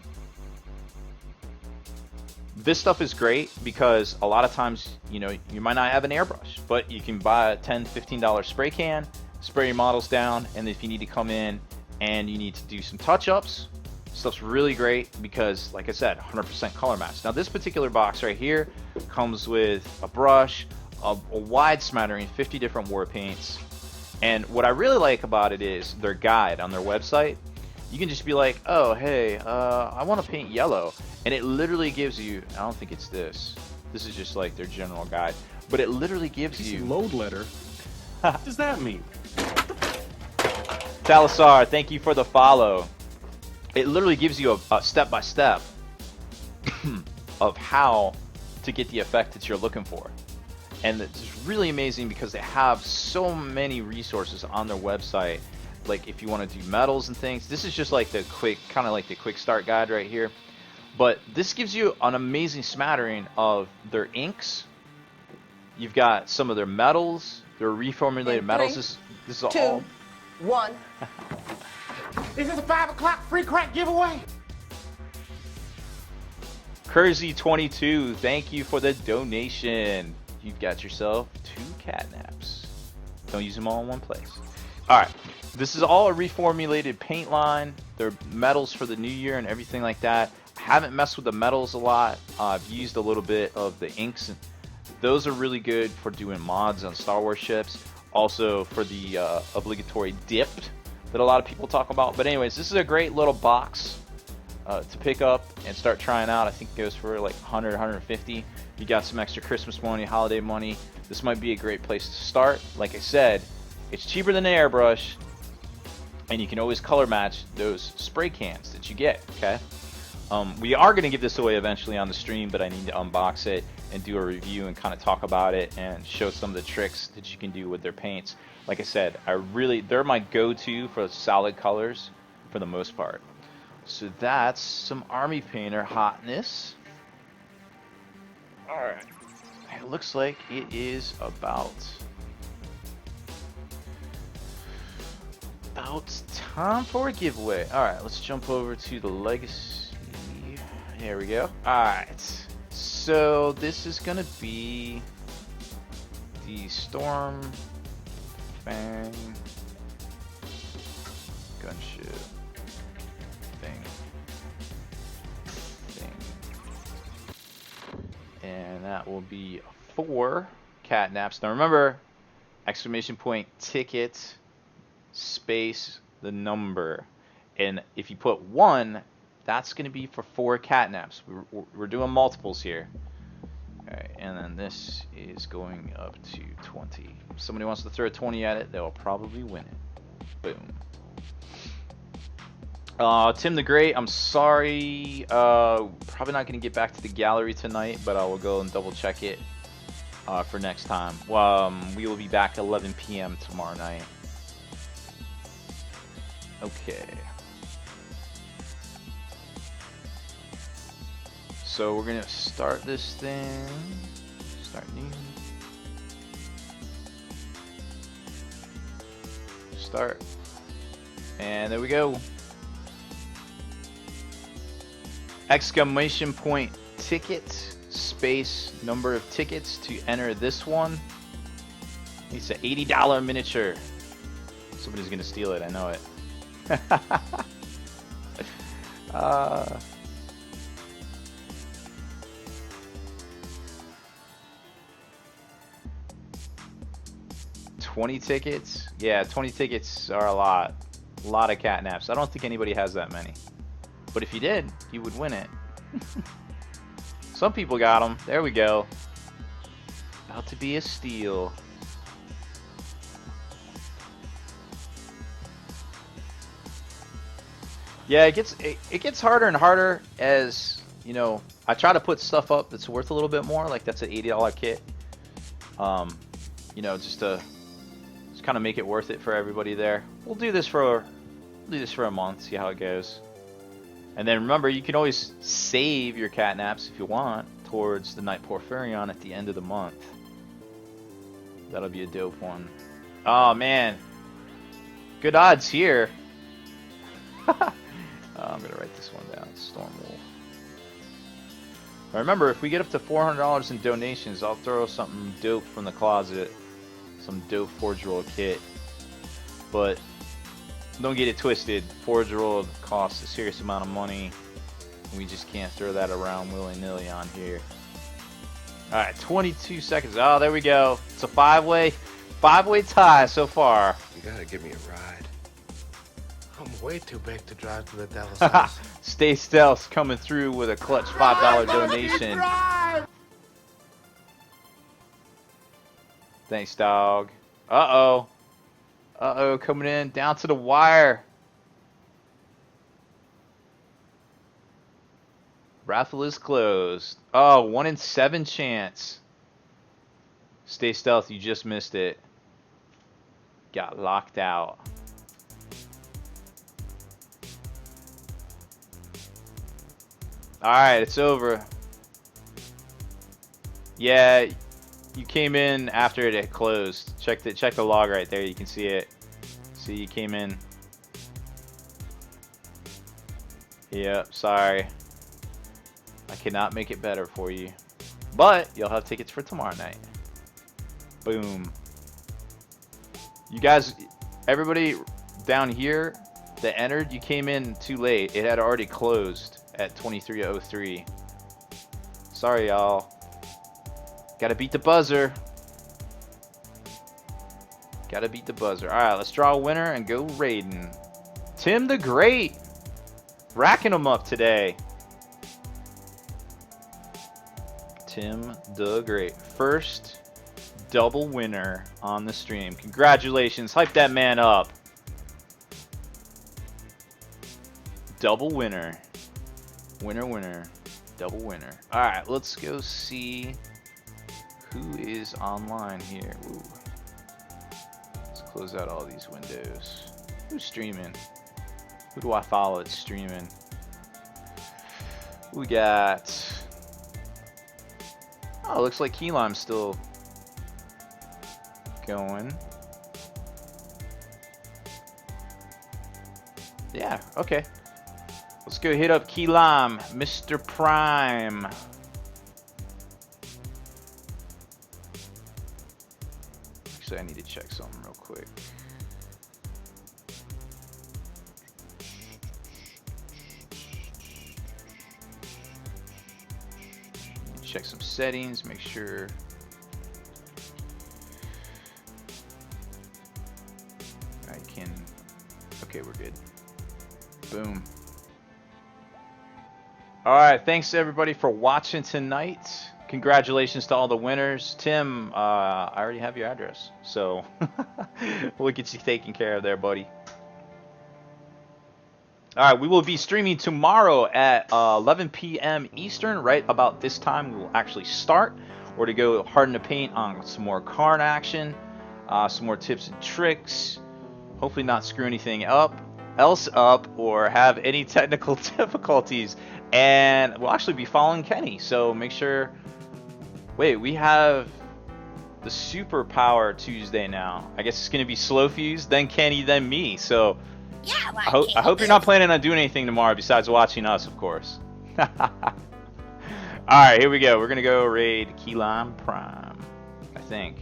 This stuff is great because a lot of times, you know, you might not have an airbrush, but you can buy a $10, $15 spray can, spray your models down, and if you need to come in and you need to do some touch-ups, stuff's really great because, like I said, 100% color match. Now this particular box right here comes with a brush, a wide smattering, 50 different war paints, and what I really like about it is their guide on their website. You can just be like, oh hey, I want to paint yellow, and it literally gives you, I don't think it's this is just like their general guide, but it literally gives you load letter. What does that mean? Talasar, thank you for the follow. It literally gives you a step-by-step of how to get the effect that you're looking for. And it's really amazing because they have so many resources on their website. Like if you want to do metals and things, this is just like the quick, kind of like the quick start guide right here. But this gives you an amazing smattering of their inks. You've got some of their metals, their reformulated metals. This is 2, all 1. Is this a 5 o'clock free crack giveaway? Kersey22, thank you for the donation. You've got yourself 2 catnaps. Don't use them all in one place. Alright, this is all a reformulated paint line. They're metals for the new year and everything like that. I haven't messed with the metals a lot. I've used a little bit of the inks. Those are really good for doing mods on Star Wars ships. Also for the obligatory dipped that a lot of people talk about. But anyways, this is a great little box to pick up and start trying out. I think it goes for like 100, 150. You got some extra Christmas money, holiday money. This might be a great place to start. Like I said, it's cheaper than an airbrush, and you can always color match those spray cans that you get, okay? We are going to give this away eventually on the stream, but I need to unbox it. and do a review and kind of talk about it and show some of the tricks that you can do with their paints. Like I said, they're my go-to for solid colors for the most part. So that's some Army Painter hotness. Alright. It looks like it is about time for a giveaway. Alright, let's jump over to the Legacy. There we go. Alright. So this is gonna be the Storm Fang Gunship thing. And that will be 4 catnaps. Now remember, exclamation point ticket space the number, and if you put 1, that's going to be for 4 catnaps. We're doing multiples here. Alright, and then this is going up to 20. If somebody wants to throw a 20 at it, they'll probably win it. Boom. Tim the Great, I'm sorry. Probably not going to get back to the gallery tonight, but I will go and double check it for next time. We will be back at 11 p.m. tomorrow night. Okay. So we're going to start this thing. Start new. Start. And there we go. Exclamation point ticket space number of tickets to enter this one. It's an $80 miniature. Somebody's gonna steal it, I know it. 20 tickets? Yeah, 20 tickets are a lot. A lot of catnaps. I don't think anybody has that many. But if you did, you would win it. Some people got them. There we go. About to be a steal. Yeah, it gets harder and harder as, you know, I try to put stuff up that's worth a little bit more, like that's an $80 kit. You know, just to kind of make it worth it for everybody there. We'll do this for a month, see how it goes. And then remember, you can always save your catnaps if you want towards the Night Porphyrion at the end of the month. That'll be a dope one. Oh man, good odds here. I'm gonna write this one down. Stormwolf. Remember, if we get up to $400 in donations, I'll throw something dope from the closet, some dope Forge Roll kit. But don't get it twisted. Forge Roll costs a serious amount of money. We just can't throw that around willy-nilly on here. Alright, 22 seconds. Oh, there we go. It's a five-way tie so far. You gotta give me a ride. I'm way too big to drive to the Devil's House. Stay Stealth coming through with a clutch $5 donation. Thanks, dog. Uh-oh. Uh-oh, coming in down to the wire. Raffle is closed. Oh, 1 in 7 chance. Stay Stealth, you just missed it. Got locked out. Alright, it's over. Yeah, you came in after it had closed. Check the log right there, you can see it. See, you came in. Yep, sorry. I cannot make it better for you. But you'll have tickets for tomorrow night. Boom. You guys, everybody down here that entered, you came in too late. It had already closed at 23:03. Sorry, y'all. Gotta beat the buzzer. Gotta beat the buzzer. Alright, let's draw a winner and go raiding. Tim the Great. Racking them up today. Tim the Great. First double winner on the stream. Congratulations. Hype that man up. Double winner. Winner, winner. Double winner. Alright, let's go see who is online here. Ooh. Let's close out all these windows. Who's streaming? Who do I follow that's streaming? We got... Oh, looks like Key Lime's still going. Yeah, okay. Let's go hit up Key Lime, Mr. Prime. Actually, I need to check something real quick. Check some settings, make sure. I can. Okay, we're good. Boom. Alright, thanks everybody for watching tonight. Congratulations to all the winners. Tim, I already have your address, so we'll get you taken care of there, buddy. Alright, we will be streaming tomorrow at 11 p.m. Eastern. Right about this time we will actually start. We're to go harden the paint on some more card action, some more tips and tricks. Hopefully not screw anything else up or have any technical difficulties. And we'll actually be following Kenny, so make sure. Wait, we have the Superpower Tuesday now. I guess it's going to be Slow Fuse, then Kenny, then me. So Yeah, I hope you're not planning on doing anything tomorrow besides watching us, of course. Alright, here we go. We're going to go raid Key Lime Prime, I think.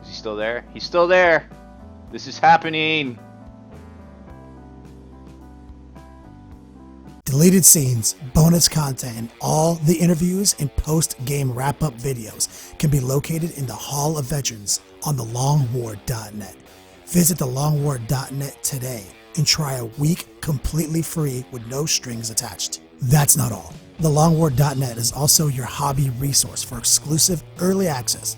Is he still there? He's still there. This is happening. Deleted scenes, bonus content, and all the interviews and post-game wrap-up videos can be located in the Hall of Veterans on thelongwar.net. Visit thelongwar.net today and try a week completely free with no strings attached. That's not all. Thelongwar.net is also your hobby resource for exclusive early access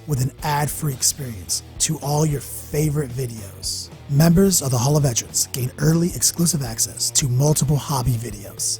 with an ad-free experience to all your favorite videos. Members of the Hall of Veterans gain early exclusive access to multiple hobby videos,